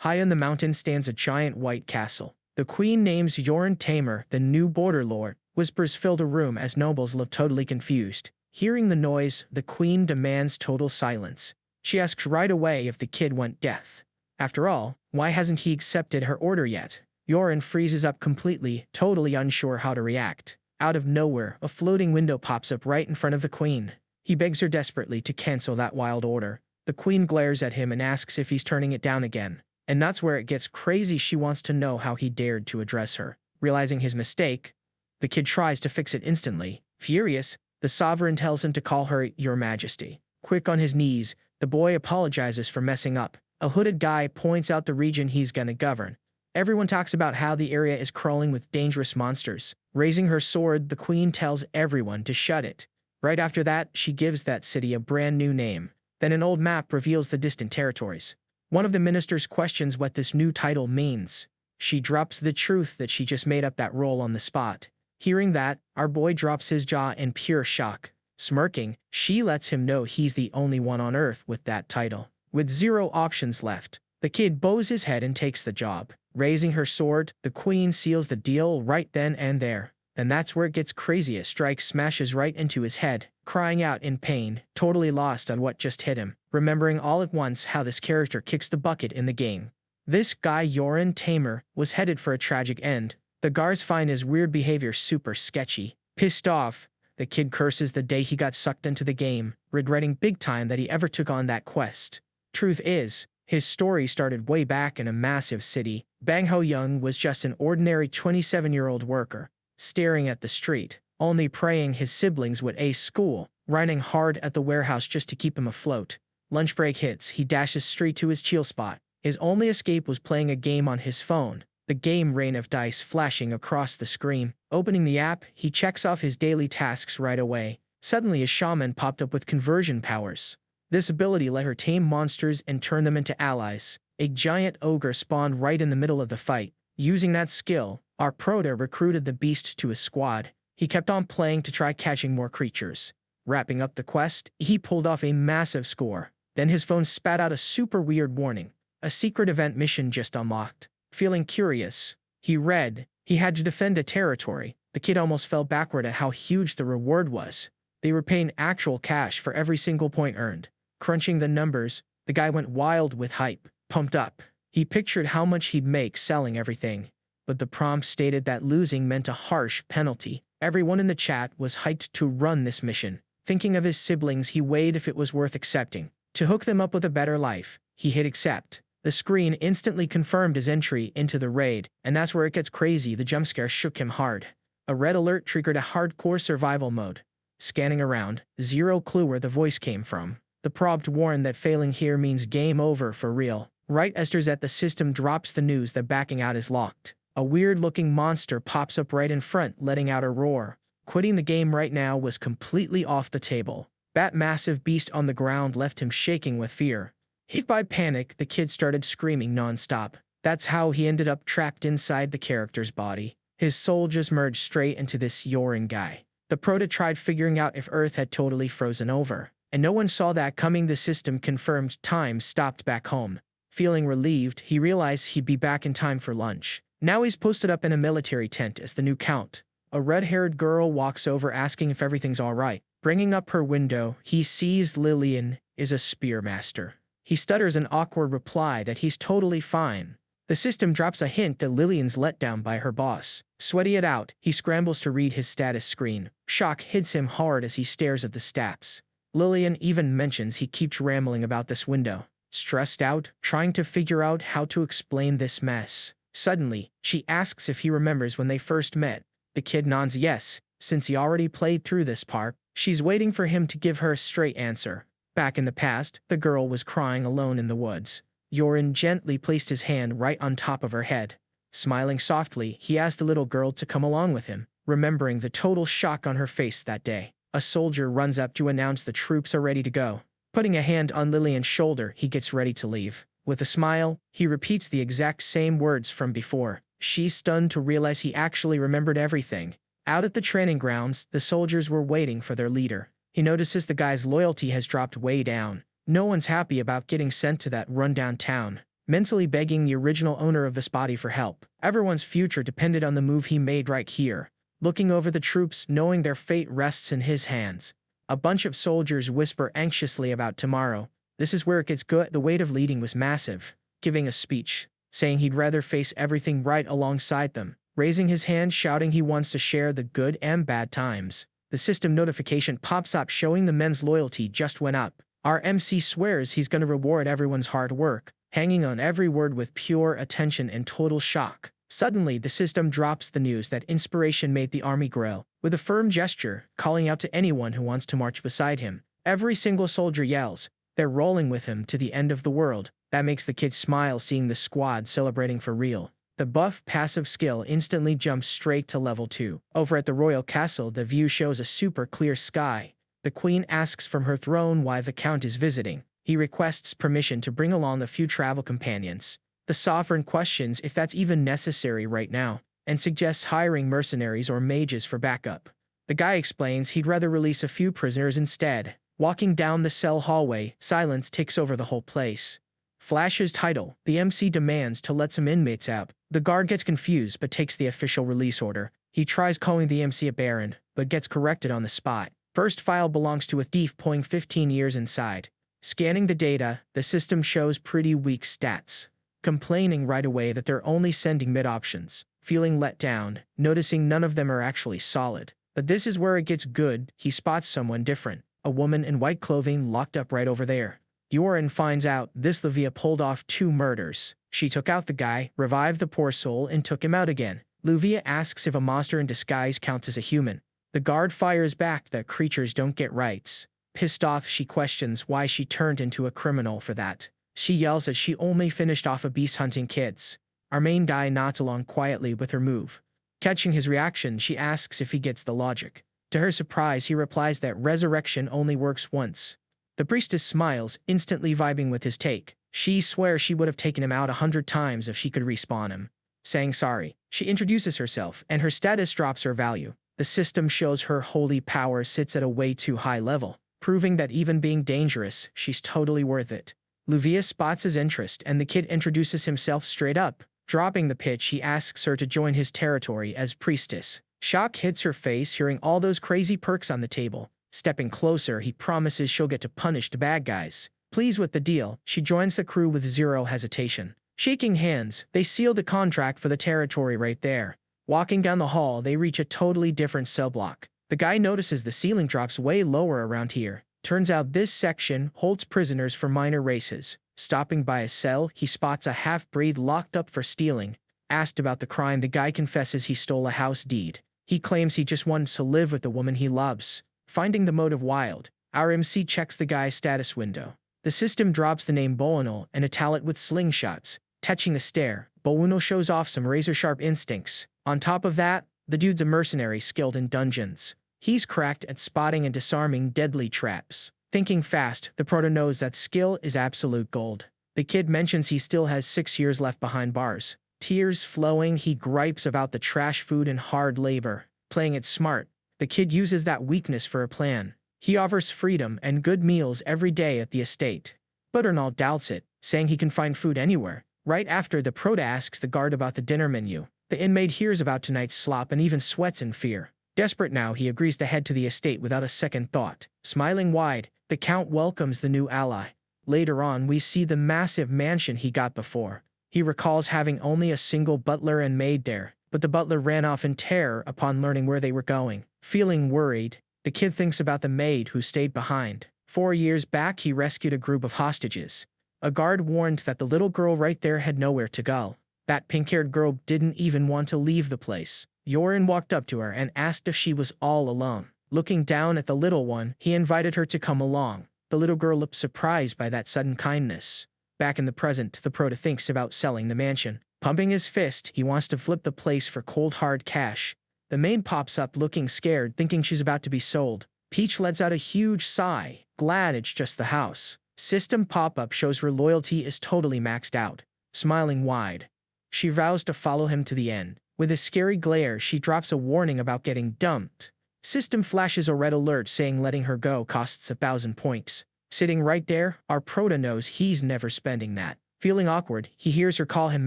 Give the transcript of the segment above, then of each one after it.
High in the mountain stands a giant white castle. The queen names Yoren Tamer, the new border lord. Whispers fill the room as nobles look totally confused. Hearing the noise, the queen demands total silence. She asks right away if the kid went deaf. After all, why hasn't he accepted her order yet? Yoren freezes up completely, totally unsure how to react. Out of nowhere, a floating window pops up right in front of the queen. He begs her desperately to cancel that wild order. The queen glares at him and asks if he's turning it down again. And that's where it gets crazy. She wants to know how he dared to address her. Realizing his mistake, the kid tries to fix it instantly. Furious, the sovereign tells him to call her Your Majesty. Quick on his knees, the boy apologizes for messing up. A hooded guy points out the region he's gonna govern. Everyone talks about how the area is crawling with dangerous monsters. Raising her sword, the queen tells everyone to shut it. Right after that, she gives that city a brand new name. Then an old map reveals the distant territories. One of the ministers questions what this new title means. She drops the truth that she just made up that role on the spot. Hearing that, our boy drops his jaw in pure shock. Smirking, she lets him know he's the only one on Earth with that title. With 0 options left, the kid bows his head and takes the job. Raising her sword, the queen seals the deal right then and there. And that's where it gets crazy. A strike smashes right into his head, crying out in pain, totally lost on what just hit him, remembering all at once how this character kicks the bucket in the game. This guy Yoren Tamer was headed for a tragic end. The guards find his weird behavior super sketchy. Pissed off, the kid curses the day he got sucked into the game, regretting big time that he ever took on that quest. Truth is, his story started way back in a massive city. Bang Ho Young was just an ordinary 27-year-old worker, staring at the street, only praying his siblings would ace school, grinding hard at the warehouse just to keep him afloat. Lunch break hits, he dashes straight to his chill spot. His only escape was playing a game on his phone. The game rain of dice flashing across the screen. Opening the app, he checks off his daily tasks right away. Suddenly a shaman popped up with conversion powers. This ability let her tame monsters and turn them into allies. A giant ogre spawned right in the middle of the fight. Using that skill, our prota recruited the beast to his squad. He kept on playing to try catching more creatures. Wrapping up the quest, he pulled off a massive score. Then his phone spat out a super weird warning. A secret event mission just unlocked. Feeling curious, he read he had to defend a territory. The kid almost fell backward at how huge the reward was. They were paying actual cash for every single point earned. Crunching the numbers, the guy went wild with hype. Pumped up, he pictured how much he'd make selling everything. But the prompt stated that losing meant a harsh penalty. Everyone in the chat was hyped to run this mission. Thinking of his siblings, he weighed if it was worth accepting. To hook them up with a better life, he hit accept. The screen instantly confirmed his entry into the raid, and that's where it gets crazy. The jump scare shook him hard. A red alert triggered a hardcore survival mode. Scanning around, 0 clue where the voice came from. The prompt warned that failing here means game over for real. Right as the system drops the news that backing out is locked. A weird-looking monster pops up right in front, letting out a roar. Quitting the game right now was completely off the table. That massive beast on the ground left him shaking with fear. Hit by panic, the kid started screaming non-stop. That's how he ended up trapped inside the character's body. His soul just merged straight into this Yoren guy. The prota tried figuring out if Earth had totally frozen over. And no one saw that coming. The system confirmed time stopped back home. Feeling relieved, he realized he'd be back in time for lunch. Now he's posted up in a military tent as the new count. A red-haired girl walks over asking if everything's alright. Bringing up her window, he sees Lillian is a spearmaster. He stutters an awkward reply that he's totally fine. The system drops a hint that Lillian's let down by her boss. Sweaty it out, he scrambles to read his status screen. Shock hits him hard as he stares at the stats. Lillian even mentions he keeps rambling about this window. Stressed out, trying to figure out how to explain this mess. Suddenly, she asks if he remembers when they first met. The kid nods yes, since he already played through this part. She's waiting for him to give her a straight answer. Back in the past, the girl was crying alone in the woods. Yoren gently placed his hand right on top of her head. Smiling softly, he asked the little girl to come along with him, remembering the total shock on her face that day. A soldier runs up to announce the troops are ready to go. Putting a hand on Lillian's shoulder, he gets ready to leave. With a smile, he repeats the exact same words from before. She's stunned to realize he actually remembered everything. Out at the training grounds, the soldiers were waiting for their leader. He notices the guy's loyalty has dropped way down. No one's happy about getting sent to that rundown town. mentally begging the original owner of this body for help. Everyone's future depended on the move he made right here. Looking over the troops, knowing their fate rests in his hands. A bunch of soldiers whisper anxiously about tomorrow. This is where it gets good. The weight of leading was massive. Giving a speech, saying he'd rather face everything right alongside them. Raising his hand, shouting he wants to share the good and bad times. The system notification pops up showing the men's loyalty just went up. Our MC swears he's gonna reward everyone's hard work, hanging on every word with pure attention and total shock. Suddenly, the system drops the news that inspiration made the army grow. With a firm gesture, calling out to anyone who wants to march beside him. Every single soldier yells, they're rolling with him to the end of the world. That makes the kid smile seeing the squad celebrating for real. The buff passive skill instantly jumps straight to level 2. Over at the royal castle, the view shows a super clear sky. The queen asks from her throne why the count is visiting. He requests permission to bring along a few travel companions. The sovereign questions if that's even necessary right now, and suggests hiring mercenaries or mages for backup. The guy explains he'd rather release a few prisoners instead. Walking down the cell hallway, silence takes over the whole place. Flashes title, the MC demands to let some inmates out. The guard gets confused but takes the official release order. He tries calling the MC a baron, but gets corrected on the spot. First file belongs to a thief pulling 15 years inside. Scanning the data, the system shows pretty weak stats. Complaining right away that they're only sending mid-options. Feeling let down, noticing none of them are actually solid. But this is where it gets good. He spots someone different. A woman in white clothing locked up right over there. Yoren finds out this Luvia pulled off 2 murders. She took out the guy, revived the poor soul, and took him out again. Luvia asks if a monster in disguise counts as a human. The guard fires back that creatures don't get rights. Pissed off, she questions why she turned into a criminal for that. She yells that she only finished off a beast hunting kids. Our main guy nods along quietly with her move. Catching his reaction, she asks if he gets the logic. To her surprise, he replies that resurrection only works once. The priestess smiles, instantly vibing with his take. She swears she would have taken him out 100 times if she could respawn him. Saying sorry, she introduces herself, and her status drops her value. The system shows her holy power sits at a way too high level, proving that even being dangerous, she's totally worth it. Luvia spots his interest, and the kid introduces himself straight up. Dropping the pitch, he asks her to join his territory as priestess. Shock hits her face hearing all those crazy perks on the table. Stepping closer, he promises she'll get to punish the bad guys. Pleased with the deal, she joins the crew with zero hesitation. Shaking hands, they seal the contract for the territory right there. Walking down the hall, they reach a totally different cell block. The guy notices the ceiling drops way lower around here. Turns out this section holds prisoners for minor races. Stopping by a cell, he spots a half-breed locked up for stealing. Asked about the crime, the guy confesses he stole a house deed. He claims he just wants to live with the woman he loves. Finding the motive wild, our MC checks the guy's status window. The system drops the name Bounal and a talent with slingshots. Touching the stare, Bounal shows off some razor-sharp instincts. On top of that, the dude's a mercenary skilled in dungeons. He's cracked at spotting and disarming deadly traps. Thinking fast, the proto knows that skill is absolute gold. The kid mentions he still has 6 years left behind bars. Tears flowing, he gripes about the trash food and hard labor. Playing it smart, the kid uses that weakness for a plan. He offers freedom and good meals every day at the estate. Butternall doubts it, saying he can find food anywhere. Right after, the proto asks the guard about the dinner menu. The inmate hears about tonight's slop and even sweats in fear. Desperate now, he agrees to head to the estate without a second thought. Smiling wide, the count welcomes the new ally. Later on, we see the massive mansion he got before. He recalls having only a single butler and maid there, but the butler ran off in terror upon learning where they were going. Feeling worried, the kid thinks about the maid who stayed behind. 4 years back, he rescued a group of hostages. A guard warned that the little girl right there had nowhere to go. That pink-haired girl didn't even want to leave the place. Yoren walked up to her and asked if she was all alone. Looking down at the little one, he invited her to come along. The little girl looked surprised by that sudden kindness. Back in the present, the proto thinks about selling the mansion. Pumping his fist, he wants to flip the place for cold hard cash. The maid pops up looking scared, thinking she's about to be sold. Peach lets out a huge sigh, glad it's just the house. System pop-up shows her loyalty is totally maxed out. Smiling wide, she vows to follow him to the end. With a scary glare, she drops a warning about getting dumped. System flashes a red alert saying letting her go costs 1,000 points. Sitting right there, our proto knows he's never spending that. Feeling awkward, he hears her call him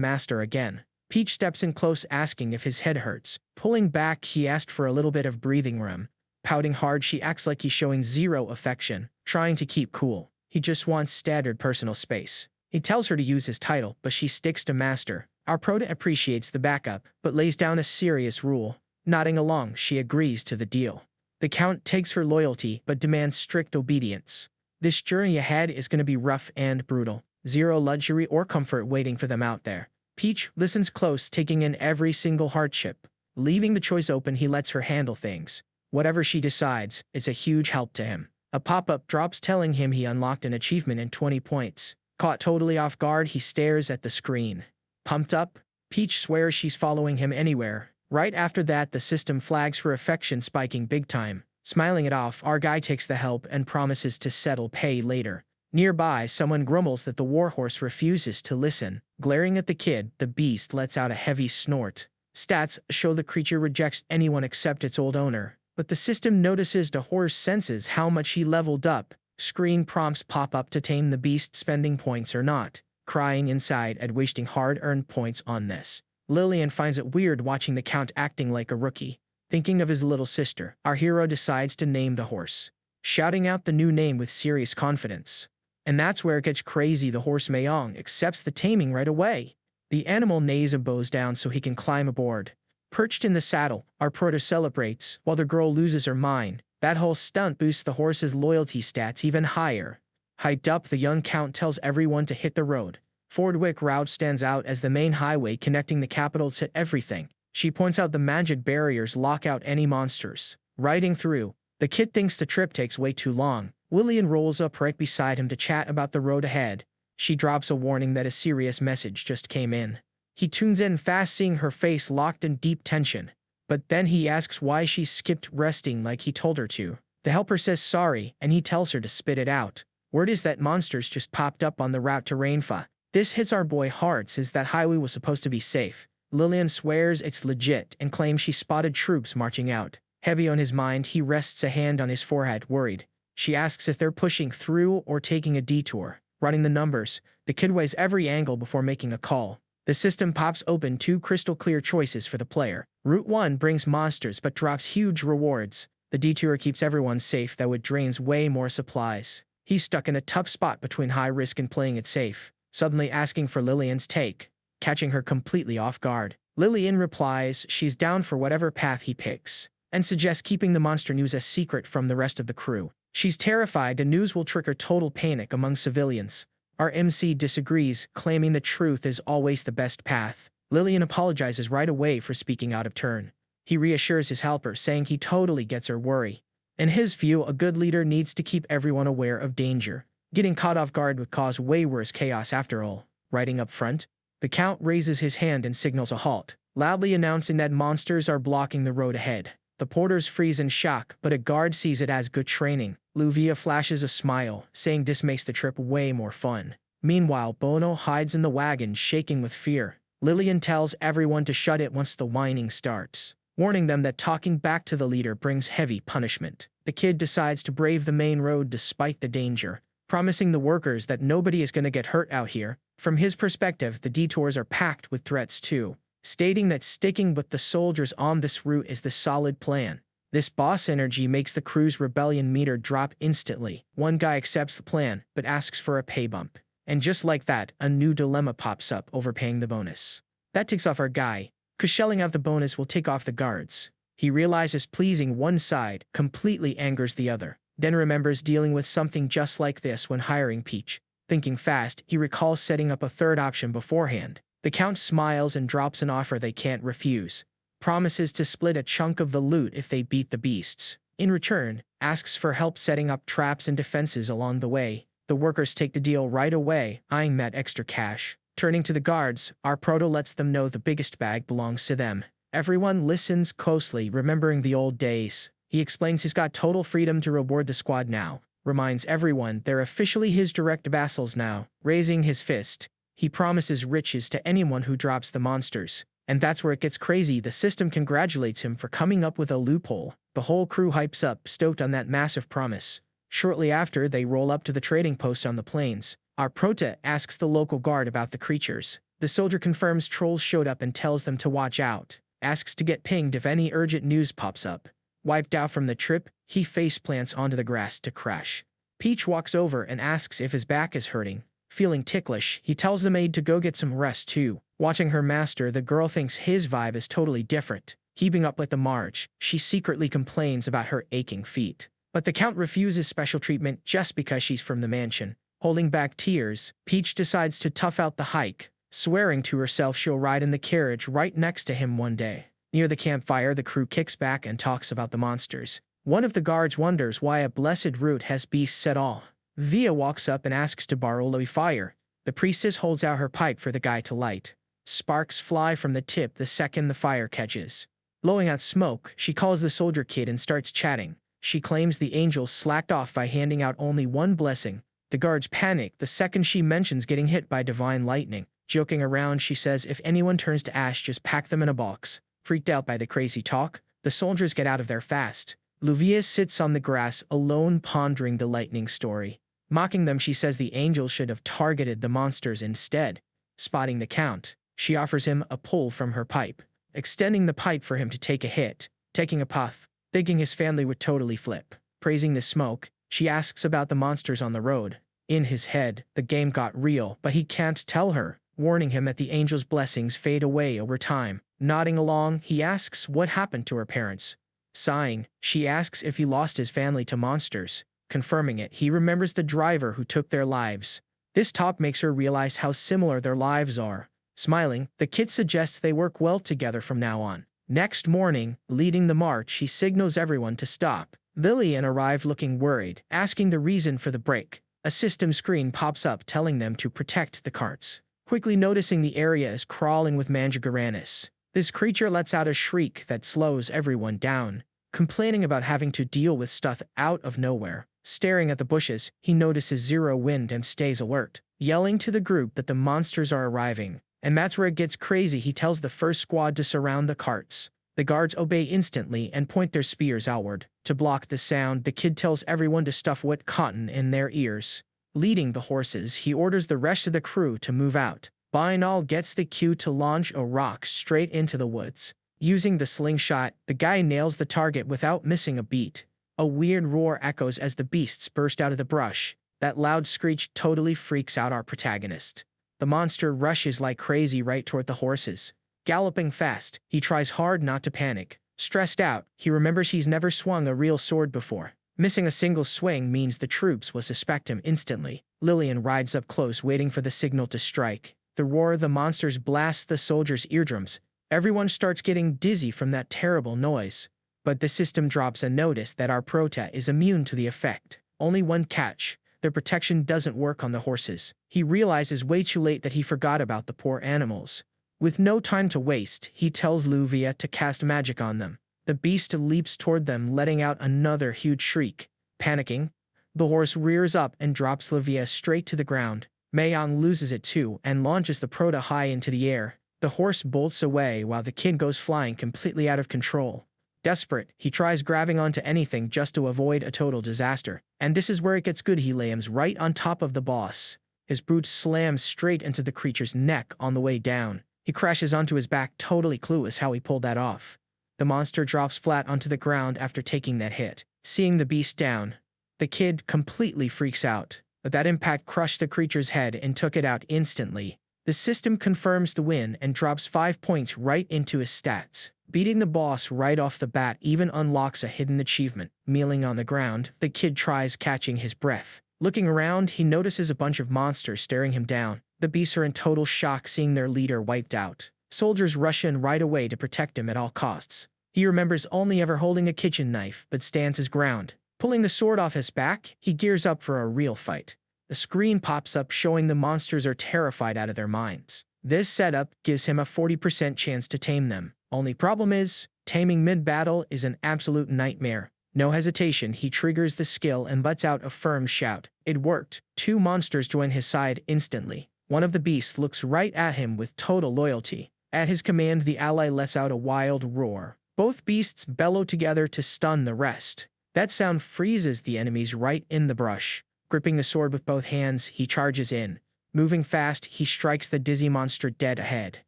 master again. Peach steps in close asking if his head hurts. Pulling back, he asked for a little bit of breathing room. Pouting hard, she acts like he's showing zero affection, trying to keep cool. He just wants standard personal space. He tells her to use his title, but she sticks to master. Our prota appreciates the backup, but lays down a serious rule. Nodding along, she agrees to the deal. The Count takes her loyalty, but demands strict obedience. This journey ahead is going to be rough and brutal. Zero luxury or comfort waiting for them out there. Peach listens close, taking in every single hardship. Leaving the choice open, he lets her handle things. Whatever she decides, it's a huge help to him. A pop-up drops telling him he unlocked an achievement in 20 points. Caught totally off guard, he stares at the screen. Pumped up, Peach swears she's following him anywhere. Right after that, the system flags her affection spiking big time. Smiling it off, our guy takes the help and promises to settle pay later. Nearby, someone grumbles that the warhorse refuses to listen. Glaring at the kid, the beast lets out a heavy snort. Stats show the creature rejects anyone except its old owner, but the system notices the horse senses how much he leveled up. Screen prompts pop up to tame the beast, spending points or not. Crying inside at wasting hard-earned points on this. Lillian finds it weird watching the Count acting like a rookie. Thinking of his little sister, our hero decides to name the horse, shouting out the new name with serious confidence. And that's where it gets crazy. The horse Mayong accepts the taming right away. The animal neighs and bows down so he can climb aboard. Perched in the saddle, our prota celebrates, while the girl loses her mind. That whole stunt boosts the horse's loyalty stats even higher. Hyped up, the young Count tells everyone to hit the road. Fordwick Route stands out as the main highway connecting the capital to everything. She points out the magic barriers lock out any monsters. Riding through, the kid thinks the trip takes way too long. Lillian rolls up right beside him to chat about the road ahead. She drops a warning that a serious message just came in. He tunes in fast, seeing her face locked in deep tension. But then he asks why she skipped resting like he told her to. The helper says sorry, and he tells her to spit it out. Word is that monsters just popped up on the route to Rainfa. This hits our boy hard since that highway was supposed to be safe. Lillian swears it's legit and claims she spotted troops marching out. Heavy on his mind, he rests a hand on his forehead, worried. She asks if they're pushing through or taking a detour. Running the numbers, the kid weighs every angle before making a call. The system pops open two crystal-clear choices for the player. Route 1 brings monsters but drops huge rewards. The detour keeps everyone safe, though it drains way more supplies. He's stuck in a tough spot between high risk and playing it safe, suddenly asking for Lillian's take, catching her completely off guard. Lillian replies she's down for whatever path he picks, and suggests keeping the monster news a secret from the rest of the crew. She's terrified the news will trigger total panic among civilians. Our MC disagrees, claiming the truth is always the best path. Lillian apologizes right away for speaking out of turn. He reassures his helper, saying he totally gets her worry. In his view, a good leader needs to keep everyone aware of danger. Getting caught off guard would cause way worse chaos after all. Riding up front, the Count raises his hand and signals a halt, loudly announcing that monsters are blocking the road ahead. The porters freeze in shock, but a guard sees it as good training. Luvia flashes a smile, saying this makes the trip way more fun. Meanwhile, Bono hides in the wagon, shaking with fear. Lillian tells everyone to shut it once the whining starts, warning them that talking back to the leader brings heavy punishment. The kid decides to brave the main road despite the danger, promising the workers that nobody is going to get hurt out here. From his perspective, the detours are packed with threats too, stating that sticking with the soldiers on this route is the solid plan. This boss energy makes the crew's rebellion meter drop instantly. One guy accepts the plan, but asks for a pay bump. And just like that, a new dilemma pops up, overpaying the bonus. That ticks off our guy, cause shelling out the bonus will take off the guards. He realizes pleasing one side completely angers the other, then remembers dealing with something just like this when hiring Peach. Thinking fast, he recalls setting up a third option beforehand. The Count smiles and drops an offer they can't refuse. Promises to split a chunk of the loot if they beat the beasts. In return, asks for help setting up traps and defenses along the way. The workers take the deal right away, eyeing that extra cash. Turning to the guards, our proto lets them know the biggest bag belongs to them. Everyone listens closely, remembering the old days. He explains he's got total freedom to reward the squad now. Reminds everyone they're officially his direct vassals now. Raising his fist, he promises riches to anyone who drops the monsters. And that's where it gets crazy. The system congratulates him for coming up with a loophole. The whole crew hypes up, stoked on that massive promise. Shortly after, they roll up to the trading post on the plains. Our prota asks the local guard about the creatures. The soldier confirms trolls showed up and tells them to watch out, asks to get pinged if any urgent news pops up. Wiped out from the trip, he faceplants onto the grass to crash. Peach walks over and asks if his back is hurting. Feeling ticklish, he tells the maid to go get some rest too. Watching her master, the girl thinks his vibe is totally different. Keeping up with the march, she secretly complains about her aching feet. But the Count refuses special treatment just because she's from the mansion. Holding back tears, Peach decides to tough out the hike, swearing to herself she'll ride in the carriage right next to him one day. Near the campfire, the crew kicks back and talks about the monsters. One of the guards wonders why a blessed root has beasts at all. Via walks up and asks to borrow a fire. The priestess holds out her pipe for the guy to light. Sparks fly from the tip the second the fire catches. Blowing out smoke, she calls the soldier kid and starts chatting. She claims the angels slacked off by handing out only one blessing. The guards panic the second she mentions getting hit by divine lightning. Joking around, she says if anyone turns to ash, just pack them in a box. Freaked out by the crazy talk, the soldiers get out of there fast. Luvia sits on the grass alone pondering the lightning story. Mocking them, she says the angels should have targeted the monsters instead. Spotting the Count, she offers him a pull from her pipe, extending the pipe for him to take a hit. Taking a puff, thinking his family would totally flip. Praising the smoke, she asks about the monsters on the road. In his head, the game got real, but he can't tell her, warning him that the angel's blessings fade away over time. Nodding along, he asks what happened to her parents. Sighing, she asks if he lost his family to monsters. Confirming it, he remembers the driver who took their lives. This talk makes her realize how similar their lives are. Smiling, the kid suggests they work well together from now on. Next morning, leading the march, he signals everyone to stop. Lillian arrived looking worried, asking the reason for the break. A system screen pops up telling them to protect the carts. Quickly noticing the area is crawling with Mangacaps. This creature lets out a shriek that slows everyone down, complaining about having to deal with stuff out of nowhere. Staring at the bushes, he notices zero wind and stays alert, yelling to the group that the monsters are arriving. And that's where it gets crazy. He tells the first squad to surround the carts. The guards obey instantly and point their spears outward. To block the sound, the kid tells everyone to stuff wet cotton in their ears. Leading the horses, he orders the rest of the crew to move out. Bainal gets the cue to launch a rock straight into the woods. Using the slingshot, the guy nails the target without missing a beat. A weird roar echoes as the beasts burst out of the brush. That loud screech totally freaks out our protagonist. The monster rushes like crazy right toward the horses. Galloping fast, he tries hard not to panic. Stressed out, he remembers he's never swung a real sword before. Missing a single swing means the troops will suspect him instantly. Lillian rides up close, waiting for the signal to strike. The roar of the monsters blasts the soldiers' eardrums. Everyone starts getting dizzy from that terrible noise. But the system drops a notice that our prota is immune to the effect. Only one catch: their protection doesn't work on the horses. He realizes way too late that he forgot about the poor animals. With no time to waste, he tells Luvia to cast magic on them. The beast leaps toward them, letting out another huge shriek. Panicking, the horse rears up and drops Luvia straight to the ground. Mayon loses it too and launches the prota high into the air. The horse bolts away while the kid goes flying completely out of control. Desperate, he tries grabbing onto anything just to avoid a total disaster. And this is where it gets good. He lands right on top of the boss. His boot slams straight into the creature's neck on the way down. He crashes onto his back, totally clueless how he pulled that off. The monster drops flat onto the ground after taking that hit. Seeing the beast down, the kid completely freaks out. But that impact crushed the creature's head and took it out instantly. The system confirms the win and drops 5 points right into his stats. Beating the boss right off the bat even unlocks a hidden achievement. Kneeling on the ground, the kid tries catching his breath. Looking around, he notices a bunch of monsters staring him down. The beasts are in total shock seeing their leader wiped out. Soldiers rush in right away to protect him at all costs. He remembers only ever holding a kitchen knife, but stands his ground. Pulling the sword off his back, he gears up for a real fight. The screen pops up showing the monsters are terrified out of their minds. This setup gives him a 40% chance to tame them. Only problem is, taming mid-battle is an absolute nightmare. No hesitation, he triggers the skill and lets out a firm shout. It worked. 2 monsters join his side instantly. One of the beasts looks right at him with total loyalty. At his command, the ally lets out a wild roar. Both beasts bellow together to stun the rest. That sound freezes the enemies right in the brush. Gripping the sword with both hands, he charges in. Moving fast, he strikes the dizzy monster dead ahead.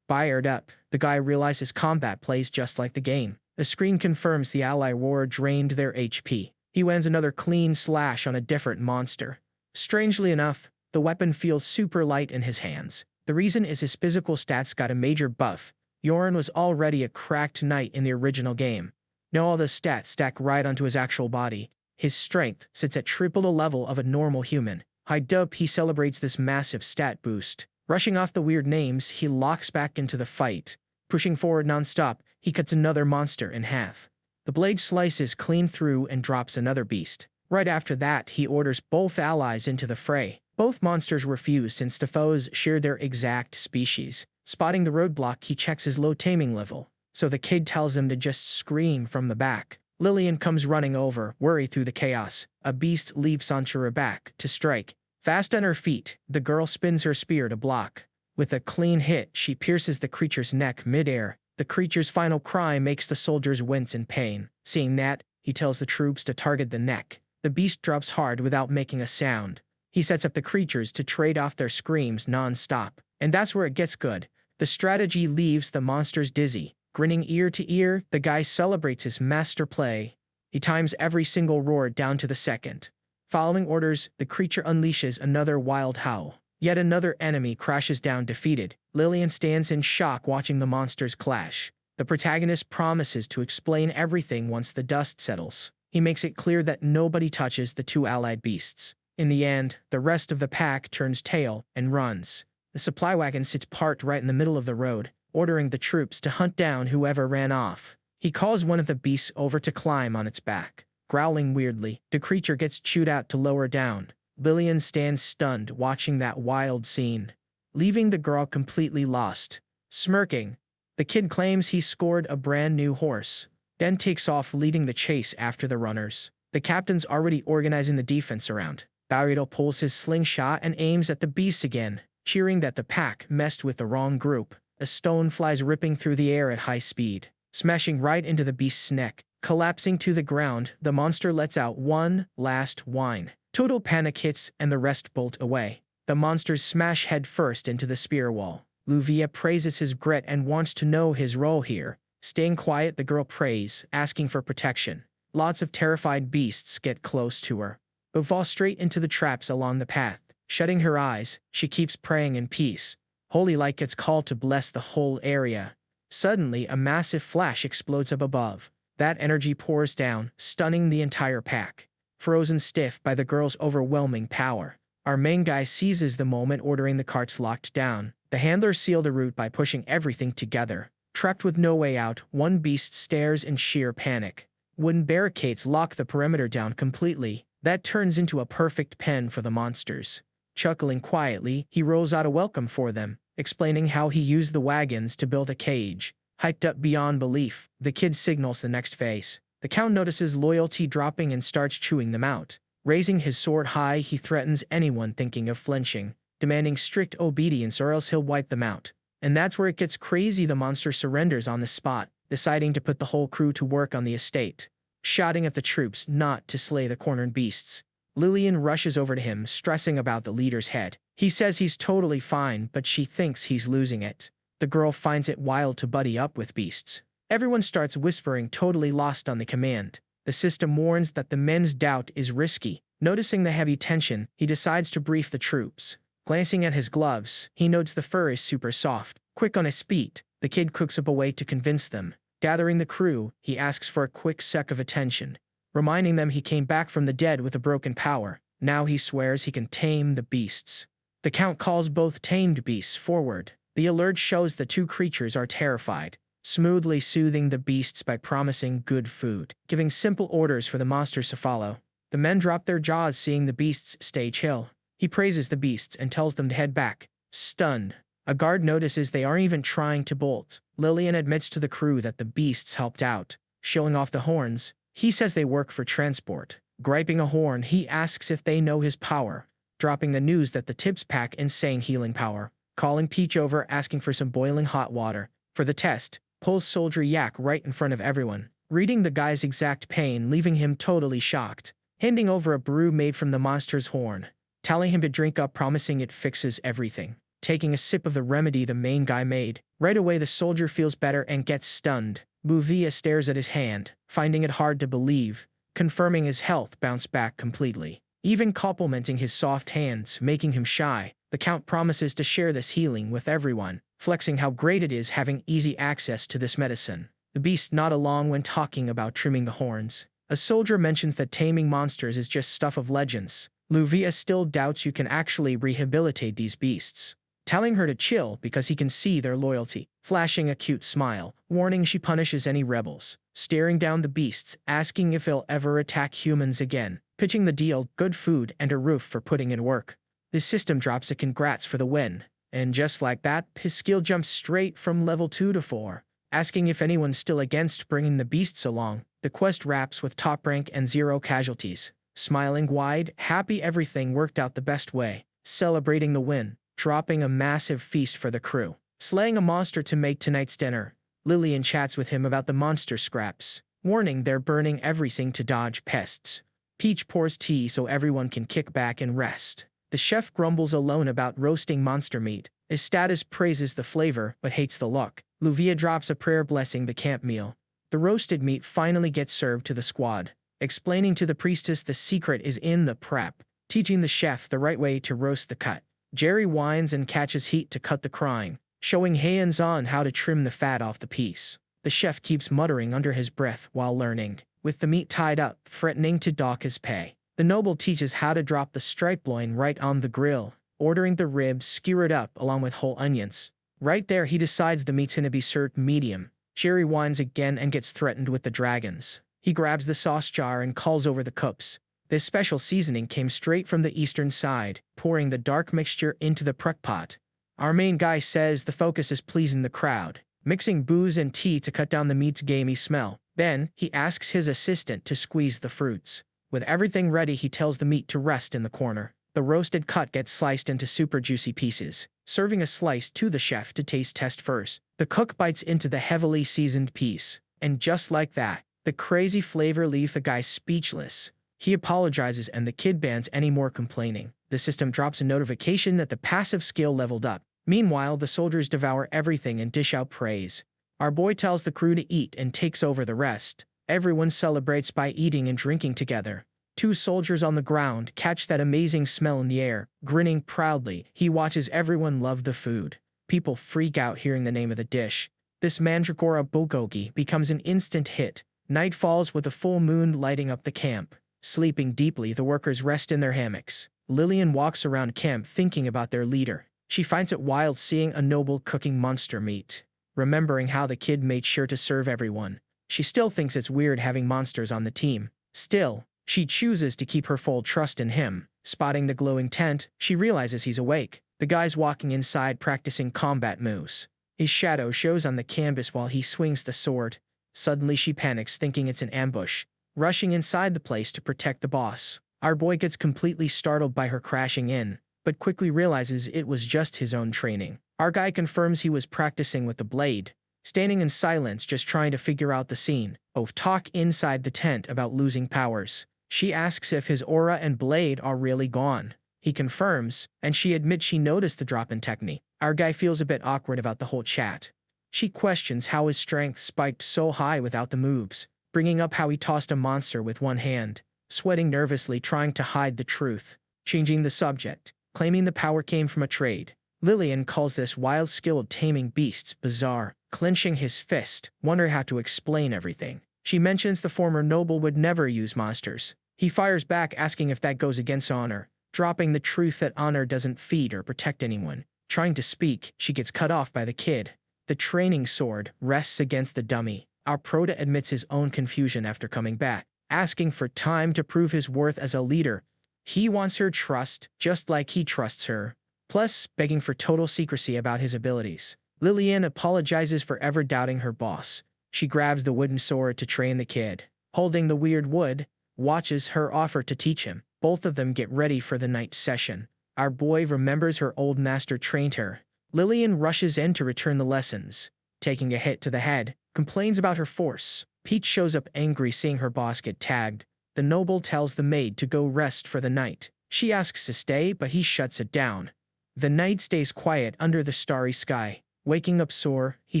Fired up, the guy realizes combat plays just like the game. The screen confirms the ally war drained their HP. He lands another clean slash on a different monster. Strangely enough, the weapon feels super light in his hands. The reason is his physical stats got a major buff. Yorin was already a cracked knight in the original game. Now all the stats stack right onto his actual body. His strength sits at triple the level of a normal human. High-dub, he celebrates this massive stat boost. Rushing off the weird names, he locks back into the fight. Pushing forward non-stop, he cuts another monster in half. The blade slices clean through and drops another beast. Right after that, he orders both allies into the fray. Both monsters refuse since the foes share their exact species. Spotting the roadblock, he checks his low taming level, so the kid tells him to just scream from the back. Lillian comes running over, worried through the chaos. A beast leaps onto her back to strike. Fast on her feet, the girl spins her spear to block. With a clean hit, she pierces the creature's neck mid-air. The creature's final cry makes the soldiers wince in pain. Seeing that, he tells the troops to target the neck. The beast drops hard without making a sound. He sets up the creatures to trade off their screams non-stop. And that's where it gets good. The strategy leaves the monsters dizzy. Grinning ear to ear, the guy celebrates his master play. He times every single roar down to the second. Following orders, the creature unleashes another wild howl. Yet another enemy crashes down defeated. Lillian stands in shock watching the monsters clash. The protagonist promises to explain everything once the dust settles. He makes it clear that nobody touches the two allied beasts. In the end, the rest of the pack turns tail and runs. The supply wagon sits parked right in the middle of the road, ordering the troops to hunt down whoever ran off. He calls one of the beasts over to climb on its back. Growling weirdly, the creature gets chewed out to lower down. Lillian stands stunned watching that wild scene, leaving the girl completely lost. Smirking, the kid claims he scored a brand new horse, then takes off leading the chase after the runners. The captain's already organizing the defense around. Barreto pulls his slingshot and aims at the beast again, cheering that the pack messed with the wrong group. A stone flies ripping through the air at high speed, smashing right into the beast's neck. Collapsing to the ground, the monster lets out one last whine. Total panic hits and the rest bolt away. The monsters smash headfirst into the spear wall. Luvia praises his grit and wants to know his role here. Staying quiet, the girl prays, asking for protection. Lots of terrified beasts get close to her, but fall straight into the traps along the path. Shutting her eyes, she keeps praying in peace. Holy light gets called to bless the whole area. Suddenly, a massive flash explodes up above. That energy pours down, stunning the entire pack. Frozen stiff by the girl's overwhelming power, our main guy seizes the moment, ordering the carts locked down. The handlers seal the route by pushing everything together. Trapped with no way out, one beast stares in sheer panic. Wooden barricades lock the perimeter down completely. That turns into a perfect pen for the monsters. Chuckling quietly, he rolls out a welcome for them, explaining how he used the wagons to build a cage. Hyped up beyond belief, the kid signals the next phase. The count notices loyalty dropping and starts chewing them out. Raising his sword high, he threatens anyone thinking of flinching, demanding strict obedience or else he'll wipe them out. And that's where it gets crazy. The monster surrenders on the spot, deciding to put the whole crew to work on the estate, shouting at the troops not to slay the cornered beasts. Lillian rushes over to him, stressing about the leader's head. He says he's totally fine, but she thinks he's losing it. The girl finds it wild to buddy up with beasts. Everyone starts whispering, totally lost on the command. The system warns that the men's doubt is risky. Noticing the heavy tension, he decides to brief the troops. Glancing at his gloves, he notes the fur is super soft. Quick on his feet, the kid cooks up a way to convince them. Gathering the crew, he asks for a quick sec of attention, reminding them he came back from the dead with a broken power. Now he swears he can tame the beasts. The count calls both tamed beasts forward. The alert shows the two creatures are terrified, smoothly soothing the beasts by promising good food, giving simple orders for the monsters to follow. The men drop their jaws seeing the beasts stay chill. He praises the beasts and tells them to head back. Stunned, a guard notices they aren't even trying to bolt. Lillian admits to the crew that the beasts helped out, showing off the horns. He says they work for transport. Griping a horn, he asks if they know his power, dropping the news that the tips pack insane healing power. Calling Peach over, asking for some boiling hot water for the test, pulls Soldier Yak right in front of everyone, reading the guy's exact pain, leaving him totally shocked. handing over a brew made from the monster's horn, telling him to drink up, promising it fixes everything. Taking a sip of the remedy the main guy made, right away the soldier feels better and gets stunned. Buvia stares at his hand, finding it hard to believe, confirming his health bounced back completely. Even complimenting his soft hands, making him shy, the Count promises to share this healing with everyone, flexing how great it is having easy access to this medicine. The beast nod along when talking about trimming the horns. A soldier mentions that taming monsters is just stuff of legends. Luvia still doubts you can actually rehabilitate these beasts, telling her to chill because he can see their loyalty, flashing a cute smile, warning she punishes any rebels, staring down the beasts, asking if they'll ever attack humans again, pitching the deal, good food and a roof for putting in work. The system drops a congrats for the win, and just like that, his skill jumps straight from level 2 to 4, asking if anyone's still against bringing the beasts along. The quest wraps with top rank and 0 casualties, smiling wide, happy everything worked out the best way, celebrating the win, dropping a massive feast for the crew, slaying a monster to make tonight's dinner. Lillian chats with him about the monster scraps, warning they're burning everything to dodge pests. Peach pours tea so everyone can kick back and rest. The chef grumbles alone about roasting monster meat. His status praises the flavor but hates the look. Luvia drops a prayer blessing the camp meal. The roasted meat finally gets served to the squad, explaining to the priestess the secret is in the prep, teaching the chef the right way to roast the cut. Jerry whines and catches heat to cut the crying, showing hands-on how to trim the fat off the piece. The chef keeps muttering under his breath while learning, with the meat tied up, threatening to dock his pay. The noble teaches how to drop the striped loin right on the grill, ordering the ribs skewered up along with whole onions. Right there he decides the meat's gonna be served medium. Jerry whines again and gets threatened with the dragons. He grabs the sauce jar and calls over the cooks. This special seasoning came straight from the eastern side, pouring the dark mixture into the crock pot. Our main guy says the focus is pleasing the crowd, mixing booze and tea to cut down the meat's gamey smell. Then, he asks his assistant to squeeze the fruits. With everything ready, he tells the meat to rest in the corner. The roasted cut gets sliced into super juicy pieces, serving a slice to the chef to taste test first. The cook bites into the heavily seasoned piece, and just like that, the crazy flavor leaves the guy speechless. He apologizes and the kid bans any more complaining. The system drops a notification that the passive skill leveled up. Meanwhile, the soldiers devour everything and dish out praise. Our boy tells the crew to eat and takes over the rest. Everyone celebrates by eating and drinking together. 2 soldiers on the ground catch that amazing smell in the air. Grinning proudly, he watches everyone love the food. People freak out hearing the name of the dish. This mandragora bulgogi becomes an instant hit. Night falls with a full moon lighting up the camp. Sleeping deeply, the workers rest in their hammocks. Lillian walks around camp thinking about their leader. She finds it wild seeing a noble cooking monster meat. Remembering how the kid made sure to serve everyone, she still thinks it's weird having monsters on the team. Still, she chooses to keep her full trust in him. Spotting the glowing tent, she realizes he's awake. The guy's walking inside practicing combat moves. His shadow shows on the canvas while he swings the sword. Suddenly she panics thinking it's an ambush, rushing inside the place to protect the boss. Our boy gets completely startled by her crashing in, but quickly realizes it was just his own training. Our guy confirms he was practicing with the blade, standing in silence just trying to figure out the scene. Both talk inside the tent about losing powers. She asks if his aura and blade are really gone. He confirms, and she admits she noticed the drop in technique. Our guy feels a bit awkward about the whole chat. She questions how his strength spiked so high without the moves, bringing up how he tossed a monster with one hand, sweating nervously trying to hide the truth. Changing the subject, claiming the power came from a trade. Lillian calls this wild skill of taming beasts bizarre, clenching his fist, wondering how to explain everything. She mentions the former noble would never use monsters. He fires back asking if that goes against honor, dropping the truth that honor doesn't feed or protect anyone. Trying to speak, she gets cut off by the kid. The training sword rests against the dummy. Our prota admits his own confusion after coming back, asking for time to prove his worth as a leader. He wants her trust, just like he trusts her, plus begging for total secrecy about his abilities. Lillian apologizes for ever doubting her boss. She grabs the wooden sword to train the kid. Holding the weird wood, watches her offer to teach him. Both of them get ready for the night session. Our boy remembers her old master trained her. Lillian rushes in to return the lessons. Taking a hit to the head, complains about her force. Peach shows up angry seeing her boss get tagged. the noble tells the maid to go rest for the night. She asks to stay, but he shuts it down. The night stays quiet under the starry sky. Waking up sore, he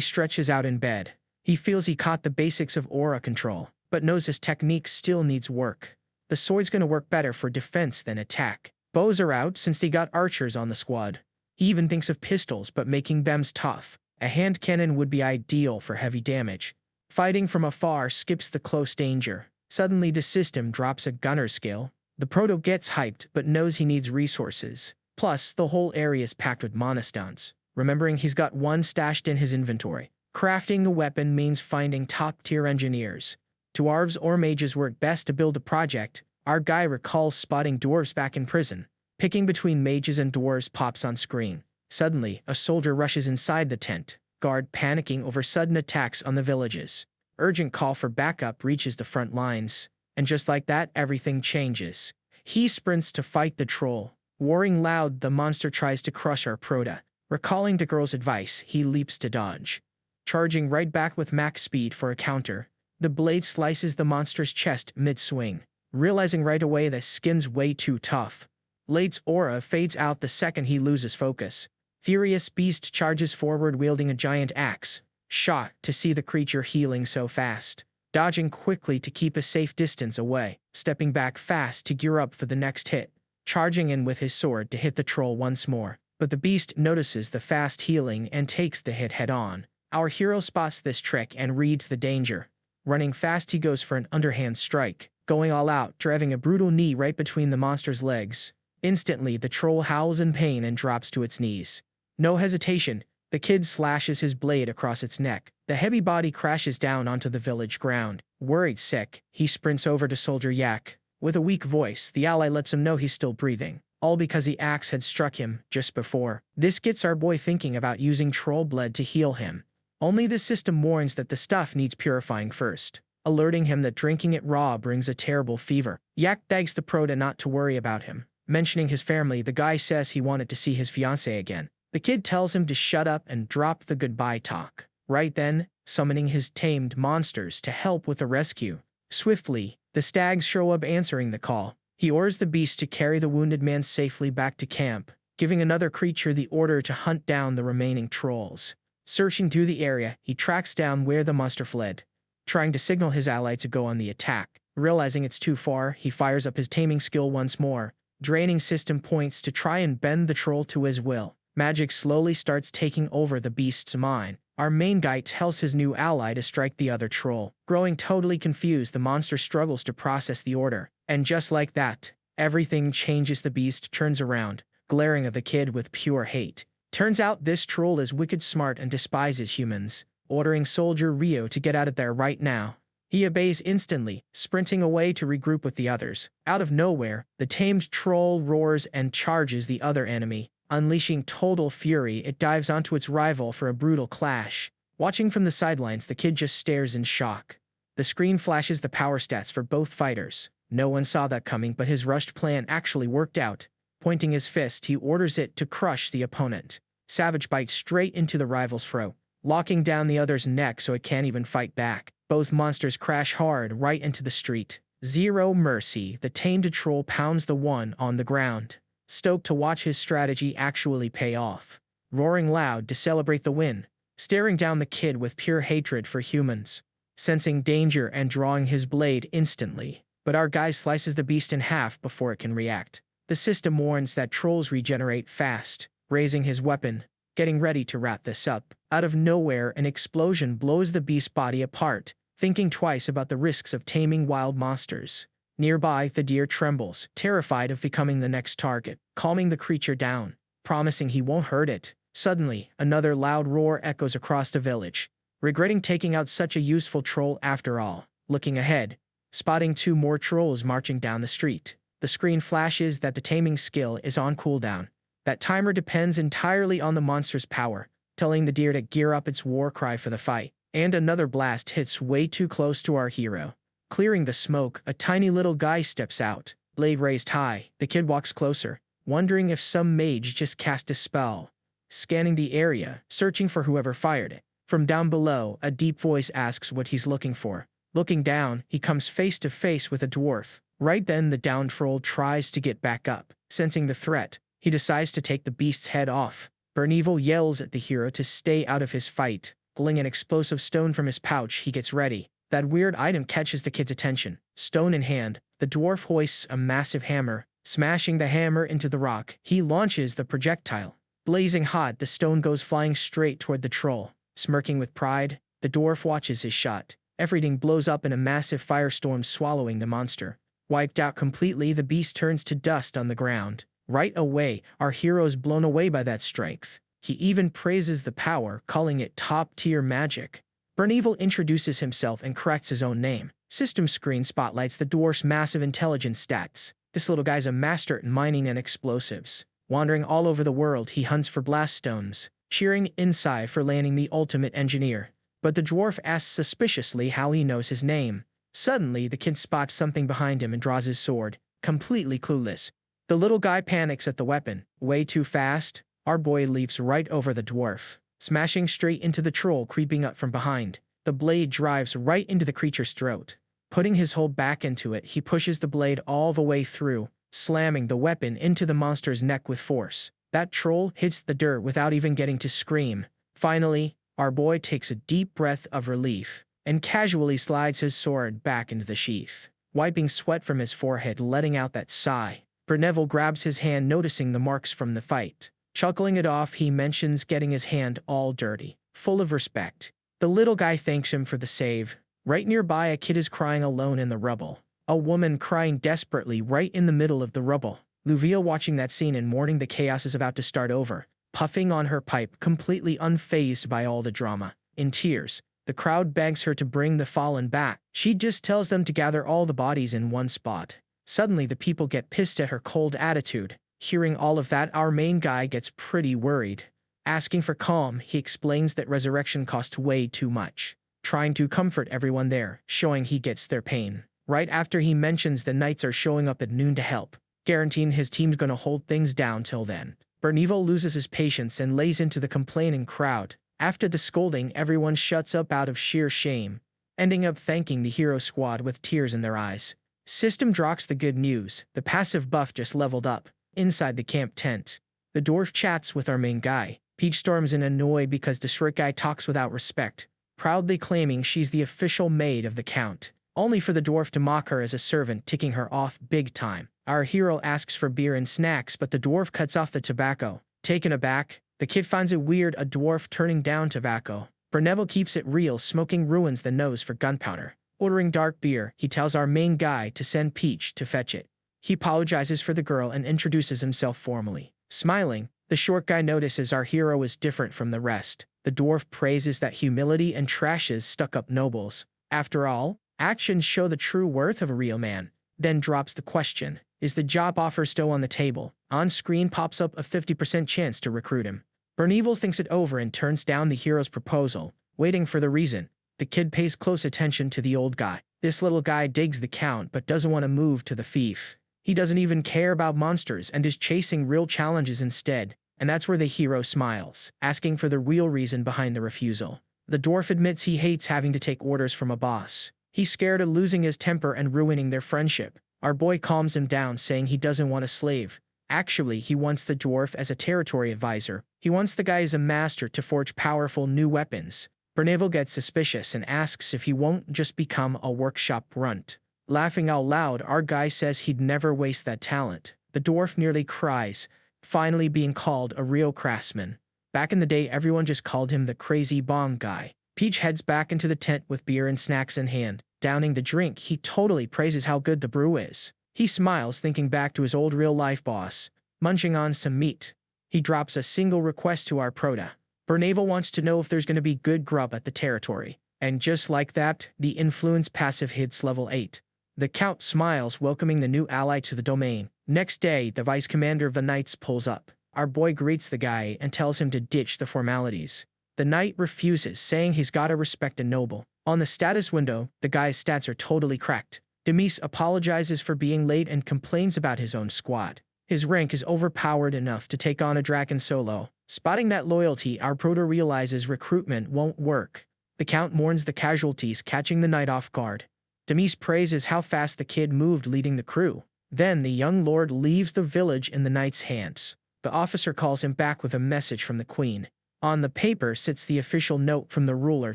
stretches out in bed. He feels he caught the basics of aura control, but knows his technique still needs work. The sword's gonna work better for defense than attack. Bows are out since they got archers on the squad. He even thinks of pistols, but making them's tough. A hand cannon would be ideal for heavy damage. Fighting from afar skips the close danger. Suddenly the system drops a gunner skill. The proto gets hyped, but knows he needs resources. Plus, the whole area is packed with monostons. Remembering he's got one stashed in his inventory. Crafting a weapon means finding top-tier engineers. Dwarves or mages work best to build a project. Our guy recalls spotting dwarves back in prison. Picking between mages and dwarves pops on screen. Suddenly, a soldier rushes inside the tent. Guard panicking over sudden attacks on the villages. Urgent call for backup reaches the front lines. And just like that, everything changes. He sprints to fight the troll. Roaring loud, the monster tries to crush our proto. Recalling the girl's advice, he leaps to dodge. Charging right back with max speed for a counter. The blade slices the monster's chest mid-swing. Realizing right away that skin's way too tough. Blade's aura fades out the second he loses focus. Furious beast charges forward wielding a giant axe. Shocked to see the creature healing so fast. Dodging quickly to keep a safe distance away. Stepping back fast to gear up for the next hit. Charging in with his sword to hit the troll once more. But the beast notices the fast healing and takes the hit head-on. Our hero spots this trick and reads the danger. Running fast, he goes for an underhand strike. Going all out, driving a brutal knee right between the monster's legs. Instantly, the troll howls in pain and drops to its knees. No hesitation, the kid slashes his blade across its neck. The heavy body crashes down onto the village ground. Worried sick, he sprints over to Soldier Yak. With a weak voice, the ally lets him know he's still breathing. All because the axe had struck him just before. This gets our boy thinking about using troll blood to heal him. Only the system warns that the stuff needs purifying first, alerting him that drinking it raw brings a terrible fever. Yak begs the proto not to worry about him. Mentioning his family, the guy says he wanted to see his fiancée again. The kid tells him to shut up and drop the goodbye talk. Right then, summoning his tamed monsters to help with the rescue. Swiftly, the stags show up answering the call. He orders the beast to carry the wounded man safely back to camp, giving another creature the order to hunt down the remaining trolls. Searching through the area, he tracks down where the monster fled, trying to signal his ally to go on the attack. Realizing it's too far, he fires up his taming skill once more, draining system points to try and bend the troll to his will. Magic slowly starts taking over the beast's mind. Our main guy tells his new ally to strike the other troll. Growing totally confused, the monster struggles to process the order. And just like that, everything changes. The beast turns around, glaring at the kid with pure hate. Turns out this troll is wicked smart and despises humans, ordering Soldier Rio to get out of there right now. He obeys instantly, sprinting away to regroup with the others. Out of nowhere, the tamed troll roars and charges the other enemy. Unleashing total fury, it dives onto its rival for a brutal clash. Watching from the sidelines, the kid just stares in shock. The screen flashes the power stats for both fighters. No one saw that coming, but his rushed plan actually worked out. Pointing his fist, he orders it to crush the opponent. Savage bites straight into the rival's throat, locking down the other's neck so it can't even fight back. Both monsters crash hard right into the street. Zero mercy, the tamed troll pounds the one on the ground, stoked to watch his strategy actually pay off. Roaring loud to celebrate the win, staring down the kid with pure hatred for humans. Sensing danger and drawing his blade instantly. But our guy slices the beast in half before it can react. The system warns that trolls regenerate fast, raising his weapon, getting ready to wrap this up. Out of nowhere, an explosion blows the beast's body apart, thinking twice about the risks of taming wild monsters. Nearby, the deer trembles, terrified of becoming the next target, calming the creature down, promising he won't hurt it. Suddenly, another loud roar echoes across the village. Regretting taking out such a useful troll after all. Looking ahead, spotting two more trolls marching down the street. The screen flashes that the taming skill is on cooldown. That timer depends entirely on the monster's power, telling the deer to gear up its war cry for the fight. And another blast hits way too close to our hero. Clearing the smoke, a tiny little guy steps out, blade raised high. The kid walks closer, wondering if some mage just cast a spell. Scanning the area, searching for whoever fired it. From down below, a deep voice asks what he's looking for. Looking down, he comes face to face with a dwarf, Right then the downed troll tries to get back up. Sensing the threat, he decides to take the beast's head off. Bernieval yells at the hero to stay out of his fight. Pulling an explosive stone from his pouch, he gets ready. That weird item catches the kid's attention. Stone in hand, the dwarf hoists a massive hammer. Smashing the hammer into the rock, he launches the projectile. Blazing hot, the stone goes flying straight toward the troll. Smirking with pride, the dwarf watches his shot. Everything blows up in a massive firestorm, swallowing the monster. Wiped out completely, the beast turns to dust on the ground. Right away, our hero is blown away by that strength. He even praises the power, calling it top-tier magic. Bernieval introduces himself and corrects his own name. System screen spotlights the dwarf's massive intelligence stats. This little guy's a master at mining and explosives. Wandering all over the world, he hunts for blast stones, cheering Insai for landing the ultimate engineer. But the dwarf asks suspiciously how he knows his name. Suddenly, the kid spots something behind him and draws his sword, completely clueless. The little guy panics at the weapon. Way too fast, our boy leaps right over the dwarf, smashing straight into the troll creeping up from behind. The blade drives right into the creature's throat. Putting his whole back into it, he pushes the blade all the way through, slamming the weapon into the monster's neck with force. That troll hits the dirt without even getting to scream. Finally, our boy takes a deep breath of relief and casually slides his sword back into the sheath, wiping sweat from his forehead, letting out that sigh. Bernieval grabs his hand, noticing the marks from the fight. Chuckling it off, he mentions getting his hand all dirty. Full of respect, the little guy thanks him for the save. Right nearby, a kid is crying alone in the rubble. A woman crying desperately right in the middle of the rubble. Luvia watching that scene and mourning the chaos is about to start over, puffing on her pipe, completely unfazed by all the drama. In tears, the crowd begs her to bring the fallen back. She just tells them to gather all the bodies in one spot. Suddenly, the people get pissed at her cold attitude. Hearing all of that, our main guy gets pretty worried. Asking for calm, he explains that resurrection costs way too much, trying to comfort everyone there, showing he gets their pain. Right after he mentions the knights are showing up at noon to help, guaranteeing his team's gonna hold things down till then. Bernieval loses his patience and lays into the complaining crowd. After the scolding, everyone shuts up out of sheer shame, ending up thanking the hero squad with tears in their eyes. System drops the good news. The passive buff just leveled up. Inside the camp tent, the dwarf chats with our main guy. Peach storms in annoy because the short guy talks without respect, proudly claiming she's the official maid of the count, only for the dwarf to mock her as a servant, ticking her off big time. Our hero asks for beer and snacks, but the dwarf cuts off the tobacco. Taken aback, the kid finds it weird a dwarf turning down tobacco. Bernieval keeps it real, smoking ruins the nose for gunpowder. Ordering dark beer, he tells our main guy to send Peach to fetch it. He apologizes for the girl and introduces himself formally. Smiling, the short guy notices our hero is different from the rest. The dwarf praises that humility and trashes stuck-up nobles. After all, actions show the true worth of a real man. Then drops the question, is the job offer still on the table? On screen pops up a 50% chance to recruit him. Bernieval thinks it over and turns down the hero's proposal, waiting for the reason. The kid pays close attention to the old guy. This little guy digs the count but doesn't want to move to the fief. He doesn't even care about monsters and is chasing real challenges instead. And that's where the hero smiles, asking for the real reason behind the refusal. The dwarf admits he hates having to take orders from a boss. He's scared of losing his temper and ruining their friendship. Our boy calms him down, saying he doesn't want a slave. Actually, he wants the dwarf as a territory advisor. He wants the guy as a master to forge powerful new weapons. Bernieval gets suspicious and asks if he won't just become a workshop runt. Laughing out loud, our guy says he'd never waste that talent. The dwarf nearly cries, finally being called a real craftsman. Back in the day, everyone just called him the crazy bomb guy. Peach heads back into the tent with beer and snacks in hand. Downing the drink, he totally praises how good the brew is. He smiles, thinking back to his old real-life boss, munching on some meat. He drops a single request to our prota. Bernieval wants to know if there's going to be good grub at the territory. And just like that, the influence passive hits level 8. The count smiles, welcoming the new ally to the domain. Next day, the vice commander of the knights pulls up. Our boy greets the guy and tells him to ditch the formalities. The knight refuses, saying he's gotta respect a noble. On the status window, the guy's stats are totally cracked. Demise apologizes for being late and complains about his own squad. His rank is overpowered enough to take on a dragon solo. Spotting that loyalty, our proto realizes recruitment won't work. The count mourns the casualties, catching the knight off guard. Demise praises how fast the kid moved leading the crew. Then the young lord leaves the village in the knight's hands. The officer calls him back with a message from the queen. On the paper sits the official note from the ruler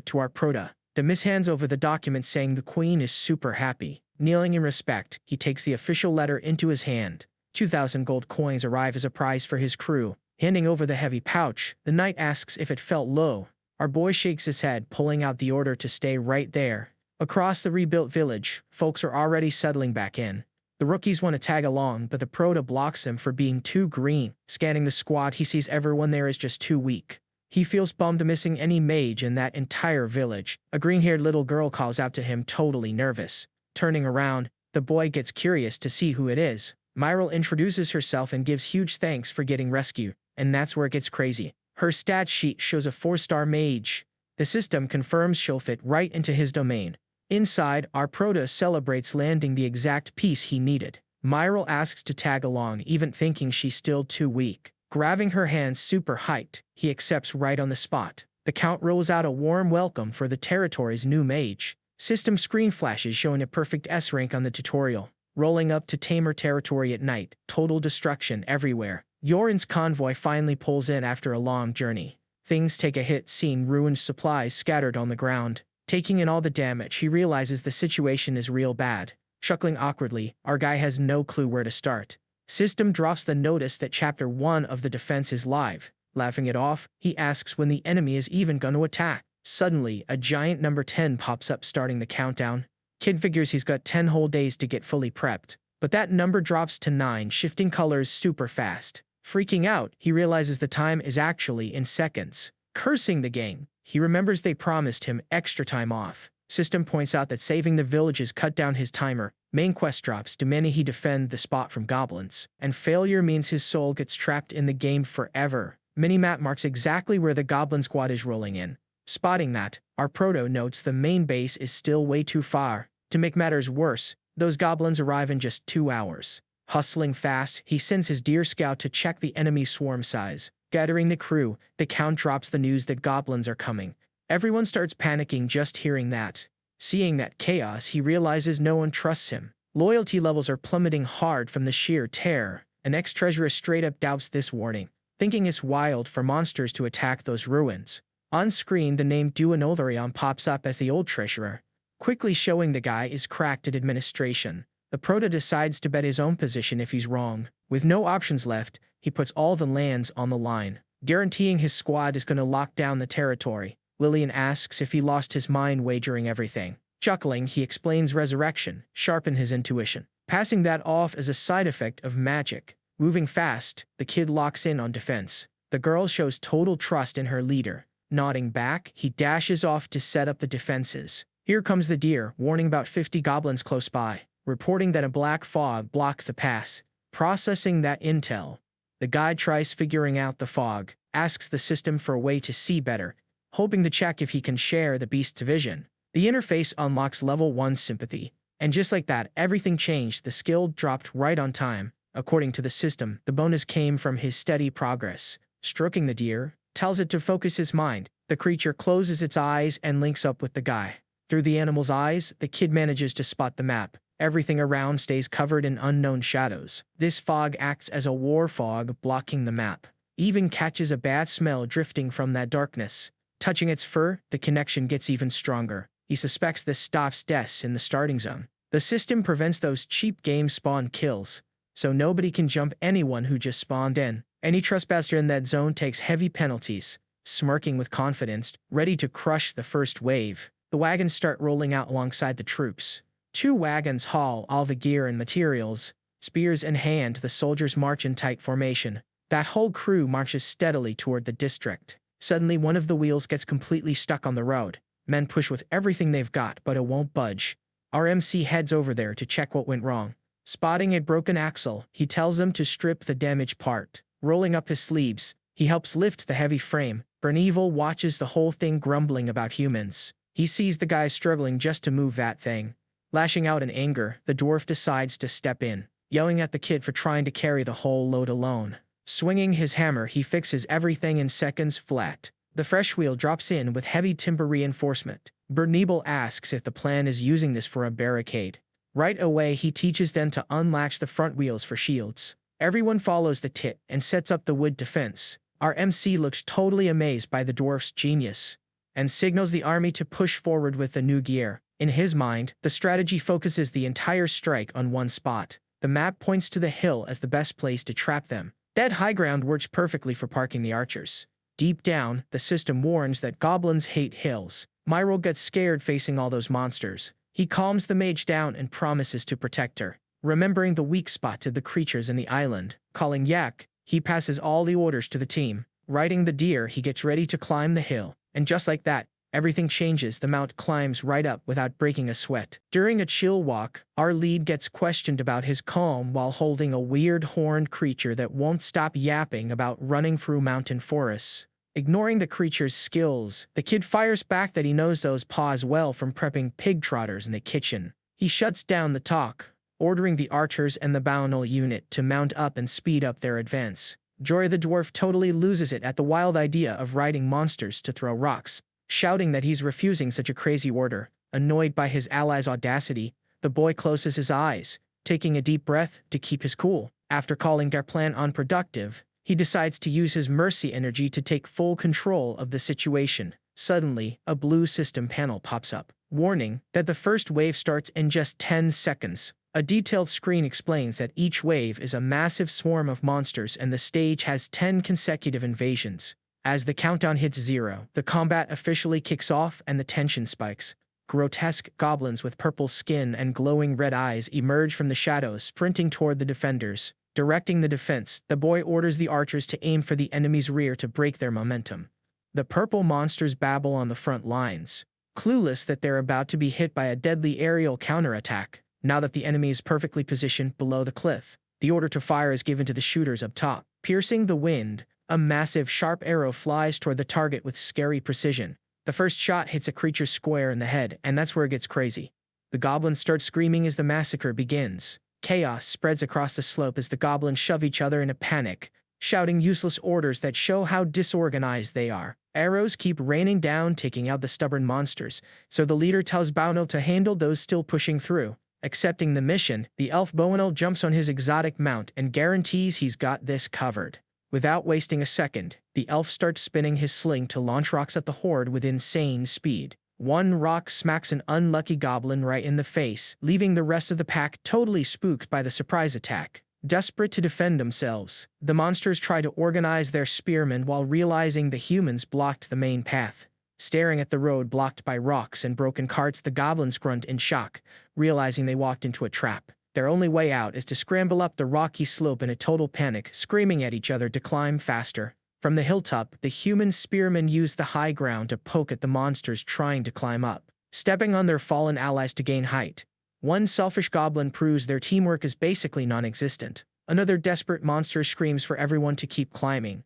to our prota. Demise hands over the document saying the queen is super happy. Kneeling in respect, he takes the official letter into his hand. 2,000 gold coins arrive as a prize for his crew. Handing over the heavy pouch, the knight asks if it felt low. Our boy shakes his head, pulling out the order to stay right there. Across the rebuilt village, folks are already settling back in. The rookies want to tag along, but the prota blocks him for being too green. Scanning the squad, he sees everyone there is just too weak. He feels bummed missing any mage in that entire village. A green-haired little girl calls out to him, totally nervous. Turning around, the boy gets curious to see who it is. Myril introduces herself and gives huge thanks for getting rescued, and that's where it gets crazy. Her stat sheet shows a 4-star mage. The system confirms she'll fit right into his domain. Inside, our prota celebrates landing the exact piece he needed. Myril asks to tag along, even thinking she's still too weak. Grabbing her hands super hyped, he accepts right on the spot. The count rolls out a warm welcome for the territory's new mage. System screen flashes showing a perfect S rank on the tutorial. Rolling up to Tamer territory at night, total destruction everywhere. Yoren's convoy finally pulls in after a long journey. Things take a hit, seeing ruined supplies scattered on the ground. Taking in all the damage, he realizes the situation is real bad. Chuckling awkwardly, our guy has no clue where to start. System drops the notice that Chapter 1 of the defense is live. Laughing it off, he asks when the enemy is even going to attack. Suddenly, a giant number 10 pops up starting the countdown. Kid figures he's got 10 whole days to get fully prepped. But that number drops to 9, shifting colors super fast. Freaking out, he realizes the time is actually in seconds. Cursing the game, he remembers they promised him extra time off. System points out that saving the villages cut down his timer. Main quest drops, demanding he defend the spot from goblins. And failure means his soul gets trapped in the game forever. Minimap marks exactly where the goblin squad is rolling in. Spotting that, our proto notes the main base is still way too far. To make matters worse, those goblins arrive in just 2 hours. Hustling fast, he sends his deer scout to check the enemy swarm size. Gathering the crew, the count drops the news that goblins are coming. Everyone starts panicking just hearing that. Seeing that chaos, he realizes no one trusts him. Loyalty levels are plummeting hard from the sheer terror. An ex-treasurer straight up doubts this warning, thinking it's wild for monsters to attack those ruins. On screen, the name Duanolarion pops up as the old treasurer, quickly showing the guy is cracked at administration. The prota decides to bet his own position if he's wrong. With no options left, he puts all the lands on the line, guaranteeing his squad is going to lock down the territory. Lillian asks if he lost his mind wagering everything. Chuckling, he explains resurrection, sharpen his intuition, passing that off as a side effect of magic. Moving fast, the kid locks in on defense. The girl shows total trust in her leader. Nodding back, he dashes off to set up the defenses. Here comes the deer, warning about 50 goblins close by, reporting that a black fog blocks the pass. Processing that intel, the guide tries figuring out the fog, asks the system for a way to see better, hoping to check if he can share the beast's vision. The interface unlocks level 1 sympathy, and just like that, everything changed. The skill dropped right on time. According to the system, the bonus came from his steady progress. Stroking the deer, tells it to focus his mind. The creature closes its eyes and links up with the guy. Through the animal's eyes, the kid manages to spot the map. Everything around stays covered in unknown shadows. This fog acts as a war fog, blocking the map. Even catches a bad smell drifting from that darkness. Touching its fur, the connection gets even stronger. He suspects this stops deaths in the starting zone. The system prevents those cheap game spawn kills, so nobody can jump anyone who just spawned in. Any trespasser in that zone takes heavy penalties. Smirking with confidence, ready to crush the first wave, the wagons start rolling out alongside the troops. 2 wagons haul all the gear and materials. Spears in hand, the soldiers march in tight formation. That whole crew marches steadily toward the district. Suddenly, one of the wheels gets completely stuck on the road. Men push with everything they've got, but it won't budge. Our MC heads over there to check what went wrong. Spotting a broken axle, he tells them to strip the damaged part. Rolling up his sleeves, he helps lift the heavy frame. Bernieval watches the whole thing, grumbling about humans. He sees the guy struggling just to move that thing. Lashing out in anger, the dwarf decides to step in, yelling at the kid for trying to carry the whole load alone. Swinging his hammer, he fixes everything in seconds flat. The fresh wheel drops in with heavy timber reinforcement. Bernibel asks if the plan is using this for a barricade. Right away he teaches them to unlatch the front wheels for shields. Everyone follows the tip and sets up the wood defense. Our MC looks totally amazed by the dwarf's genius and signals the army to push forward with the new gear. In his mind, the strategy focuses the entire strike on one spot. The map points to the hill as the best place to trap them. That high ground works perfectly for parking the archers. Deep down, the system warns that goblins hate hills. Myril gets scared facing all those monsters. He calms the mage down and promises to protect her. Remembering the weak spot to the creatures in the island, calling Yak, he passes all the orders to the team. Riding the deer, he gets ready to climb the hill. And just like that, everything changes. The mount climbs right up without breaking a sweat. During a chill walk, our lead gets questioned about his calm while holding a weird horned creature that won't stop yapping about running through mountain forests. Ignoring the creature's skills, the kid fires back that he knows those paws well from prepping pig trotters in the kitchen. He shuts down the talk, ordering the archers and the Balinal unit to mount up and speed up their advance. Jory the dwarf totally loses it at the wild idea of riding monsters to throw rocks. Shouting that he's refusing such a crazy order. Annoyed by his ally's audacity, the boy closes his eyes, taking a deep breath to keep his cool. After calling their plan unproductive, he decides to use his mercy energy to take full control of the situation. Suddenly, a blue system panel pops up, warning that the first wave starts in just 10 seconds. A detailed screen explains that each wave is a massive swarm of monsters and the stage has 10 consecutive invasions. As the countdown hits 0, the combat officially kicks off and the tension spikes. Grotesque goblins with purple skin and glowing red eyes emerge from the shadows, sprinting toward the defenders. Directing the defense, the boy orders the archers to aim for the enemy's rear to break their momentum. The purple monsters babble on the front lines, clueless that they're about to be hit by a deadly aerial counterattack. Now that the enemy is perfectly positioned below the cliff, the order to fire is given to the shooters up top. Piercing the wind, a massive, sharp arrow flies toward the target with scary precision. The first shot hits a creature square in the head, and that's where it gets crazy. The goblins start screaming as the massacre begins. Chaos spreads across the slope as the goblins shove each other in a panic, shouting useless orders that show how disorganized they are. Arrows keep raining down, taking out the stubborn monsters, so the leader tells Baunil to handle those still pushing through. Accepting the mission, the elf Boanil jumps on his exotic mount and guarantees he's got this covered. Without wasting a second, the elf starts spinning his sling to launch rocks at the horde with insane speed. One rock smacks an unlucky goblin right in the face, leaving the rest of the pack totally spooked by the surprise attack. Desperate to defend themselves, the monsters try to organize their spearmen while realizing the humans blocked the main path. Staring at the road blocked by rocks and broken carts, the goblins grunt in shock, realizing they walked into a trap. Their only way out is to scramble up the rocky slope in a total panic, screaming at each other to climb faster. From the hilltop, the human spearmen use the high ground to poke at the monsters trying to climb up, stepping on their fallen allies to gain height. One selfish goblin proves their teamwork is basically non-existent. Another desperate monster screams for everyone to keep climbing,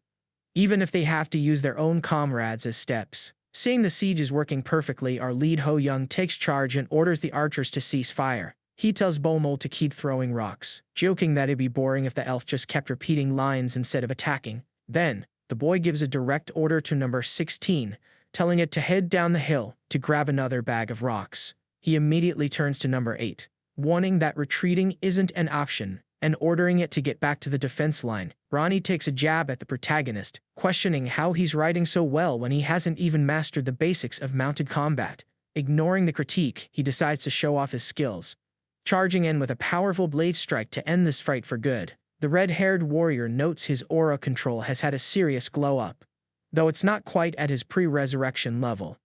even if they have to use their own comrades as steps. Seeing the siege is working perfectly, our lead Ho Young takes charge and orders the archers to cease fire. He tells Bomol to keep throwing rocks, joking that it'd be boring if the elf just kept repeating lines instead of attacking. Then, the boy gives a direct order to number 16, telling it to head down the hill to grab another bag of rocks. He immediately turns to number 8, warning that retreating isn't an option, and ordering it to get back to the defense line. Ronnie takes a jab at the protagonist, questioning how he's riding so well when he hasn't even mastered the basics of mounted combat. Ignoring the critique, he decides to show off his skills, charging in with a powerful blade strike to end this fight for good. The red-haired warrior notes his aura control has had a serious glow-up, though it's not quite at his pre-resurrection level,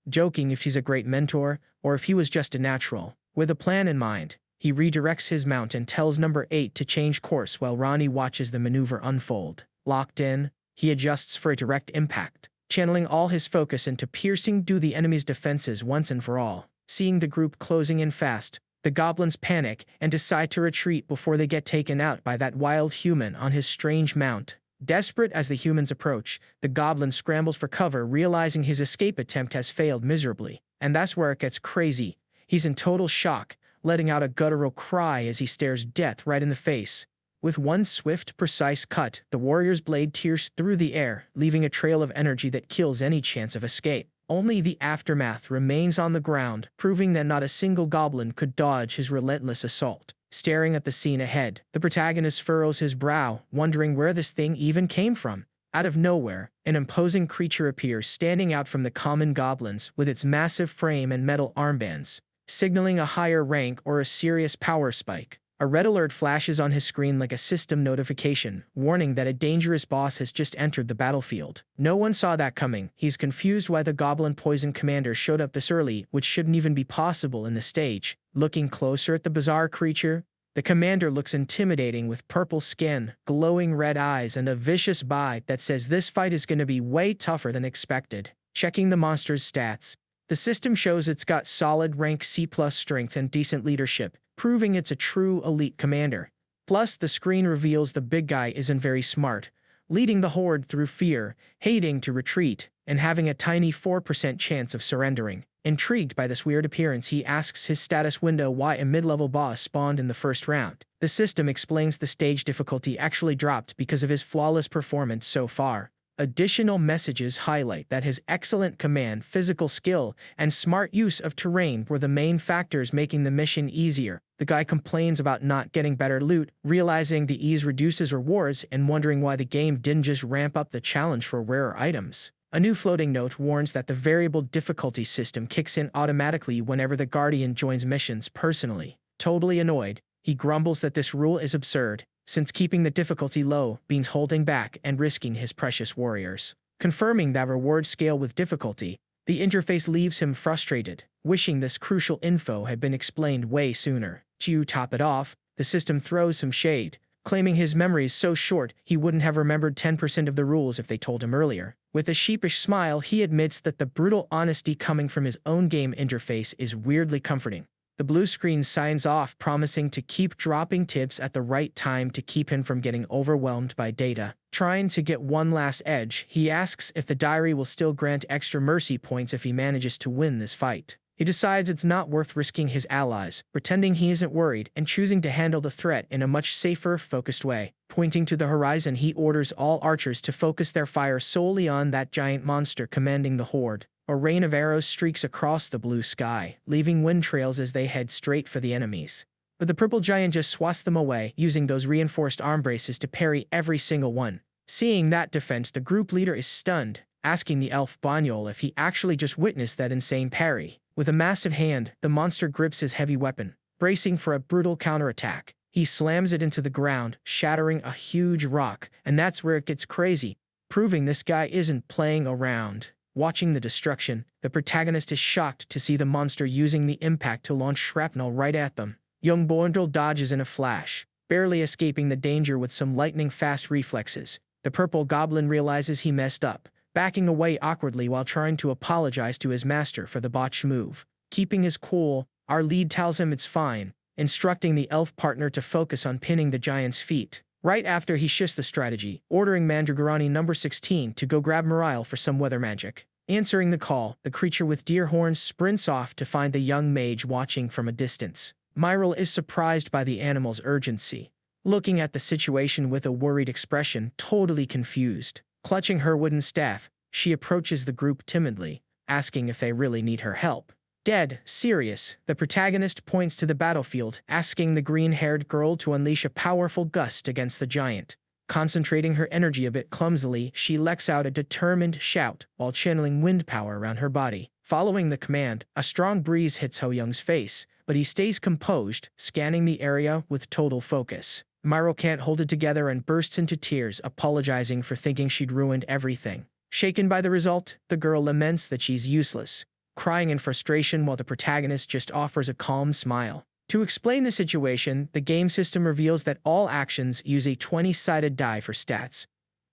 joking if she's a great mentor or if he was just a natural. With a plan in mind, he redirects his mount and tells number 8 to change course while Ronnie watches the maneuver unfold. Locked in, he adjusts for a direct impact, channeling all his focus into piercing through the enemy's defenses once and for all. Seeing the group closing in fast, the goblins panic and decide to retreat before they get taken out by that wild human on his strange mount. Desperate as the humans approach, the goblin scrambles for cover, realizing his escape attempt has failed miserably. And that's where it gets crazy. He's in total shock, letting out a guttural cry as he stares death right in the face. With one swift, precise cut, the warrior's blade tears through the air, leaving a trail of energy that kills any chance of escape. Only the aftermath remains on the ground, proving that not a single goblin could dodge his relentless assault. Staring at the scene ahead, the protagonist furrows his brow, wondering where this thing even came from. Out of nowhere, an imposing creature appears standing out from the common goblins with its massive frame and metal armbands, signaling a higher rank or a serious power spike. A red alert flashes on his screen like a system notification, warning that a dangerous boss has just entered the battlefield. No one saw that coming. He's confused why the Goblin Poison Commander showed up this early, which shouldn't even be possible in the stage. Looking closer at the bizarre creature, the commander looks intimidating with purple skin, glowing red eyes, and a vicious bite that says this fight is going to be way tougher than expected. Checking the monster's stats, the system shows it's got solid rank C+ strength and decent leadership, proving it's a true elite commander. Plus, the screen reveals the big guy isn't very smart, leading the horde through fear, hating to retreat, and having a tiny 4% chance of surrendering. Intrigued by this weird appearance, he asks his status window why a mid-level boss spawned in the first round. The system explains the stage difficulty actually dropped because of his flawless performance so far. Additional messages highlight that his excellent command, physical skill, and smart use of terrain were the main factors making the mission easier. The guy complains about not getting better loot, realizing the ease reduces rewards and wondering why the game didn't just ramp up the challenge for rarer items. A new floating note warns that the variable difficulty system kicks in automatically whenever the Guardian joins missions personally. Totally annoyed, he grumbles that this rule is absurd, since keeping the difficulty low means holding back and risking his precious warriors. Confirming that rewards scale with difficulty, the interface leaves him frustrated, wishing this crucial info had been explained way sooner. To top it off, the system throws some shade, claiming his memory is so short he wouldn't have remembered 10% of the rules if they told him earlier. With a sheepish smile, he admits that the brutal honesty coming from his own game interface is weirdly comforting. The blue screen signs off, promising to keep dropping tips at the right time to keep him from getting overwhelmed by data. Trying to get one last edge, he asks if the diary will still grant extra mercy points if he manages to win this fight. He decides it's not worth risking his allies, pretending he isn't worried and choosing to handle the threat in a much safer, focused way. Pointing to the horizon, he orders all archers to focus their fire solely on that giant monster commanding the horde. A rain of arrows streaks across the blue sky, leaving wind trails as they head straight for the enemies. But the purple giant just swats them away, using those reinforced arm braces to parry every single one. Seeing that defense, the group leader is stunned, asking the elf Banyol if he actually just witnessed that insane parry. With a massive hand, the monster grips his heavy weapon, bracing for a brutal counterattack. He slams it into the ground, shattering a huge rock, and that's where it gets crazy, proving this guy isn't playing around. Watching the destruction, the protagonist is shocked to see the monster using the impact to launch shrapnel right at them. Young Boindle dodges in a flash, barely escaping the danger with some lightning-fast reflexes. The purple goblin realizes he messed up, backing away awkwardly while trying to apologize to his master for the botched move. Keeping his cool, our lead tells him it's fine, instructing the elf partner to focus on pinning the giant's feet. Right after he shifts the strategy, ordering Mandragorani number 16 to go grab Morile for some weather magic. Answering the call, the creature with deer horns sprints off to find the young mage watching from a distance. Myril is surprised by the animal's urgency, looking at the situation with a worried expression, totally confused. Clutching her wooden staff, she approaches the group timidly, asking if they really need her help. Dead serious, the protagonist points to the battlefield, asking the green-haired girl to unleash a powerful gust against the giant. Concentrating her energy a bit clumsily, she lets out a determined shout while channeling wind power around her body. Following the command, a strong breeze hits Ho Young's face, but he stays composed, scanning the area with total focus. Myril can't hold it together and bursts into tears, apologizing for thinking she'd ruined everything. Shaken by the result, the girl laments that she's useless, crying in frustration while the protagonist just offers a calm smile. To explain the situation, the game system reveals that all actions use a 20-sided die for stats.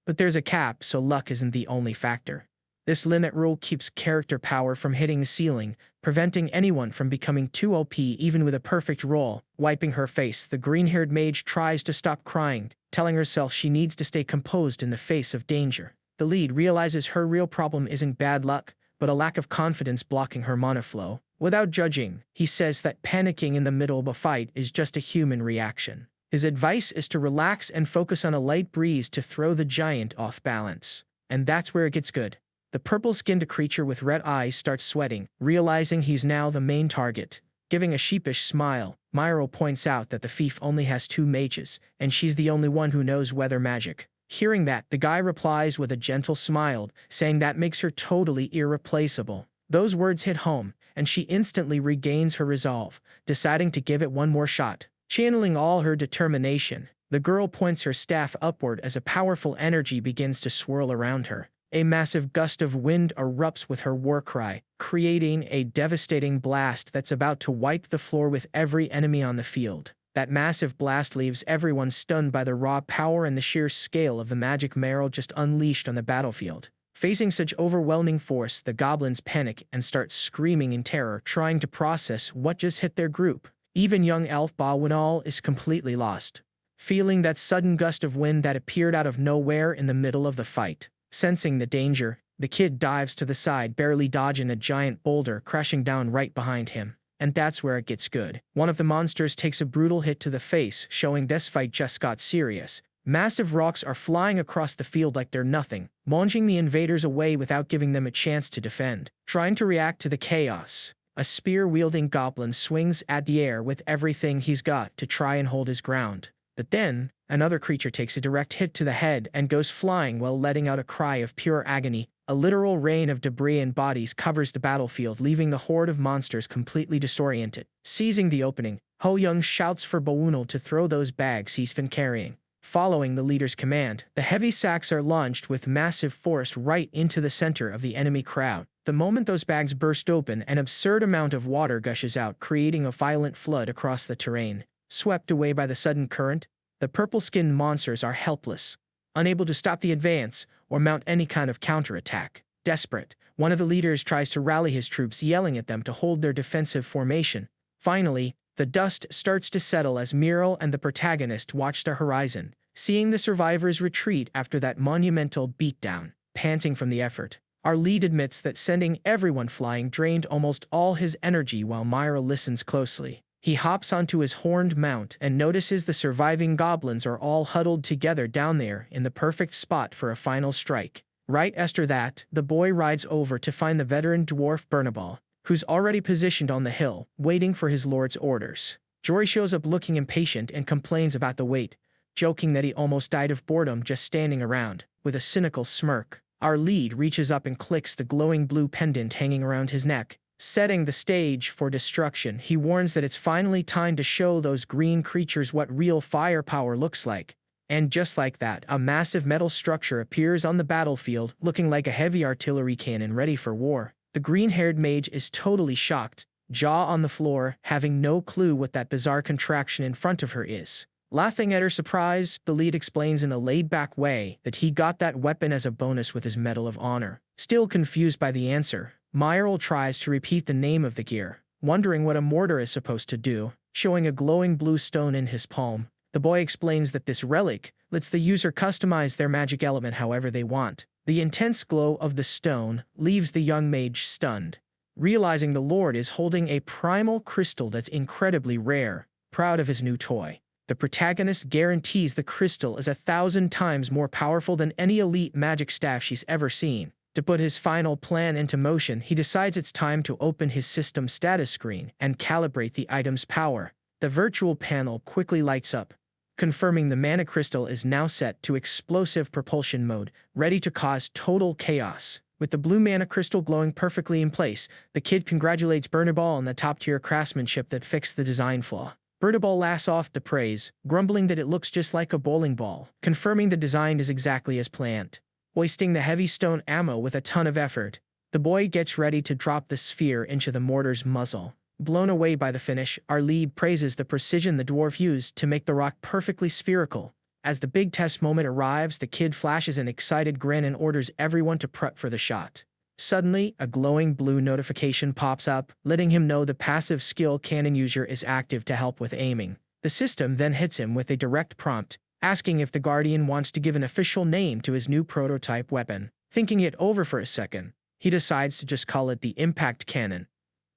But there's a cap, so luck isn't the only factor. This limit rule keeps character power from hitting the ceiling, preventing anyone from becoming too OP even with a perfect roll. Wiping her face, the green-haired mage tries to stop crying, telling herself she needs to stay composed in the face of danger. The lead realizes her real problem isn't bad luck, but a lack of confidence blocking her mana flow. Without judging, he says that panicking in the middle of a fight is just a human reaction. His advice is to relax and focus on a light breeze to throw the giant off balance. And that's where it gets good. The purple-skinned creature with red eyes starts sweating, realizing he's now the main target. Giving a sheepish smile, Myro points out that the thief only has 2 mages, and she's the only one who knows weather magic. Hearing that, the guy replies with a gentle smile, saying that makes her totally irreplaceable. Those words hit home, and she instantly regains her resolve, deciding to give it one more shot. Channeling all her determination, the girl points her staff upward as a powerful energy begins to swirl around her. A massive gust of wind erupts with her war cry, creating a devastating blast that's about to wipe the floor with every enemy on the field. That massive blast leaves everyone stunned by the raw power and the sheer scale of the magic Meryl just unleashed on the battlefield. Facing such overwhelming force, the goblins panic and start screaming in terror, trying to process what just hit their group. Even young elf Bawinal is completely lost, feeling that sudden gust of wind that appeared out of nowhere in the middle of the fight. Sensing the danger, the kid dives to the side, barely dodging a giant boulder crashing down right behind him. And that's where it gets good. One of the monsters takes a brutal hit to the face, showing this fight just got serious. Massive rocks are flying across the field like they're nothing, launching the invaders away without giving them a chance to defend. Trying to react to the chaos, a spear-wielding goblin swings at the air with everything he's got to try and hold his ground. But then, another creature takes a direct hit to the head and goes flying while letting out a cry of pure agony. A literal rain of debris and bodies covers the battlefield, leaving the horde of monsters completely disoriented. Seizing the opening, Ho Young shouts for Bawunal to throw those bags he's been carrying. Following the leader's command, the heavy sacks are launched with massive force right into the center of the enemy crowd. The moment those bags burst open, an absurd amount of water gushes out, creating a violent flood across the terrain. Swept away by the sudden current, the purple-skinned monsters are helpless, unable to stop the advance or mount any kind of counterattack. Desperate, one of the leaders tries to rally his troops, yelling at them to hold their defensive formation. Finally, the dust starts to settle as Miro and the protagonist watch the horizon, seeing the survivors retreat after that monumental beatdown. Panting from the effort, our lead admits that sending everyone flying drained almost all his energy while Miro listens closely. He hops onto his horned mount and notices the surviving goblins are all huddled together down there in the perfect spot for a final strike. Right after that, the boy rides over to find the veteran dwarf Bernabal, who's already positioned on the hill, waiting for his lord's orders. Jory shows up looking impatient and complains about the wait, joking that he almost died of boredom just standing around. With a cynical smirk, our lead reaches up and clicks the glowing blue pendant hanging around his neck. Setting the stage for destruction, he warns that it's finally time to show those green creatures what real firepower looks like. And just like that, a massive metal structure appears on the battlefield, looking like a heavy artillery cannon ready for war. The green-haired mage is totally shocked, jaw on the floor, having no clue what that bizarre contraction in front of her is. Laughing at her surprise, the lead explains in a laid-back way that he got that weapon as a bonus with his Medal of Honor. Still confused by the answer, Myril tries to repeat the name of the gear, wondering what a mortar is supposed to do. Showing a glowing blue stone in his palm, the boy explains that this relic lets the user customize their magic element however they want. The intense glow of the stone leaves the young mage stunned, realizing the lord is holding a primal crystal that's incredibly rare. Proud of his new toy, the protagonist guarantees the crystal is 1,000 times more powerful than any elite magic staff she's ever seen. To put his final plan into motion, he decides it's time to open his system status screen and calibrate the item's power. The virtual panel quickly lights up, confirming the mana crystal is now set to explosive propulsion mode, ready to cause total chaos. With the blue mana crystal glowing perfectly in place, the kid congratulates Bernabal on the top-tier craftsmanship that fixed the design flaw. Bernabal laughs off the praise, grumbling that it looks just like a bowling ball, confirming the design is exactly as planned. Hoisting the heavy stone ammo with a ton of effort, the boy gets ready to drop the sphere into the mortar's muzzle. Blown away by the finish, our lead praises the precision the dwarf used to make the rock perfectly spherical. As the big test moment arrives, the kid flashes an excited grin and orders everyone to prep for the shot. Suddenly, a glowing blue notification pops up, letting him know the passive skill cannon user is active to help with aiming. The system then hits him with a direct prompt, asking if the Guardian wants to give an official name to his new prototype weapon. Thinking it over for a second, he decides to just call it the Impact Cannon.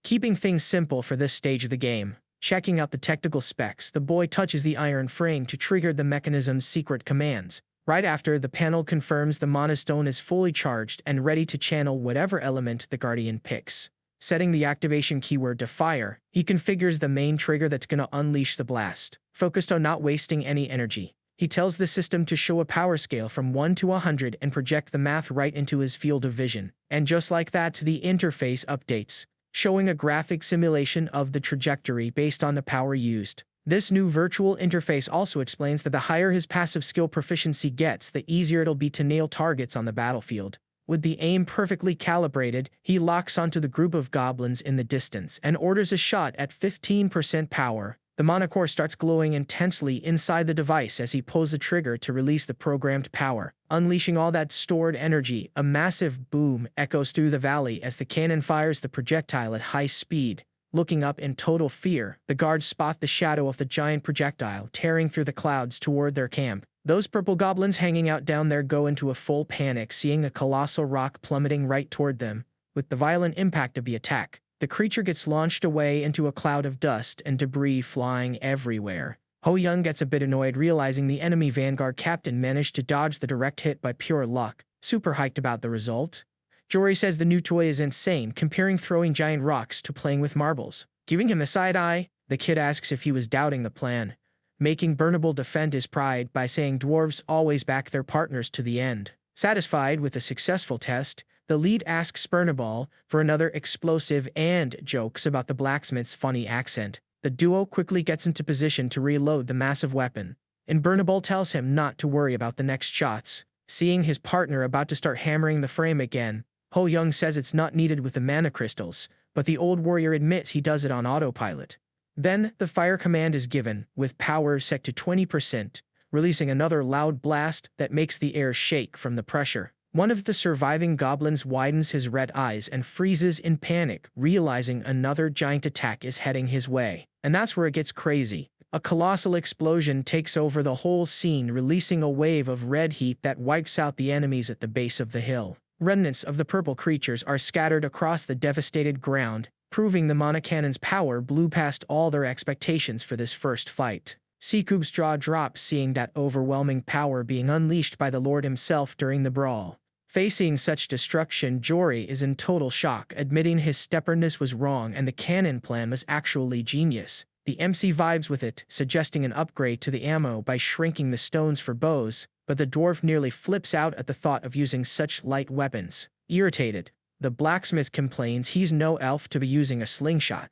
Keeping things simple for this stage of the game, checking out the technical specs, the boy touches the iron frame to trigger the mechanism's secret commands. Right after, the panel confirms the Mana Stone is fully charged and ready to channel whatever element the Guardian picks. Setting the activation keyword to fire, he configures the main trigger that's gonna unleash the blast, focused on not wasting any energy. He tells the system to show a power scale from 1 to 100 and project the math right into his field of vision. And just like that, the interface updates, showing a graphic simulation of the trajectory based on the power used. This new virtual interface also explains that the higher his passive skill proficiency gets, the easier it'll be to nail targets on the battlefield. With the aim perfectly calibrated, he locks onto the group of goblins in the distance and orders a shot at 15% power. The mana core starts glowing intensely inside the device as he pulls the trigger to release the programmed power, unleashing all that stored energy. A massive boom echoes through the valley as the cannon fires the projectile at high speed. Looking up in total fear, the guards spot the shadow of the giant projectile tearing through the clouds toward their camp. Those purple goblins hanging out down there go into a full panic, seeing a colossal rock plummeting right toward them. With the violent impact of the attack, the creature gets launched away into a cloud of dust and debris flying everywhere. Ho Young gets a bit annoyed realizing the enemy vanguard captain managed to dodge the direct hit by pure luck. Super hyped about the result, Jory says the new toy is insane, comparing throwing giant rocks to playing with marbles. Giving him a side eye, the kid asks if he was doubting the plan, making Burnable defend his pride by saying dwarves always back their partners to the end. Satisfied with the successful test, the lead asks Burnable for another explosive and jokes about the blacksmith's funny accent. The duo quickly gets into position to reload the massive weapon, and Burnable tells him not to worry about the next shots. Seeing his partner about to start hammering the frame again, Ho Young says it's not needed with the mana crystals, but the old warrior admits he does it on autopilot. Then, the fire command is given, with power set to 20%, releasing another loud blast that makes the air shake from the pressure. One of the surviving goblins widens his red eyes and freezes in panic, realizing another giant attack is heading his way. And that's where it gets crazy. A colossal explosion takes over the whole scene, releasing a wave of red heat that wipes out the enemies at the base of the hill. Remnants of the purple creatures are scattered across the devastated ground, proving the mana cannon's power blew past all their expectations for this first fight. Seakoob's jaw drops seeing that overwhelming power being unleashed by the Lord himself during the brawl. Facing such destruction, Jory is in total shock, admitting his stubbornness was wrong and the cannon plan was actually genius. The MC vibes with it, suggesting an upgrade to the ammo by shrinking the stones for bows, but the dwarf nearly flips out at the thought of using such light weapons. Irritated, the blacksmith complains he's no elf to be using a slingshot,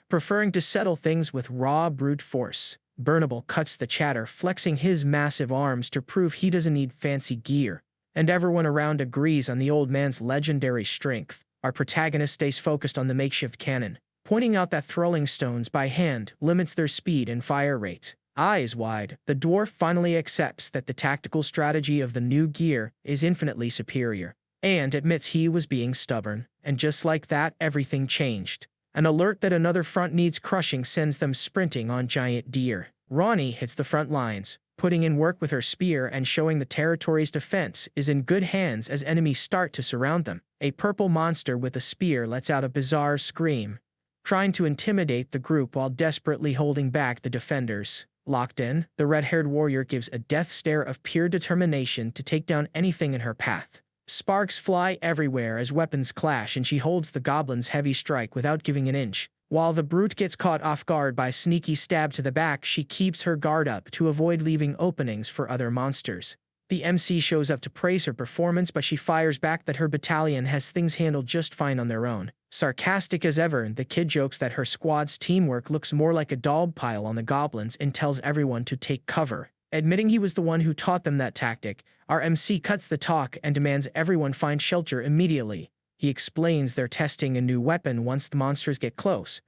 preferring to settle things with raw brute force. Burnable cuts the chatter, flexing his massive arms to prove he doesn't need fancy gear, and everyone around agrees on the old man's legendary strength. Our protagonist stays focused on the makeshift cannon, pointing out that throwing stones by hand limits their speed and fire rate. Eyes wide, the dwarf finally accepts that the tactical strategy of the new gear is infinitely superior, and admits he was being stubborn. And just like that, everything changed. An alert that another front needs crushing sends them sprinting on giant deer. Ronnie hits the front lines, putting in work with her spear and showing the territory's defense is in good hands as enemies start to surround them. A purple monster with a spear lets out a bizarre scream, trying to intimidate the group while desperately holding back the defenders. Locked in, the red-haired warrior gives a death stare of pure determination to take down anything in her path. Sparks fly everywhere as weapons clash and she holds the goblin's heavy strike without giving an inch. While the brute gets caught off guard by a sneaky stab to the back, she keeps her guard up to avoid leaving openings for other monsters. The MC shows up to praise her performance, but she fires back that her battalion has things handled just fine on their own. Sarcastic as ever, the kid jokes that her squad's teamwork looks more like a dog pile on the goblins and tells everyone to take cover. Admitting he was the one who taught them that tactic, our MC cuts the talk and demands everyone find shelter immediately. He explains they're testing a new weapon once the monsters get close,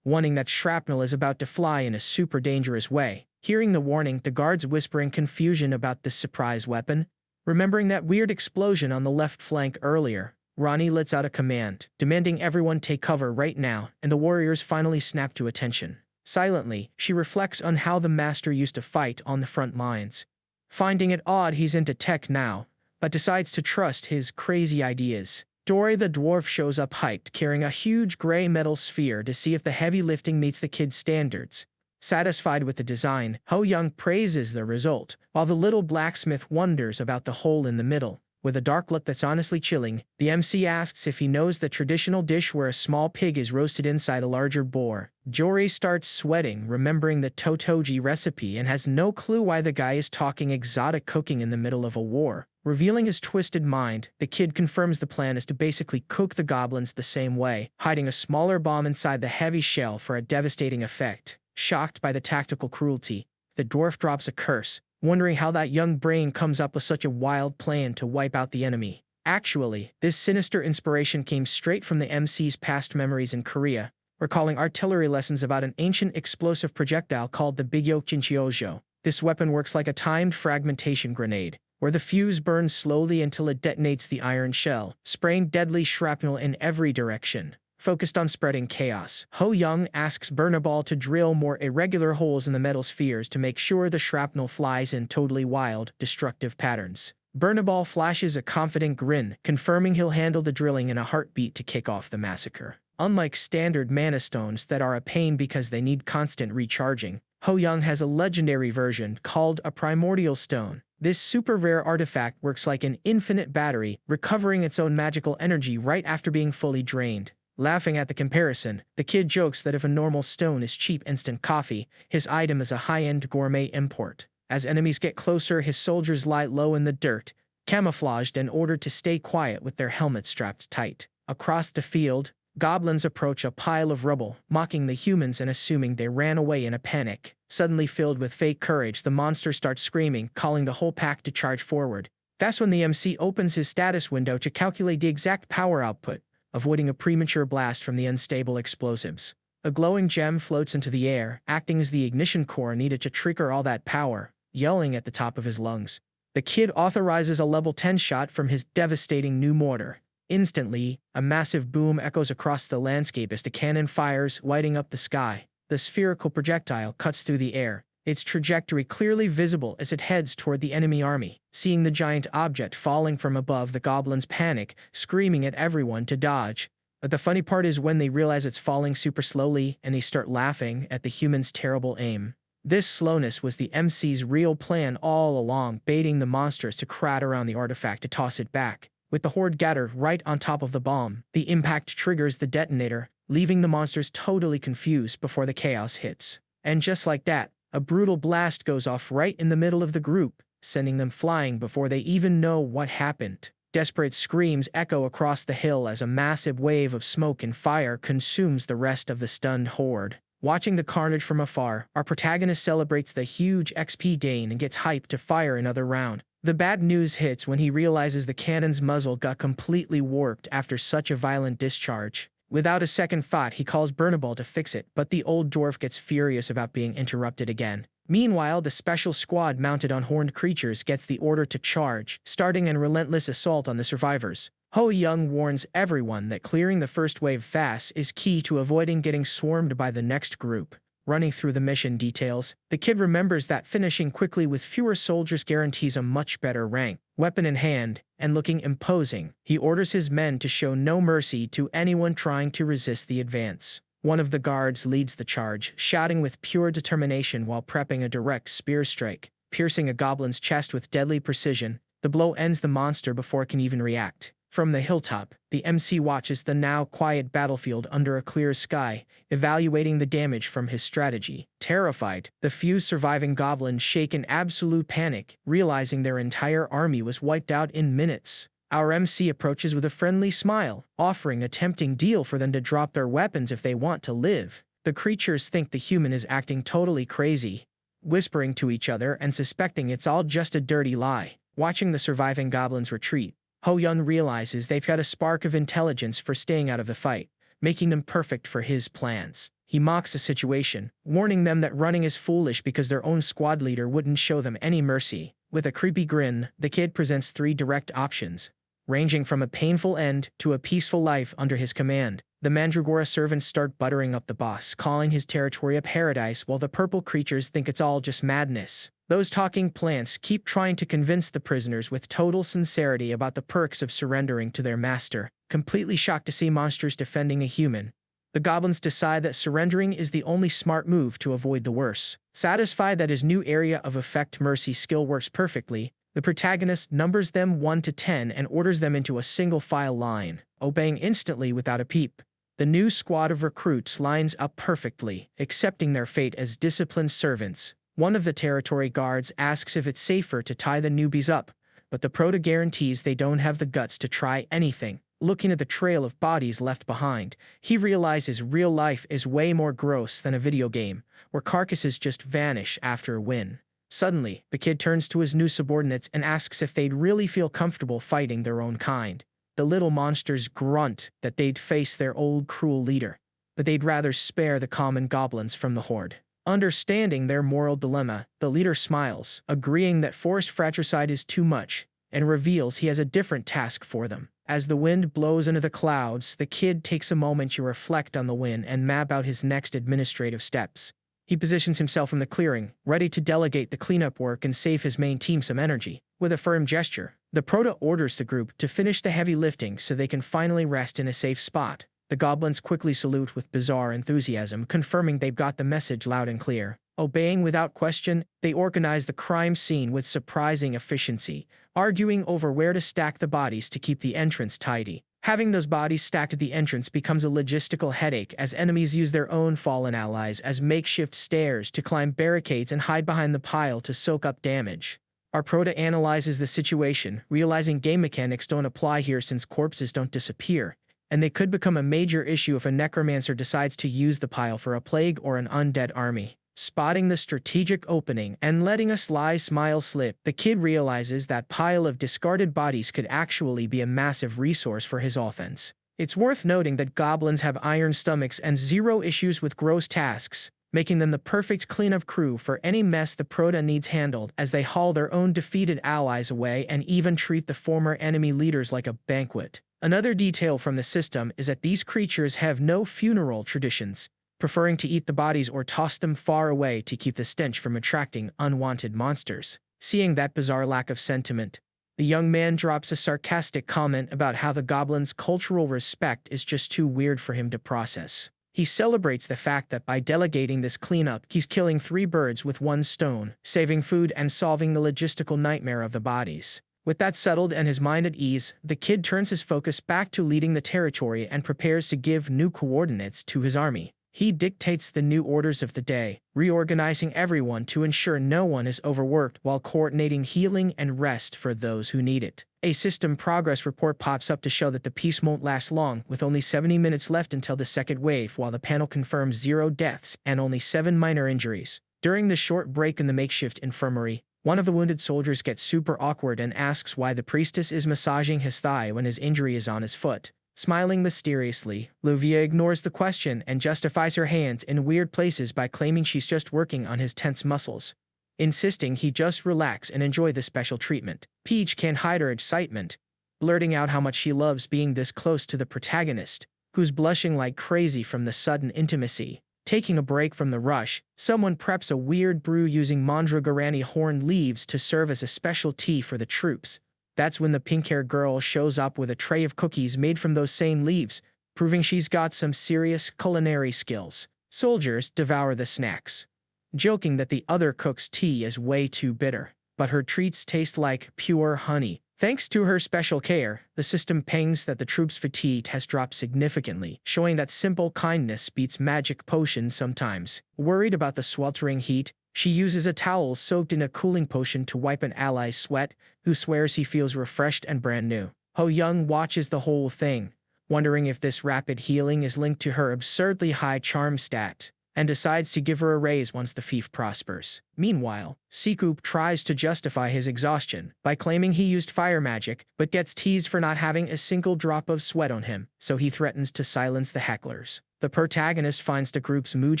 warning that shrapnel is about to fly in a super dangerous way. Hearing the warning, the guards whisper in confusion about this surprise weapon. Remembering that weird explosion on the left flank earlier, Ronnie lets out a command, demanding everyone take cover right now, and the warriors finally snap to attention. Silently, she reflects on how the master used to fight on the front lines, finding it odd he's into tech now, but decides to trust his crazy ideas. Dory the dwarf shows up hyped, carrying a huge gray metal sphere to see if the heavy lifting meets the kid's standards. Satisfied with the design, Ho Young praises the result, while the little blacksmith wonders about the hole in the middle. With a dark look that's honestly chilling, the MC asks if he knows the traditional dish where a small pig is roasted inside a larger boar. Jory starts sweating, remembering the Totoji recipe, and has no clue why the guy is talking exotic cooking in the middle of a war. Revealing his twisted mind, the kid confirms the plan is to basically cook the goblins the same way, hiding a smaller bomb inside the heavy shell for a devastating effect. Shocked by the tactical cruelty, the dwarf drops a curse, wondering how that young brain comes up with such a wild plan to wipe out the enemy. Actually, this sinister inspiration came straight from the MC's past memories in Korea, recalling artillery lessons about an ancient explosive projectile called the Bigyo Chinchyojo. This weapon works like a timed fragmentation grenade, where the fuse burns slowly until it detonates the iron shell, spraying deadly shrapnel in every direction. Focused on spreading chaos, Ho Young asks Bernabal to drill more irregular holes in the metal spheres to make sure the shrapnel flies in totally wild, destructive patterns. Bernabal flashes a confident grin, confirming he'll handle the drilling in a heartbeat to kick off the massacre. Unlike standard mana stones that are a pain because they need constant recharging, Ho Young has a legendary version called a primordial stone. This super rare artifact works like an infinite battery, recovering its own magical energy right after being fully drained. Laughing at the comparison, the kid jokes that if a normal stone is cheap instant coffee, his item is a high-end gourmet import. As enemies get closer, his soldiers lie low in the dirt, camouflaged and ordered to stay quiet with their helmets strapped tight. Across the field, goblins approach a pile of rubble, mocking the humans and assuming they ran away in a panic. Suddenly filled with fake courage, the monster starts screaming, calling the whole pack to charge forward. That's when the MC opens his status window to calculate the exact power output, avoiding a premature blast from the unstable explosives. A glowing gem floats into the air, acting as the ignition core needed to trigger all that power, yelling at the top of his lungs. The kid authorizes a level 10 shot from his devastating new mortar. Instantly, a massive boom echoes across the landscape as the cannon fires, lighting up the sky. The spherical projectile cuts through the air, its trajectory clearly visible as it heads toward the enemy army. Seeing the giant object falling from above, the goblins panic, screaming at everyone to dodge. But the funny part is when they realize it's falling super slowly and they start laughing at the humans' terrible aim. This slowness was the MC's real plan all along, baiting the monsters to crowd around the artifact to toss it back. With the horde gathered right on top of the bomb, the impact triggers the detonator, leaving the monsters totally confused before the chaos hits. And just like that, a brutal blast goes off right in the middle of the group, sending them flying before they even know what happened. Desperate screams echo across the hill as a massive wave of smoke and fire consumes the rest of the stunned horde. Watching the carnage from afar, our protagonist celebrates the huge XP gain and gets hyped to fire another round. The bad news hits when he realizes the cannon's muzzle got completely warped after such a violent discharge. Without a second thought, he calls Bernabal to fix it, but the old dwarf gets furious about being interrupted again. Meanwhile, the special squad mounted on horned creatures gets the order to charge, starting a relentless assault on the survivors. Ho Young warns everyone that clearing the first wave fast is key to avoiding getting swarmed by the next group. Running through the mission details, the kid remembers that finishing quickly with fewer soldiers guarantees a much better rank. Weapon in hand, and looking imposing, he orders his men to show no mercy to anyone trying to resist the advance. One of the guards leads the charge, shouting with pure determination while prepping a direct spear strike, piercing a goblin's chest with deadly precision. The blow ends the monster before it can even react. From the hilltop, the MC watches the now quiet battlefield under a clear sky, evaluating the damage from his strategy. Terrified, the few surviving goblins shake in absolute panic, realizing their entire army was wiped out in minutes. Our MC approaches with a friendly smile, offering a tempting deal for them to drop their weapons if they want to live. The creatures think the human is acting totally crazy, whispering to each other and suspecting it's all just a dirty lie. Watching the surviving goblins retreat, Ho Yun realizes they've got a spark of intelligence for staying out of the fight, making them perfect for his plans. He mocks the situation, warning them that running is foolish because their own squad leader wouldn't show them any mercy. With a creepy grin, the kid presents 3 direct options, ranging from a painful end to a peaceful life under his command. The Mandragora servants start buttering up the boss, calling his territory a paradise, while the purple creatures think it's all just madness. Those talking plants keep trying to convince the prisoners with total sincerity about the perks of surrendering to their master. Completely shocked to see monsters defending a human, The goblins decide that surrendering is the only smart move to avoid the worst. Satisfied that his new area of effect mercy skill works perfectly, the protagonist numbers them 1 to 10 and orders them into a single file line, obeying instantly without a peep. The new squad of recruits lines up perfectly, accepting their fate as disciplined servants. One of the territory guards asks if it's safer to tie the newbies up, but the prota guarantees they don't have the guts to try anything. Looking at the trail of bodies left behind, he realizes real life is way more gross than a video game, where carcasses just vanish after a win. Suddenly, the kid turns to his new subordinates and asks if they'd really feel comfortable fighting their own kind. The little monsters grunt that they'd face their old cruel leader, but they'd rather spare the common goblins from the horde. Understanding their moral dilemma, the leader smiles, agreeing that forced fratricide is too much, and reveals he has a different task for them. As the wind blows into the clouds, the kid takes a moment to reflect on the win and map out his next administrative steps. He positions himself in the clearing, ready to delegate the cleanup work and save his main team some energy. With a firm gesture, the prota orders the group to finish the heavy lifting so they can finally rest in a safe spot. The goblins quickly salute with bizarre enthusiasm, confirming they've got the message loud and clear. Obeying without question, they organize the crime scene with surprising efficiency, arguing over where to stack the bodies to keep the entrance tidy. Having those bodies stacked at the entrance becomes a logistical headache as enemies use their own fallen allies as makeshift stairs to climb barricades and hide behind the pile to soak up damage. Our prota analyzes the situation, realizing game mechanics don't apply here since corpses don't disappear, and they could become a major issue if a necromancer decides to use the pile for a plague or an undead army. Spotting the strategic opening and letting a sly smile slip, the kid realizes that pile of discarded bodies could actually be a massive resource for his offense. It's worth noting that goblins have iron stomachs and zero issues with gross tasks, making them the perfect cleanup crew for any mess the prota needs handled, as they haul their own defeated allies away and even treat the former enemy leaders like a banquet. Another detail from the system is that these creatures have no funeral traditions, preferring to eat the bodies or toss them far away to keep the stench from attracting unwanted monsters. Seeing that bizarre lack of sentiment, the young man drops a sarcastic comment about how the goblin's cultural respect is just too weird for him to process. He celebrates the fact that by delegating this cleanup, he's killing 3 birds with 1 stone, saving food and solving the logistical nightmare of the bodies. With that settled and his mind at ease, the kid turns his focus back to leading the territory and prepares to give new coordinates to his army. He dictates the new orders of the day, reorganizing everyone to ensure no one is overworked while coordinating healing and rest for those who need it. A system progress report pops up to show that the peace won't last long, with only 70 minutes left until the second wave, while the panel confirms 0 deaths and only 7 minor injuries. During the short break in the makeshift infirmary, one of the wounded soldiers gets super awkward and asks why the priestess is massaging his thigh when his injury is on his foot. Smiling mysteriously, Luvia ignores the question and justifies her hands in weird places by claiming she's just working on his tense muscles, insisting he just relax and enjoy the special treatment. Peach can't hide her excitement, blurting out how much she loves being this close to the protagonist, who's blushing like crazy from the sudden intimacy. Taking a break from the rush, someone preps a weird brew using mandragorani horn leaves to serve as a special tea for the troops. That's when the pink-haired girl shows up with a tray of cookies made from those same leaves, proving she's got some serious culinary skills. Soldiers devour the snacks, joking that the other cook's tea is way too bitter, but her treats taste like pure honey. Thanks to her special care, the system pings that the troops' fatigue has dropped significantly, showing that simple kindness beats magic potions sometimes. Worried about the sweltering heat, she uses a towel soaked in a cooling potion to wipe an ally's sweat, who swears he feels refreshed and brand new. Ho Young watches the whole thing, wondering if this rapid healing is linked to her absurdly high charm stat, and decides to give her a raise once the fief prospers. Meanwhile, Sikoop tries to justify his exhaustion by claiming he used fire magic, but gets teased for not having a single drop of sweat on him, so he threatens to silence the hecklers. The protagonist finds the group's mood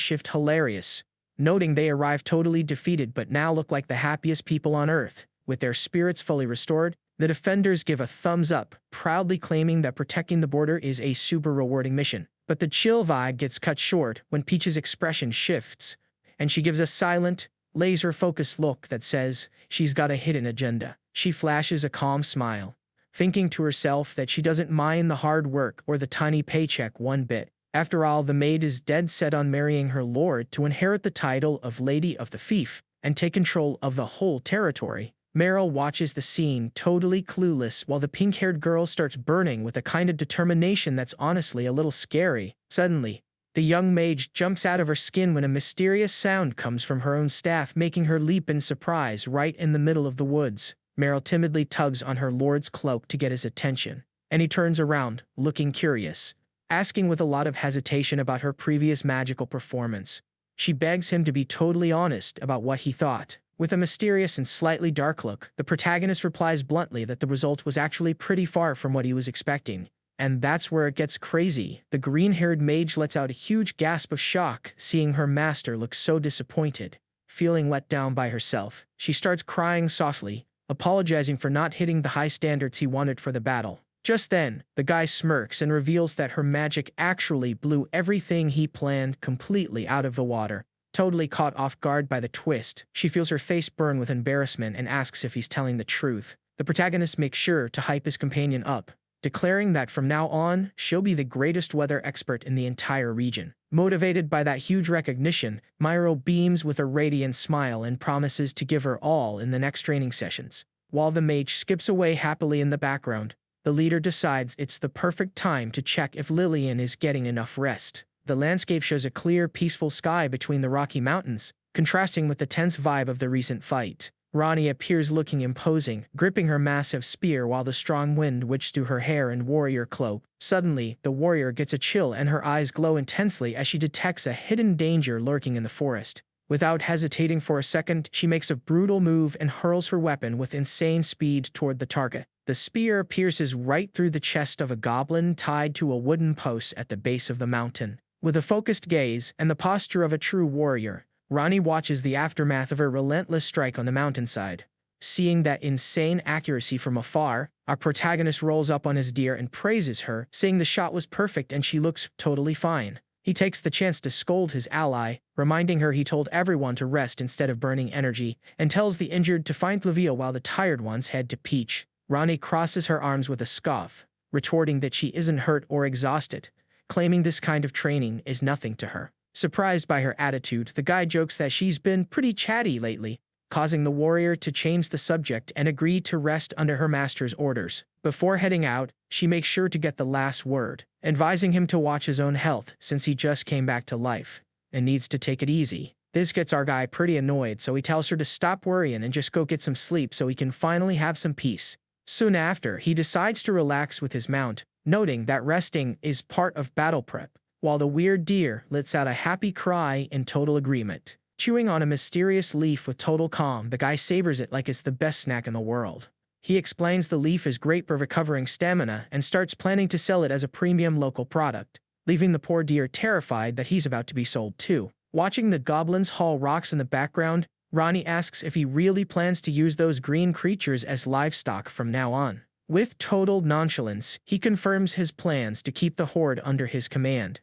shift hilarious, noting they arrive totally defeated but now look like the happiest people on Earth. With their spirits fully restored, the defenders give a thumbs up, proudly claiming that protecting the border is a super rewarding mission. But the chill vibe gets cut short when Peach's expression shifts, and she gives a silent, laser-focused look that says she's got a hidden agenda. She flashes a calm smile, thinking to herself that she doesn't mind the hard work or the tiny paycheck one bit. After all, the maid is dead set on marrying her lord to inherit the title of Lady of the Fief and take control of the whole territory. Meryl watches the scene, totally clueless, while the pink-haired girl starts burning with a kind of determination that's honestly a little scary. Suddenly, the young mage jumps out of her skin when a mysterious sound comes from her own staff, making her leap in surprise right in the middle of the woods. Meryl timidly tugs on her lord's cloak to get his attention, and he turns around, looking curious, asking with a lot of hesitation about her previous magical performance. She begs him to be totally honest about what he thought. With a mysterious and slightly dark look, the protagonist replies bluntly that the result was actually pretty far from what he was expecting. And that's where it gets crazy. The green-haired mage lets out a huge gasp of shock, seeing her master look so disappointed. Feeling let down by herself, she starts crying softly, apologizing for not hitting the high standards he wanted for the battle. Just then, the guy smirks and reveals that her magic actually blew everything he planned completely out of the water. Totally caught off guard by the twist, she feels her face burn with embarrassment and asks if he's telling the truth. The protagonist makes sure to hype his companion up, declaring that from now on, she'll be the greatest weather expert in the entire region. Motivated by that huge recognition, Myro beams with a radiant smile and promises to give her all in the next training sessions. While the mage skips away happily in the background, the leader decides it's the perfect time to check if Lillian is getting enough rest. The landscape shows a clear, peaceful sky between the Rocky Mountains, contrasting with the tense vibe of the recent fight. Ronnie appears looking imposing, gripping her massive spear while the strong wind whips through her hair and warrior cloak. Suddenly, the warrior gets a chill and her eyes glow intensely as she detects a hidden danger lurking in the forest. Without hesitating for a second, she makes a brutal move and hurls her weapon with insane speed toward the target. The spear pierces right through the chest of a goblin tied to a wooden post at the base of the mountain. With a focused gaze and the posture of a true warrior, Ronnie watches the aftermath of her relentless strike on the mountainside. Seeing that insane accuracy from afar, our protagonist rolls up on his deer and praises her, saying the shot was perfect and she looks totally fine. He takes the chance to scold his ally, reminding her he told everyone to rest instead of burning energy, and tells the injured to find Flavia while the tired ones head to Peach. Ronnie crosses her arms with a scoff, retorting that she isn't hurt or exhausted, claiming this kind of training is nothing to her. Surprised by her attitude, the guy jokes that she's been pretty chatty lately, causing the warrior to change the subject and agree to rest under her master's orders. Before heading out, she makes sure to get the last word, advising him to watch his own health since he just came back to life and needs to take it easy. This gets our guy pretty annoyed, so he tells her to stop worrying and just go get some sleep so he can finally have some peace. Soon after, he decides to relax with his mount, noting that resting is part of battle prep, while the weird deer lets out a happy cry in total agreement. Chewing on a mysterious leaf with total calm, the guy savors it like it's the best snack in the world. He explains the leaf is great for recovering stamina and starts planning to sell it as a premium local product, leaving the poor deer terrified that he's about to be sold too. Watching the goblins haul rocks in the background, Ronnie asks if he really plans to use those green creatures as livestock from now on. With total nonchalance, he confirms his plans to keep the horde under his command,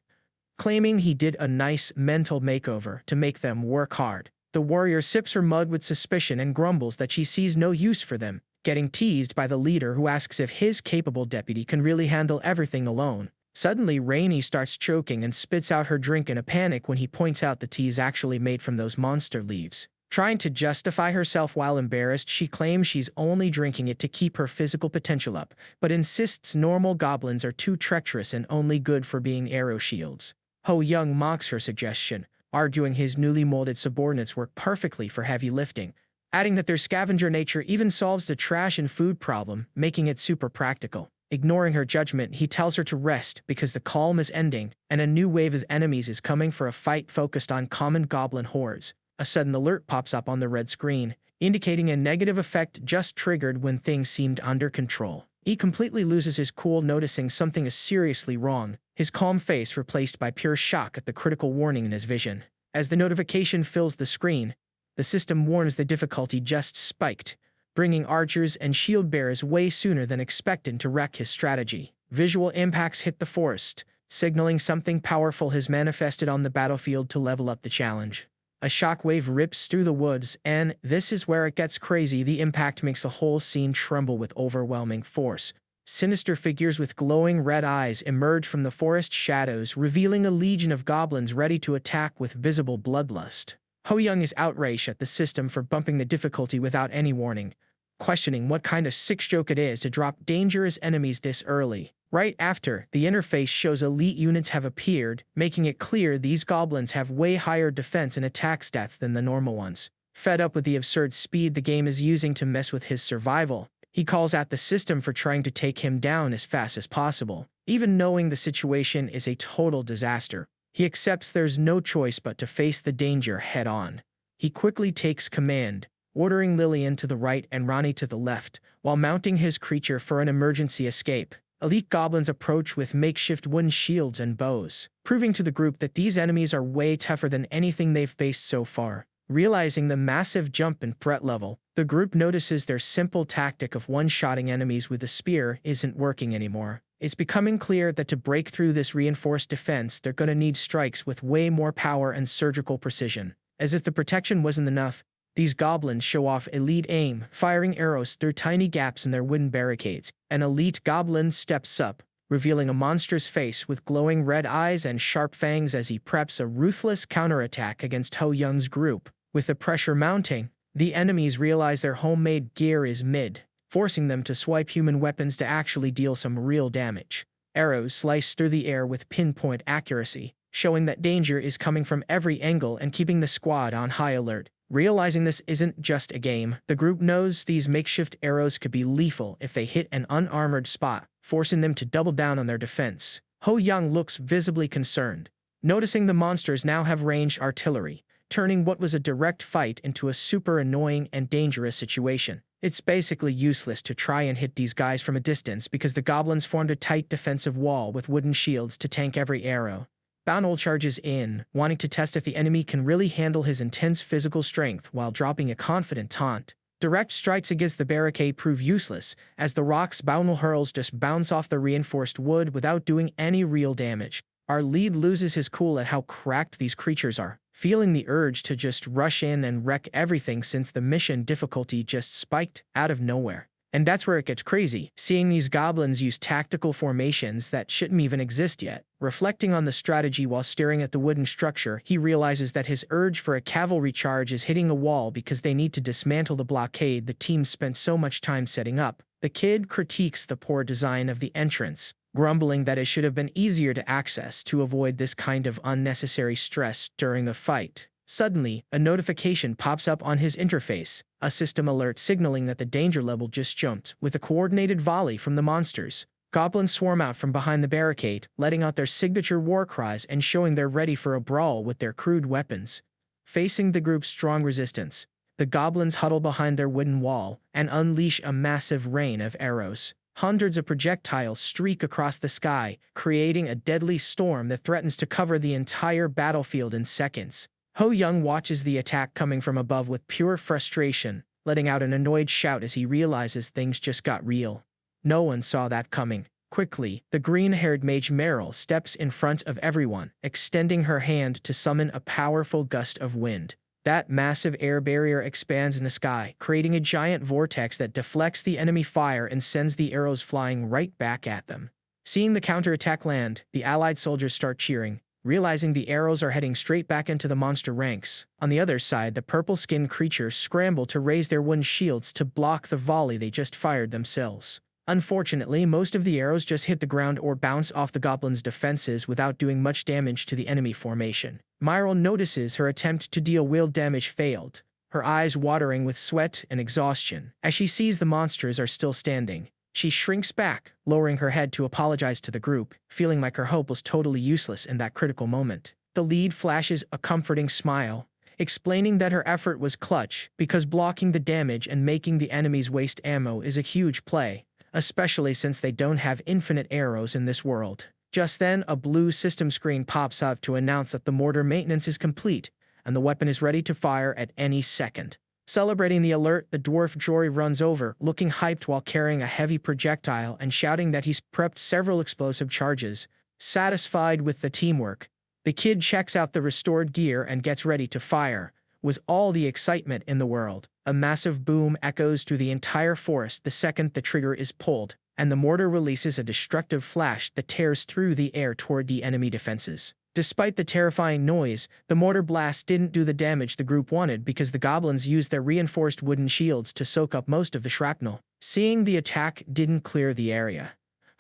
claiming he did a nice mental makeover to make them work hard. The warrior sips her mud with suspicion and grumbles that she sees no use for them, getting teased by the leader who asks if his capable deputy can really handle everything alone. Suddenly, Rainey starts choking and spits out her drink in a panic when he points out the tea is actually made from those monster leaves. Trying to justify herself while embarrassed, she claims she's only drinking it to keep her physical potential up, but insists normal goblins are too treacherous and only good for being arrow shields. Ho Young mocks her suggestion, arguing his newly molded subordinates work perfectly for heavy lifting, adding that their scavenger nature even solves the trash and food problem, making it super practical. Ignoring her judgment, he tells her to rest because the calm is ending and a new wave of enemies is coming for a fight focused on common goblin hordes. A sudden alert pops up on the red screen, indicating a negative effect just triggered when things seemed under control. He completely loses his cool, noticing something is seriously wrong, his calm face replaced by pure shock at the critical warning in his vision. As the notification fills the screen, the system warns the difficulty just spiked, bringing archers and shield bearers way sooner than expected to wreck his strategy. Visual impacts hit the forest, signaling something powerful has manifested on the battlefield to level up the challenge. A shockwave rips through the woods, and this is where it gets crazy. The impact makes the whole scene tremble with overwhelming force, Sinister figures with glowing red eyes emerge from the forest shadows, revealing a legion of goblins ready to attack with visible bloodlust. Ho-young is outraged at the system for bumping the difficulty without any warning, questioning what kind of sick joke it is to drop dangerous enemies this early. Right after, the interface shows elite units have appeared, making it clear these goblins have way higher defense and attack stats than the normal ones. Fed up with the absurd speed the game is using to mess with his survival, he calls out the system for trying to take him down as fast as possible. Even knowing the situation is a total disaster, he accepts there's no choice but to face the danger head-on. He quickly takes command, ordering Lillian to the right and Ronnie to the left, while mounting his creature for an emergency escape. Elite goblins approach with makeshift wooden shields and bows, proving to the group that these enemies are way tougher than anything they've faced so far. Realizing the massive jump in threat level, the group notices their simple tactic of one-shotting enemies with a spear isn't working anymore. It's becoming clear that to break through this reinforced defense, they're gonna need strikes with way more power and surgical precision. As if the protection wasn't enough, these goblins show off elite aim, firing arrows through tiny gaps in their wooden barricades. An elite goblin steps up, revealing a monstrous face with glowing red eyes and sharp fangs as he preps a ruthless counterattack against Ho-young's group. With the pressure mounting, the enemies realize their homemade gear is mid, forcing them to swipe human weapons to actually deal some real damage. Arrows slice through the air with pinpoint accuracy, showing that danger is coming from every angle and keeping the squad on high alert. Realizing this isn't just a game, the group knows these makeshift arrows could be lethal if they hit an unarmored spot, forcing them to double down on their defense. Ho-young looks visibly concerned, noticing the monsters now have ranged artillery, turning what was a direct fight into a super annoying and dangerous situation. It's basically useless to try and hit these guys from a distance because the goblins formed a tight defensive wall with wooden shields to tank every arrow. Baunol charges in, wanting to test if the enemy can really handle his intense physical strength while dropping a confident taunt. Direct strikes against the barricade prove useless, as the rocks Baunol hurls just bounce off the reinforced wood without doing any real damage. Our lead loses his cool at how cracked these creatures are, feeling the urge to just rush in and wreck everything since the mission difficulty just spiked out of nowhere. And that's where it gets crazy, seeing these goblins use tactical formations that shouldn't even exist yet. Reflecting on the strategy while staring at the wooden structure, he realizes that his urge for a cavalry charge is hitting a wall because they need to dismantle the blockade the team spent so much time setting up. The kid critiques the poor design of the entrance, grumbling that it should have been easier to access to avoid this kind of unnecessary stress during the fight. Suddenly, a notification pops up on his interface, a system alert signaling that the danger level just jumped. With a coordinated volley from the monsters, goblins swarm out from behind the barricade, letting out their signature war cries and showing they're ready for a brawl with their crude weapons. Facing the group's strong resistance, the goblins huddle behind their wooden wall and unleash a massive rain of arrows. Hundreds of projectiles streak across the sky, creating a deadly storm that threatens to cover the entire battlefield in seconds. Ho-young watches the attack coming from above with pure frustration, letting out an annoyed shout as he realizes things just got real. No one saw that coming. Quickly, the green-haired mage Meryl steps in front of everyone, extending her hand to summon a powerful gust of wind. That massive air barrier expands in the sky, creating a giant vortex that deflects the enemy fire and sends the arrows flying right back at them. Seeing the counterattack land, the allied soldiers start cheering, realizing the arrows are heading straight back into the monster ranks. On the other side, the purple-skinned creatures scramble to raise their wooden shields to block the volley they just fired themselves. Unfortunately, most of the arrows just hit the ground or bounce off the goblins' defenses without doing much damage to the enemy formation. Myril notices her attempt to deal wield damage failed, her eyes watering with sweat and exhaustion. As she sees the monsters are still standing, she shrinks back, lowering her head to apologize to the group, feeling like her hope was totally useless in that critical moment. The lead flashes a comforting smile, explaining that her effort was clutch because blocking the damage and making the enemies waste ammo is a huge play, especially since they don't have infinite arrows in this world. Just then, a blue system screen pops up to announce that the mortar maintenance is complete, and the weapon is ready to fire at any second. Celebrating the alert, the dwarf Jory runs over, looking hyped while carrying a heavy projectile and shouting that he's prepped several explosive charges. Satisfied with the teamwork, the kid checks out the restored gear and gets ready to fire, with all the excitement in the world. A massive boom echoes through the entire forest the second the trigger is pulled. and the mortar releases a destructive flash that tears through the air toward the enemy defenses. Despite the terrifying noise, the mortar blast didn't do the damage the group wanted because the goblins used their reinforced wooden shields to soak up most of the shrapnel. Seeing the attack didn't clear the area,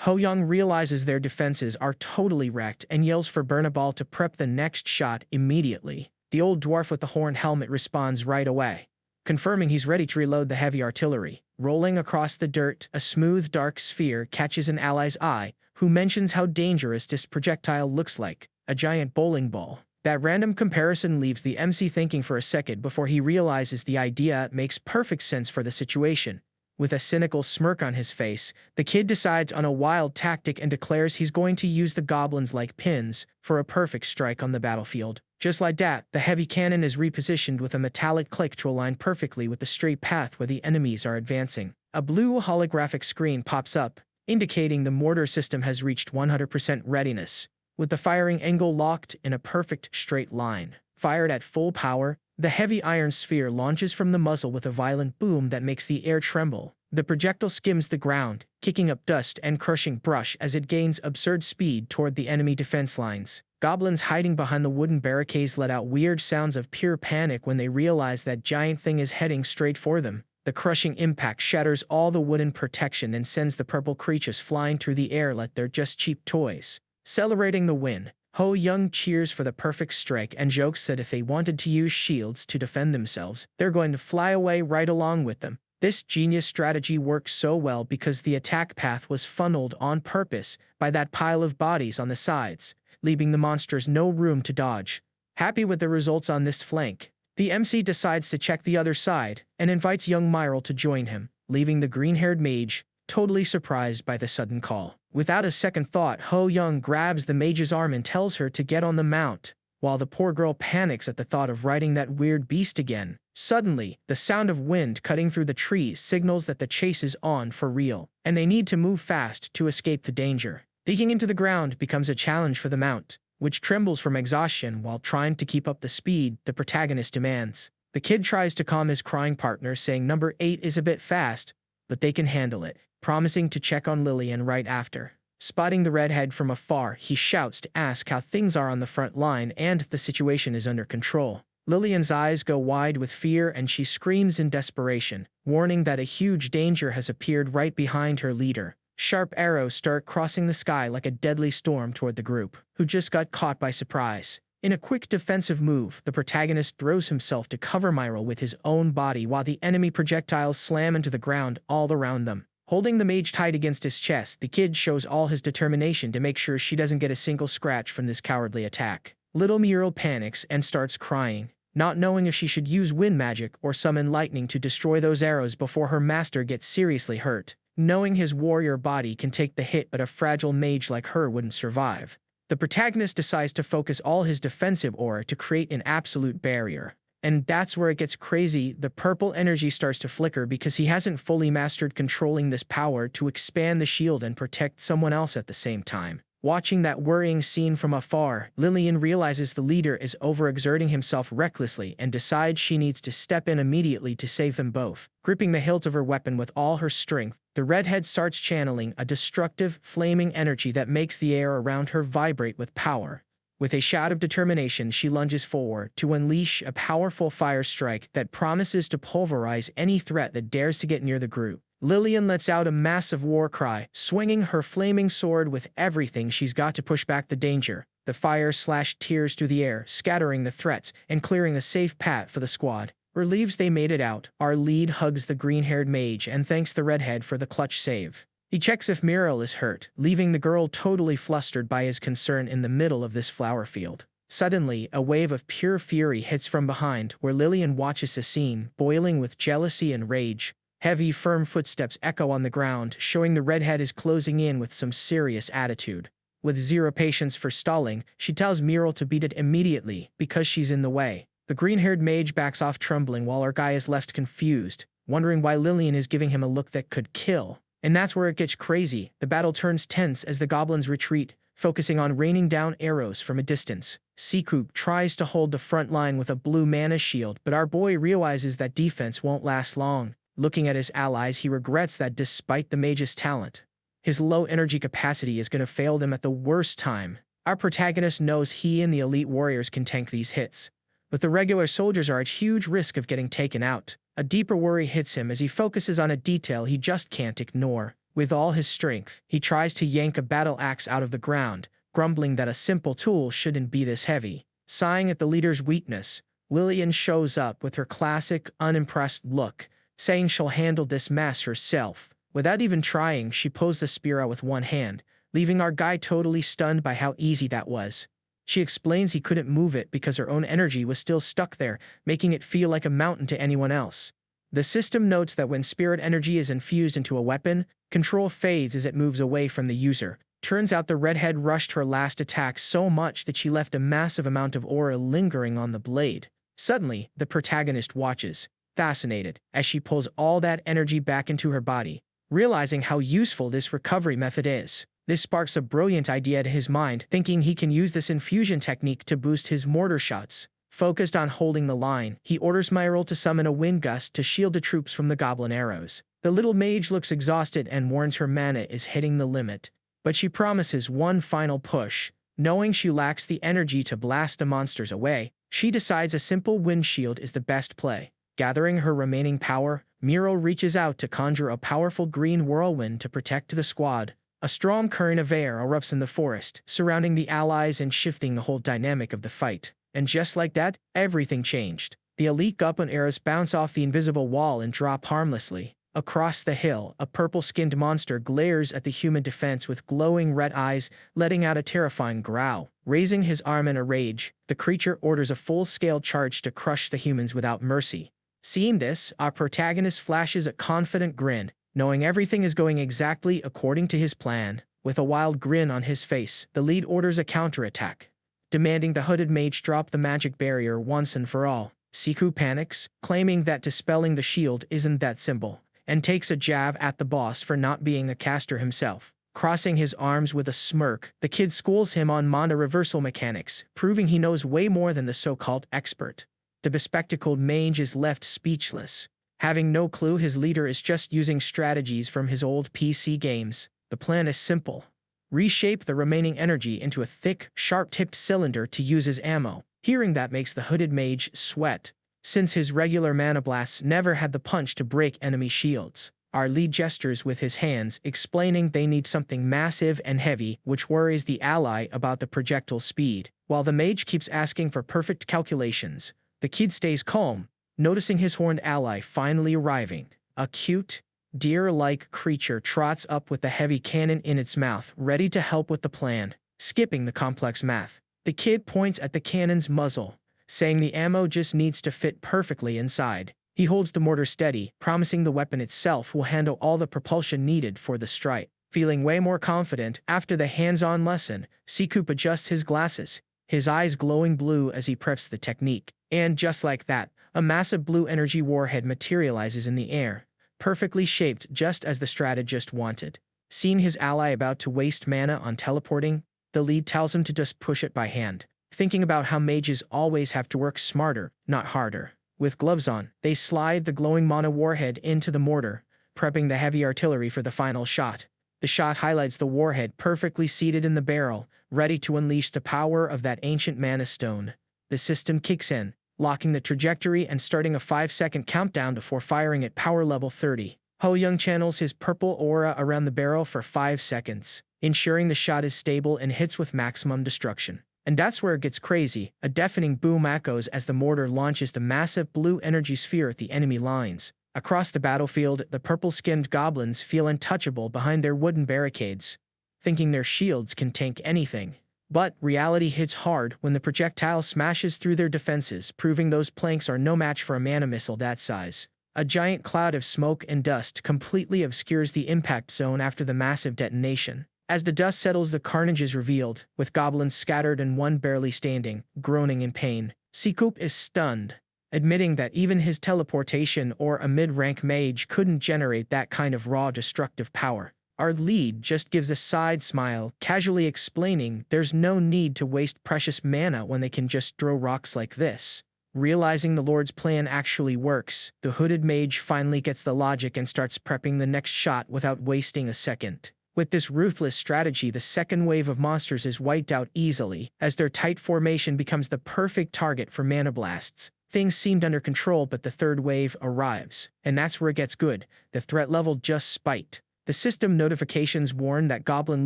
Ho-young realizes their defenses are totally wrecked and yells for Bernabal to prep the next shot immediately. The old dwarf with the horn helmet responds right away, confirming he's ready to reload the heavy artillery. Rolling across the dirt, a smooth dark sphere catches an ally's eye, who mentions how dangerous this projectile looks like, a giant bowling ball. That random comparison leaves the MC thinking for a second before he realizes the idea makes perfect sense for the situation. With a cynical smirk on his face, the kid decides on a wild tactic and declares he's going to use the goblins like pins for a perfect strike on the battlefield. Just like that, the heavy cannon is repositioned with a metallic click to align perfectly with the straight path where the enemies are advancing. A blue holographic screen pops up, indicating the mortar system has reached 100% readiness, with the firing angle locked in a perfect straight line. Fired at full power, the heavy iron sphere launches from the muzzle with a violent boom that makes the air tremble. The projectile skims the ground, kicking up dust and crushing brush as it gains absurd speed toward the enemy defense lines. Goblins hiding behind the wooden barricades let out weird sounds of pure panic when they realize that giant thing is heading straight for them. The crushing impact shatters all the wooden protection and sends the purple creatures flying through the air like they're just cheap toys. Celebrating the win, Ho-young cheers for the perfect strike and jokes that if they wanted to use shields to defend themselves, they're going to fly away right along with them. This genius strategy works so well because the attack path was funneled on purpose by that pile of bodies on the sides, leaving the monsters no room to dodge. Happy with the results on this flank, the MC decides to check the other side and invites young Myril to join him, leaving the green-haired mage totally surprised by the sudden call. Without a second thought, Ho-young grabs the mage's arm and tells her to get on the mount, while the poor girl panics at the thought of riding that weird beast again. Suddenly, the sound of wind cutting through the trees signals that the chase is on for real, and they need to move fast to escape the danger. Digging into the ground becomes a challenge for the mount, which trembles from exhaustion while trying to keep up the speed the protagonist demands. The kid tries to calm his crying partner, saying number 8 is a bit fast, but they can handle it, promising to check on Lillian right after. Spotting the redhead from afar, he shouts to ask how things are on the front line and if the situation is under control. Lillian's eyes go wide with fear and she screams in desperation, warning that a huge danger has appeared right behind her leader. Sharp arrows start crossing the sky like a deadly storm toward the group, who just got caught by surprise. In a quick defensive move, the protagonist throws himself to cover Myril with his own body while the enemy projectiles slam into the ground all around them. Holding the mage tight against his chest, the kid shows all his determination to make sure she doesn't get a single scratch from this cowardly attack. Little Myril panics and starts crying, not knowing if she should use wind magic or summon lightning to destroy those arrows before her master gets seriously hurt. Knowing his warrior body can take the hit but a fragile mage like her wouldn't survive, the protagonist decides to focus all his defensive aura to create an absolute barrier. And that's where it gets crazy. The purple energy starts to flicker because he hasn't fully mastered controlling this power to expand the shield and protect someone else at the same time. Watching that worrying scene from afar, Lillian realizes the leader is overexerting himself recklessly and decides she needs to step in immediately to save them both. Gripping the hilt of her weapon with all her strength, the redhead starts channeling a destructive, flaming energy that makes the air around her vibrate with power. With a shout of determination, she lunges forward to unleash a powerful fire strike that promises to pulverize any threat that dares to get near the group. Lillian lets out a massive war cry, swinging her flaming sword with everything she's got to push back the danger. The fire slashed tears through the air, scattering the threats and clearing a safe path for the squad. Relieved they made it out, our lead hugs the green-haired mage and thanks the redhead for the clutch save. He checks if Myril is hurt, leaving the girl totally flustered by his concern in the middle of this flower field. Suddenly, a wave of pure fury hits from behind, where Lillian watches the scene, boiling with jealousy and rage. Heavy, firm footsteps echo on the ground, showing the redhead is closing in with some serious attitude. With zero patience for stalling, she tells Myril to beat it immediately, because she's in the way. The green-haired mage backs off trembling while our guy is left confused, wondering why Lillian is giving him a look that could kill. And that's where it gets crazy. The battle turns tense as the goblins retreat, focusing on raining down arrows from a distance. Seacoop tries to hold the front line with a blue mana shield, but our boy realizes that defense won't last long. Looking at his allies, he regrets that despite the mage's talent, His low energy capacity is going to fail them at the worst time. Our protagonist knows he and the elite warriors can tank these hits, but the regular soldiers are at huge risk of getting taken out. A deeper worry hits him as he focuses on a detail he just can't ignore. With all his strength, he tries to yank a battle axe out of the ground, grumbling that a simple tool shouldn't be this heavy. Sighing at the leader's weakness, Lillian shows up with her classic, unimpressed look, saying she'll handle this mess herself. Without even trying, she pulls the spear out with one hand, leaving our guy totally stunned by how easy that was. She explains he couldn't move it because her own energy was still stuck there, making it feel like a mountain to anyone else. The system notes that when spirit energy is infused into a weapon, control fades as it moves away from the user. Turns out the redhead rushed her last attack so much that she left a massive amount of aura lingering on the blade. Suddenly, the protagonist watches, fascinated, as she pulls all that energy back into her body, realizing how useful this recovery method is. This sparks a brilliant idea to his mind, thinking he can use this infusion technique to boost his mortar shots. Focused on holding the line, he orders Myril to summon a wind gust to shield the troops from the goblin arrows. The little mage looks exhausted and warns her mana is hitting the limit, but she promises one final push. Knowing she lacks the energy to blast the monsters away, she decides a simple wind shield is the best play. Gathering her remaining power, Myril reaches out to conjure a powerful green whirlwind to protect the squad. A strong current of air erupts in the forest, surrounding the allies and shifting the whole dynamic of the fight. And just like that, everything changed. The elite goblin arrows bounce off the invisible wall and drop harmlessly. Across the hill, a purple-skinned monster glares at the human defense with glowing red eyes, letting out a terrifying growl. Raising his arm in a rage, the creature orders a full-scale charge to crush the humans without mercy. Seeing this, our protagonist flashes a confident grin, knowing everything is going exactly according to his plan. With a wild grin on his face, the lead orders a counterattack, demanding the hooded mage drop the magic barrier once and for all. Siku panics, claiming that dispelling the shield isn't that simple, and takes a jab at the boss for not being a caster himself. Crossing his arms with a smirk, the kid schools him on mana reversal mechanics, proving he knows way more than the so-called expert. The bespectacled mage is left speechless, having no clue his leader is just using strategies from his old PC games. The plan is simple. Reshape the remaining energy into a thick, sharp-tipped cylinder to use as ammo. Hearing that makes the hooded mage sweat, since his regular mana blasts never had the punch to break enemy shields. Our lead gestures with his hands, explaining they need something massive and heavy, which worries the ally about the projectile speed. While the mage keeps asking for perfect calculations, the kid stays calm, noticing his horned ally finally arriving. A cute, deer-like creature trots up with the heavy cannon in its mouth, ready to help with the plan. Skipping the complex math, the kid points at the cannon's muzzle, saying the ammo just needs to fit perfectly inside. He holds the mortar steady, promising the weapon itself will handle all the propulsion needed for the strike. Feeling way more confident after the hands-on lesson, Siku adjusts his glasses, his eyes glowing blue as he preps the technique. And just like that, a massive blue energy warhead materializes in the air, perfectly shaped just as the strategist wanted. Seeing his ally about to waste mana on teleporting, the lead tells him to just push it by hand, thinking about how mages always have to work smarter, not harder. With gloves on, they slide the glowing mana warhead into the mortar, prepping the heavy artillery for the final shot. The shot highlights the warhead perfectly seated in the barrel, ready to unleash the power of that ancient mana stone. The system kicks in, locking the trajectory and starting a 5-second countdown before firing at power level 30. Ho Young channels his purple aura around the barrel for 5 seconds, ensuring the shot is stable and hits with maximum destruction. And that's where it gets crazy. A deafening boom echoes as the mortar launches the massive blue energy sphere at the enemy lines. Across the battlefield, the purple-skinned goblins feel untouchable behind their wooden barricades, thinking their shields can tank anything. But reality hits hard when the projectile smashes through their defenses, proving those planks are no match for a mana missile that size. A giant cloud of smoke and dust completely obscures the impact zone after the massive detonation. As the dust settles, the carnage is revealed, with goblins scattered and one barely standing, groaning in pain. Siku is stunned, admitting that even his teleportation or a mid-rank mage couldn't generate that kind of raw destructive power. Our lead just gives a side smile, casually explaining there's no need to waste precious mana when they can just throw rocks like this. Realizing the Lord's plan actually works, the hooded mage finally gets the logic and starts prepping the next shot without wasting a second. With this ruthless strategy, the second wave of monsters is wiped out easily, as their tight formation becomes the perfect target for mana blasts. Things seemed under control, but the third wave arrives. And that's where it gets good. The threat level just spiked. The system notifications warn that goblin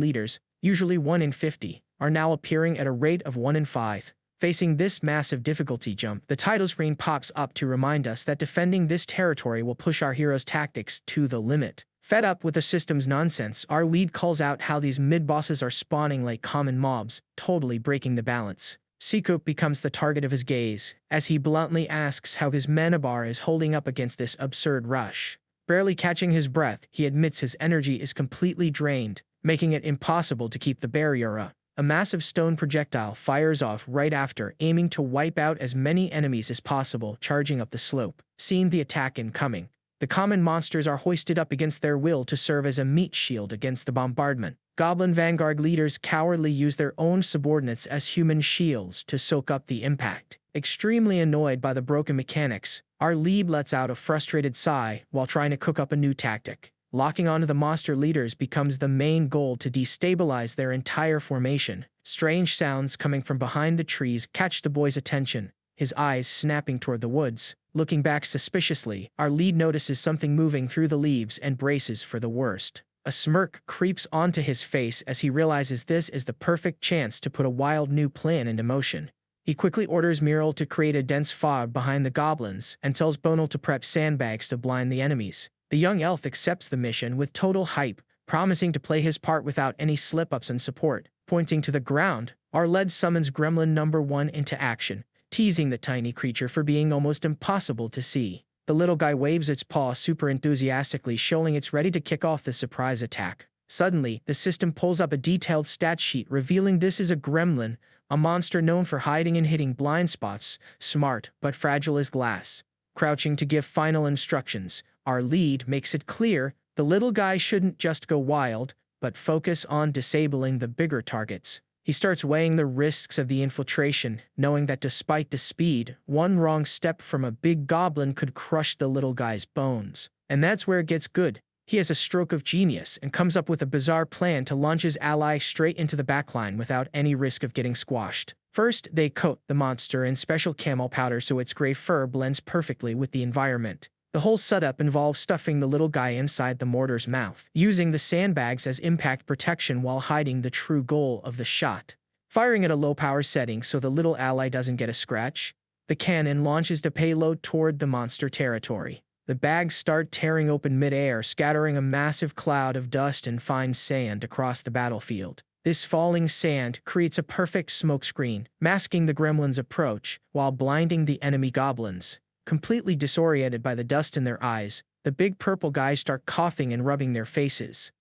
leaders, usually 1 in 50, are now appearing at a rate of 1 in 5. Facing this massive difficulty jump, the title screen pops up to remind us that defending this territory will push our heroes' tactics to the limit. Fed up with the system's nonsense, our lead calls out how these mid-bosses are spawning like common mobs, totally breaking the balance. Seacoop becomes the target of his gaze, as he bluntly asks how his mana bar is holding up against this absurd rush. Barely catching his breath, he admits his energy is completely drained, making it impossible to keep the barrier up. A massive stone projectile fires off right after, aiming to wipe out as many enemies as possible, charging up the slope. Seeing the attack incoming, the common monsters are hoisted up against their will to serve as a meat shield against the bombardment. Goblin vanguard leaders cowardly use their own subordinates as human shields to soak up the impact. Extremely annoyed by the broken mechanics, our lead lets out a frustrated sigh while trying to cook up a new tactic. Locking onto the monster leaders becomes the main goal to destabilize their entire formation. Strange sounds coming from behind the trees catch the boy's attention, his eyes snapping toward the woods. Looking back suspiciously, our lead notices something moving through the leaves and braces for the worst. A smirk creeps onto his face as he realizes this is the perfect chance to put a wild new plan into motion. He quickly orders Muriel to create a dense fog behind the goblins and tells Bonal to prep sandbags to blind the enemies. The young elf accepts the mission with total hype, promising to play his part without any slip-ups and support. Pointing to the ground, our lead summons Gremlin number 1 into action, teasing the tiny creature for being almost impossible to see. The little guy waves its paw super enthusiastically, showing it's ready to kick off the surprise attack. Suddenly, the system pulls up a detailed stat sheet revealing this is a gremlin, a monster known for hiding and hitting blind spots, smart but fragile as glass. Crouching to give final instructions, our lead makes it clear the little guy shouldn't just go wild, but focus on disabling the bigger targets. He starts weighing the risks of the infiltration, knowing that despite the speed, one wrong step from a big goblin could crush the little guy's bones. And that's where it gets good. He has a stroke of genius and comes up with a bizarre plan to launch his ally straight into the backline without any risk of getting squashed. First, they coat the monster in special camel powder so its gray fur blends perfectly with the environment. The whole setup involves stuffing the little guy inside the mortar's mouth, using the sandbags as impact protection while hiding the true goal of the shot. Firing at a low power setting so the little ally doesn't get a scratch, the cannon launches the payload toward the monster territory. The bags start tearing open mid-air, scattering a massive cloud of dust and fine sand across the battlefield. This falling sand creates a perfect smokescreen, masking the gremlin's approach while blinding the enemy goblins. Completely disoriented by the dust in their eyes, the big purple guys start coughing and rubbing their faces.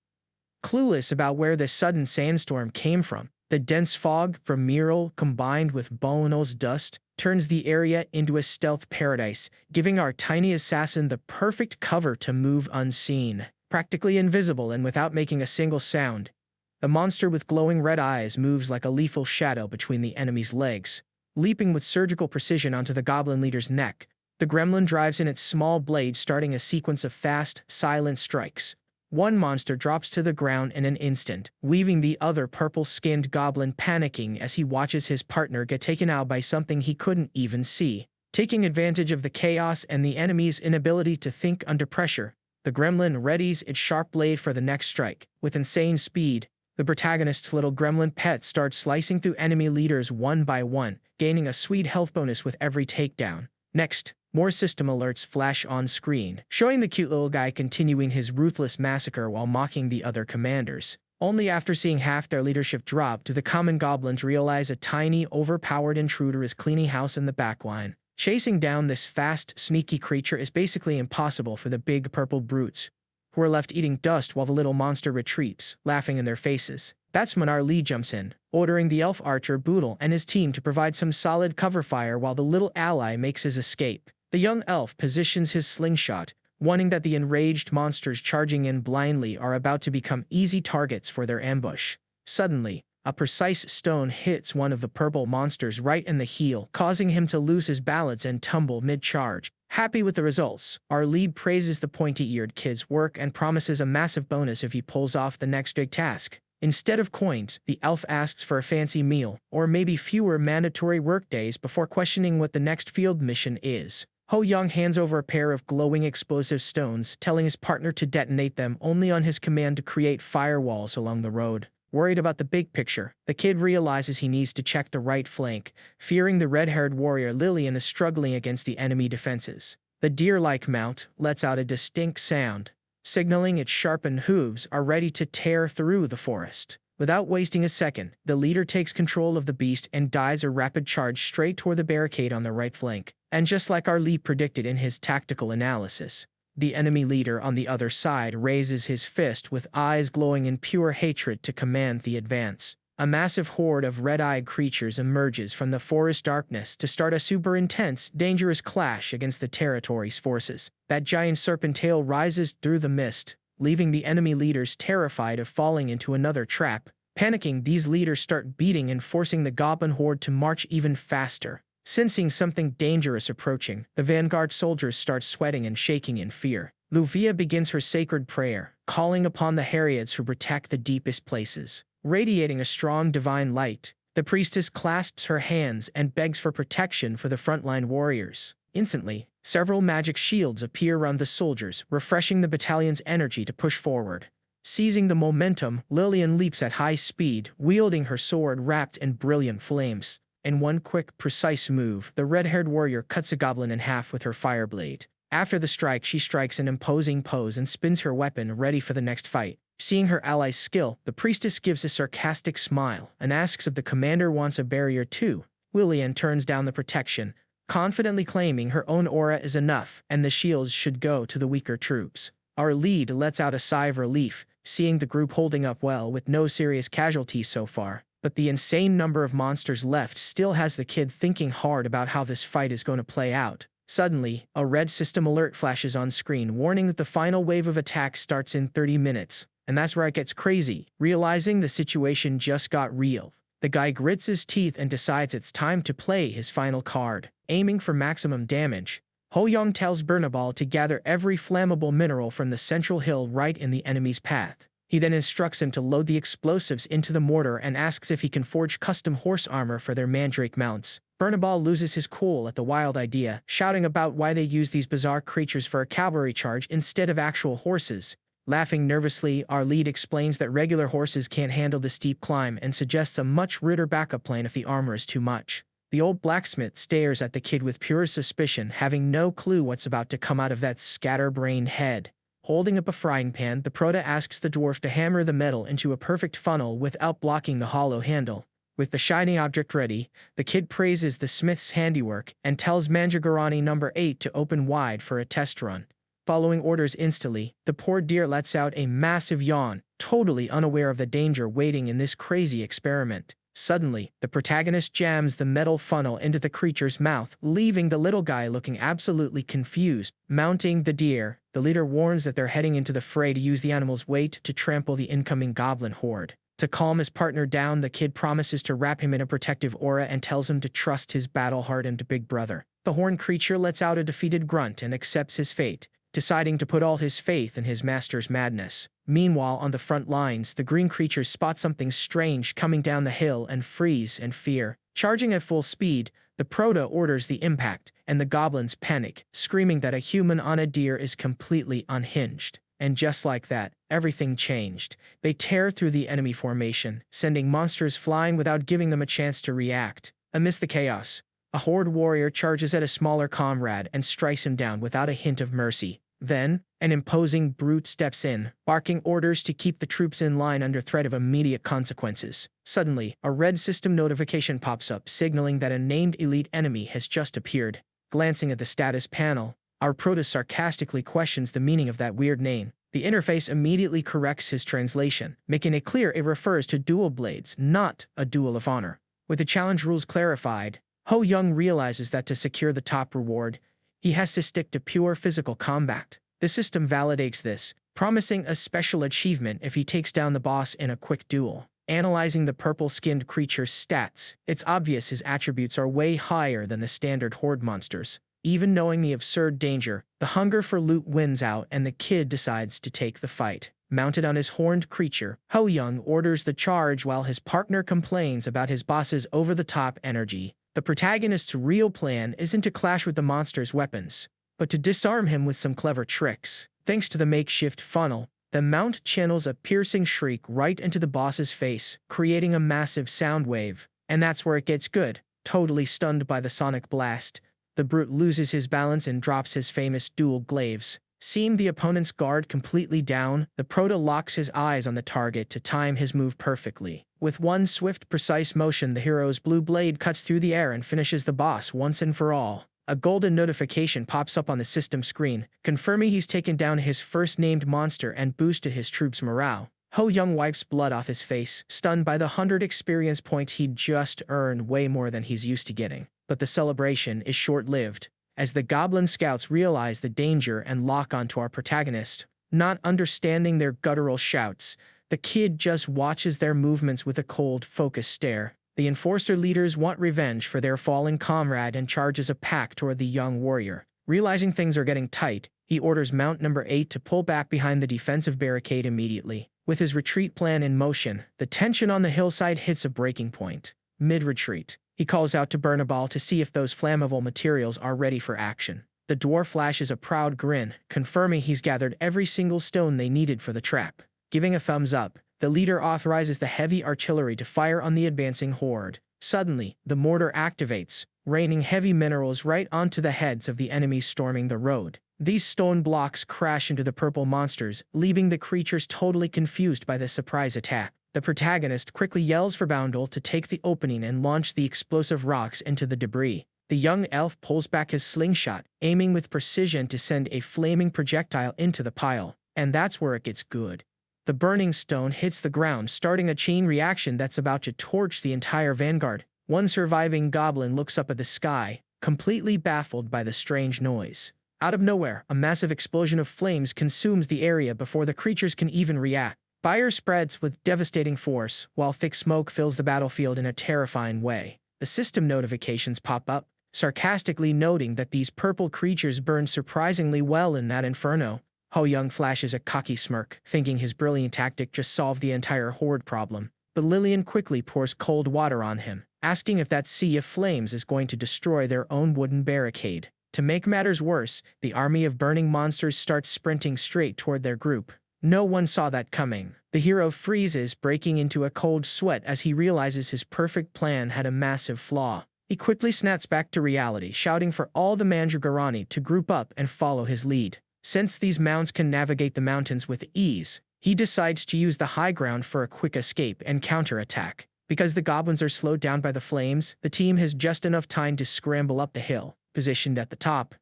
Clueless about where this sudden sandstorm came from, the dense fog from Muriel combined with Bonal's dust turns the area into a stealth paradise, giving our tiny assassin the perfect cover to move unseen. Practically invisible and without making a single sound, the monster with glowing red eyes moves like a lethal shadow between the enemy's legs. Leaping with surgical precision onto the goblin leader's neck, the gremlin drives in its small blade, starting a sequence of fast, silent strikes. One monster drops to the ground in an instant, leaving the other purple-skinned goblin panicking as he watches his partner get taken out by something he couldn't even see. Taking advantage of the chaos and the enemy's inability to think under pressure, the gremlin readies its sharp blade for the next strike. With insane speed, the protagonist's little gremlin pet starts slicing through enemy leaders one by one, gaining a sweet health bonus with every takedown. Next, more system alerts flash on screen, showing the cute little guy continuing his ruthless massacre while mocking the other commanders. Only after seeing half their leadership drop do the common goblins realize a tiny, overpowered intruder is cleaning house in the backline. Chasing down this fast, sneaky creature is basically impossible for the big purple brutes, who are left eating dust while the little monster retreats, laughing in their faces. That's when our lead jumps in, ordering the elf archer Boodle and his team to provide some solid cover fire while the little ally makes his escape. The young elf positions his slingshot, warning that the enraged monsters charging in blindly are about to become easy targets for their ambush. Suddenly, a precise stone hits one of the purple monsters right in the heel, causing him to lose his balance and tumble mid-charge. Happy with the results, our lead praises the pointy-eared kid's work and promises a massive bonus if he pulls off the next big task. Instead of coins, the elf asks for a fancy meal, or maybe fewer mandatory workdays before questioning what the next field mission is. Ho Young hands over a pair of glowing explosive stones, telling his partner to detonate them only on his command to create firewalls along the road. Worried about the big picture, the kid realizes he needs to check the right flank, fearing the red-haired warrior Lillian is struggling against the enemy defenses. The deer-like mount lets out a distinct sound, signaling its sharpened hooves are ready to tear through the forest. Without wasting a second, the leader takes control of the beast and dives a rapid charge straight toward the barricade on the right flank. And just like our lead predicted in his tactical analysis, the enemy leader on the other side raises his fist with eyes glowing in pure hatred to command the advance. A massive horde of red-eyed creatures emerges from the forest darkness to start a super intense, dangerous clash against the territory's forces. That giant serpent tail rises through the mist, leaving the enemy leaders terrified of falling into another trap. Panicking, these leaders start beating and forcing the goblin horde to march even faster. Sensing something dangerous approaching, the vanguard soldiers start sweating and shaking in fear. Luvia begins her sacred prayer, calling upon the Harriets who protect the deepest places. Radiating a strong divine light, the priestess clasps her hands and begs for protection for the frontline warriors. Instantly, several magic shields appear around the soldiers, refreshing the battalion's energy to push forward. Seizing the momentum, Lillian leaps at high speed, wielding her sword wrapped in brilliant flames. In one quick, precise move, the red-haired warrior cuts a goblin in half with her fire blade. After the strike, she strikes an imposing pose and spins her weapon, ready for the next fight. Seeing her ally's skill, the priestess gives a sarcastic smile and asks if the commander wants a barrier too. Lillian turns down the protection, confidently claiming her own aura is enough and the shields should go to the weaker troops. Our lead lets out a sigh of relief, seeing the group holding up well with no serious casualties so far. But the insane number of monsters left still has the kid thinking hard about how this fight is going to play out. Suddenly, a red system alert flashes on screen, warning that the final wave of attacks starts in 30 minutes. And that's where it gets crazy. Realizing the situation just got real, the guy grits his teeth and decides it's time to play his final card. Aiming for maximum damage, Ho Young tells Bernabal to gather every flammable mineral from the central hill right in the enemy's path. He then instructs him to load the explosives into the mortar and asks if he can forge custom horse armor for their mandrake mounts. Bernabal loses his cool at the wild idea, shouting about why they use these bizarre creatures for a cavalry charge instead of actual horses. Laughing nervously, our lead explains that regular horses can't handle the steep climb and suggests a much ruder backup plan if the armor is too much. The old blacksmith stares at the kid with pure suspicion, having no clue what's about to come out of that scatterbrained head. Holding up a frying pan, the Proto asks the dwarf to hammer the metal into a perfect funnel without blocking the hollow handle. With the shiny object ready, the kid praises the smith's handiwork and tells Mandragorani number 8 to open wide for a test run. Following orders instantly, the poor deer lets out a massive yawn, totally unaware of the danger waiting in this crazy experiment. Suddenly, the protagonist jams the metal funnel into the creature's mouth, leaving the little guy looking absolutely confused. Mounting the deer, the leader warns that they're heading into the fray to use the animal's weight to trample the incoming goblin horde. To calm his partner down, the kid promises to wrap him in a protective aura and tells him to trust his battle-hardened big brother. The horned creature lets out a defeated grunt and accepts his fate, deciding to put all his faith in his master's madness. Meanwhile, on the front lines, the green creatures spot something strange coming down the hill and freeze in fear. Charging at full speed, the Proto orders the impact, and the goblins panic, screaming that a human on a deer is completely unhinged. And just like that, everything changed. They tear through the enemy formation, sending monsters flying without giving them a chance to react. Amidst the chaos, a horde warrior charges at a smaller comrade and strikes him down without a hint of mercy. Then, an imposing brute steps in, barking orders to keep the troops in line under threat of immediate consequences. Suddenly, a red system notification pops up, signaling that a named elite enemy has just appeared. Glancing at the status panel, our Proto sarcastically questions the meaning of that weird name. The interface immediately corrects his translation, making it clear it refers to dual blades, not a duel of honor. With the challenge rules clarified, Ho Young realizes that to secure the top reward, he has to stick to pure physical combat. The system validates this, promising a special achievement if he takes down the boss in a quick duel. Analyzing the purple-skinned creature's stats, it's obvious his attributes are way higher than the standard horde monsters. Even knowing the absurd danger, the hunger for loot wins out and the kid decides to take the fight. Mounted on his horned creature, Ho Young orders the charge while his partner complains about his boss's over-the-top energy. The protagonist's real plan isn't to clash with the monster's weapons, but to disarm him with some clever tricks. Thanks to the makeshift funnel, the mount channels a piercing shriek right into the boss's face, creating a massive sound wave. And that's where it gets good. Totally stunned by the sonic blast, the brute loses his balance and drops his famous dual glaives. Seeing the opponent's guard completely down, the Proto locks his eyes on the target to time his move perfectly. With one swift, precise motion, the hero's blue blade cuts through the air and finishes the boss once and for all. A golden notification pops up on the system screen, confirming he's taken down his first named monster and boosted his troops' morale. Ho Young wipes blood off his face, stunned by the 100 experience points he'd just earned, way more than he's used to getting. But the celebration is short-lived, as the goblin scouts realize the danger and lock onto our protagonist. Not understanding their guttural shouts, the kid just watches their movements with a cold, focused stare. The enforcer leaders want revenge for their fallen comrade and charges a pack toward the young warrior. Realizing things are getting tight, he orders Mount Number 8 to pull back behind the defensive barricade immediately. With his retreat plan in motion, the tension on the hillside hits a breaking point. Mid-retreat, he calls out to Burnaball to see if those flammable materials are ready for action. The dwarf flashes a proud grin, confirming he's gathered every single stone they needed for the trap. Giving a thumbs up, the leader authorizes the heavy artillery to fire on the advancing horde. Suddenly, the mortar activates, raining heavy minerals right onto the heads of the enemies storming the road. These stone blocks crash into the purple monsters, leaving the creatures totally confused by the surprise attack. The protagonist quickly yells for Boundle to take the opening and launch the explosive rocks into the debris. The young elf pulls back his slingshot, aiming with precision to send a flaming projectile into the pile. And that's where it gets good. The burning stone hits the ground, starting a chain reaction that's about to torch the entire vanguard. One surviving goblin looks up at the sky, completely baffled by the strange noise. Out of nowhere, a massive explosion of flames consumes the area before the creatures can even react. Fire spreads with devastating force, while thick smoke fills the battlefield in a terrifying way. The system notifications pop up, sarcastically noting that these purple creatures burn surprisingly well in that inferno. Ho Young flashes a cocky smirk, thinking his brilliant tactic just solved the entire horde problem. But Lillian quickly pours cold water on him, asking if that sea of flames is going to destroy their own wooden barricade. To make matters worse, the army of burning monsters starts sprinting straight toward their group. No one saw that coming. The hero freezes, breaking into a cold sweat as he realizes his perfect plan had a massive flaw. He quickly snaps back to reality, shouting for all the Mandragorani to group up and follow his lead. Since these mounts can navigate the mountains with ease, he decides to use the high ground for a quick escape and counterattack. Because the goblins are slowed down by the flames, the team has just enough time to scramble up the hill. Positioned at the top,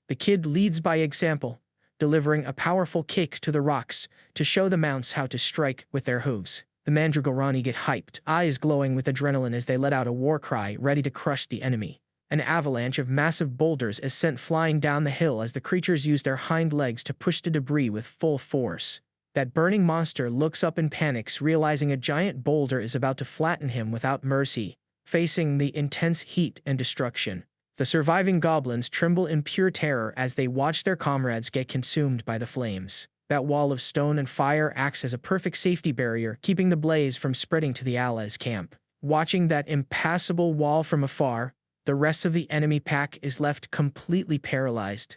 the kid leads by example, delivering a powerful kick to the rocks to show the mounts how to strike with their hooves. The Mandragorani get hyped, eyes glowing with adrenaline as they let out a war cry ready to crush the enemy. An avalanche of massive boulders is sent flying down the hill as the creatures use their hind legs to push the debris with full force. That burning monster looks up and panics, realizing a giant boulder is about to flatten him without mercy. Facing the intense heat and destruction, the surviving goblins tremble in pure terror as they watch their comrades get consumed by the flames. That wall of stone and fire acts as a perfect safety barrier, keeping the blaze from spreading to the allies' camp. Watching that impassable wall from afar, the rest of the enemy pack is left completely paralyzed,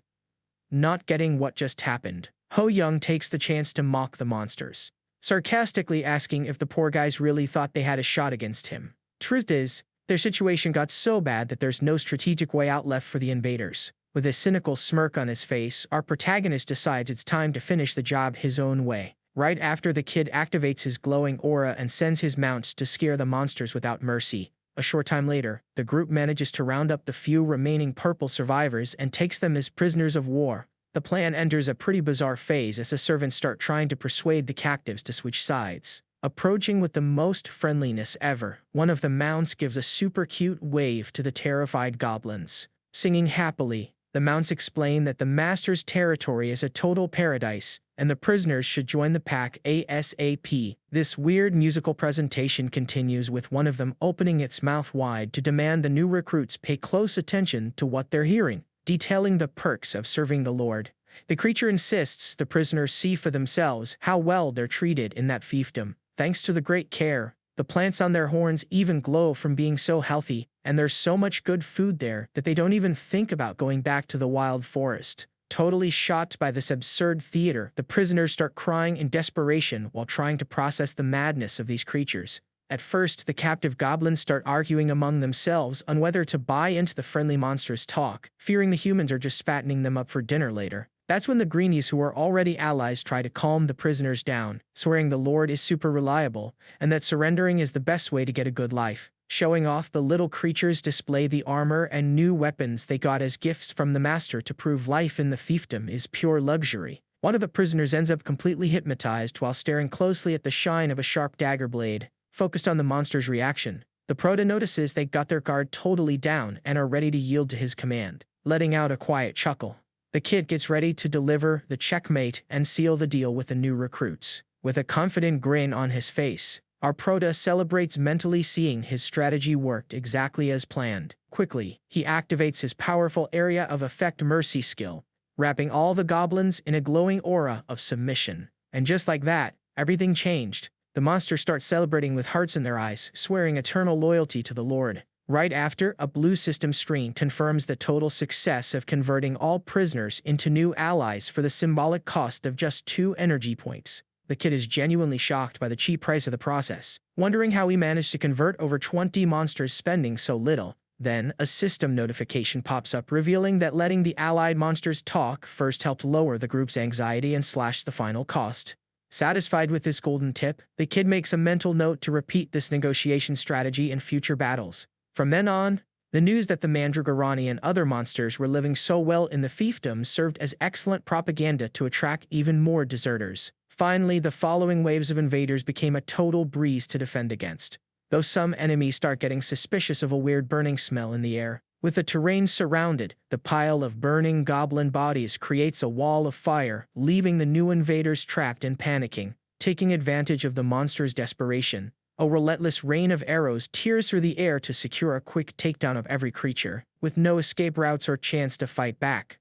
not getting what just happened. Ho Young takes the chance to mock the monsters, sarcastically asking if the poor guys really thought they had a shot against him. Truth is, their situation got so bad that there's no strategic way out left for the invaders. With a cynical smirk on his face, our protagonist decides it's time to finish the job his own way. Right after the kid activates his glowing aura and sends his mounts to scare the monsters without mercy. A short time later, the group manages to round up the few remaining purple survivors and takes them as prisoners of war. The plan enters a pretty bizarre phase as the servants start trying to persuade the captives to switch sides. Approaching with the most friendliness ever, one of the mounts gives a super cute wave to the terrified goblins. Singing happily, the mounts explain that the master's territory is a total paradise, and the prisoners should join the pack ASAP. This weird musical presentation continues with one of them opening its mouth wide to demand the new recruits pay close attention to what they're hearing. detailing the perks of serving the Lord. The creature insists the prisoners see for themselves how well they're treated in that fiefdom. Thanks to the great care, the plants on their horns even glow from being so healthy, and there's so much good food there that they don't even think about going back to the wild forest. Totally shocked by this absurd theater, the prisoners start crying in desperation while trying to process the madness of these creatures. At first, the captive goblins start arguing among themselves on whether to buy into the friendly monsters' talk, fearing the humans are just fattening them up for dinner later. That's when the greenies, who are already allies, try to calm the prisoners down, swearing the Lord is super reliable, and that surrendering is the best way to get a good life. Showing off, the little creatures display the armor and new weapons they got as gifts from the master to prove life in the fiefdom is pure luxury. One of the prisoners ends up completely hypnotized while staring closely at the shine of a sharp dagger blade. Focused on the monster's reaction, the prota notices they got their guard totally down and are ready to yield to his command. Letting out a quiet chuckle, the kid gets ready to deliver the checkmate and seal the deal with the new recruits. With a confident grin on his face, our prota celebrates mentally, seeing his strategy worked exactly as planned. Quickly, he activates his powerful area of effect mercy skill, wrapping all the goblins in a glowing aura of submission. And just like that, everything changed. The monsters start celebrating with hearts in their eyes, swearing eternal loyalty to the Lord. Right after, a blue system screen confirms the total success of converting all prisoners into new allies for the symbolic cost of just 2 energy points. The kid is genuinely shocked by the cheap price of the process, wondering how he managed to convert over 20 monsters spending so little. Then, a system notification pops up revealing that letting the allied monsters talk first helped lower the group's anxiety and slash the final cost. Satisfied with this golden tip, the kid makes a mental note to repeat this negotiation strategy in future battles. From then on, the news that the Mandragorani and other monsters were living so well in the fiefdom served as excellent propaganda to attract even more deserters. Finally, the following waves of invaders became a total breeze to defend against, though some enemies start getting suspicious of a weird burning smell in the air. With the terrain surrounded, the pile of burning goblin bodies creates a wall of fire, leaving the new invaders trapped and panicking. Taking advantage of the monster's desperation, a relentless rain of arrows tears through the air to secure a quick takedown of every creature, with no escape routes or chance to fight back.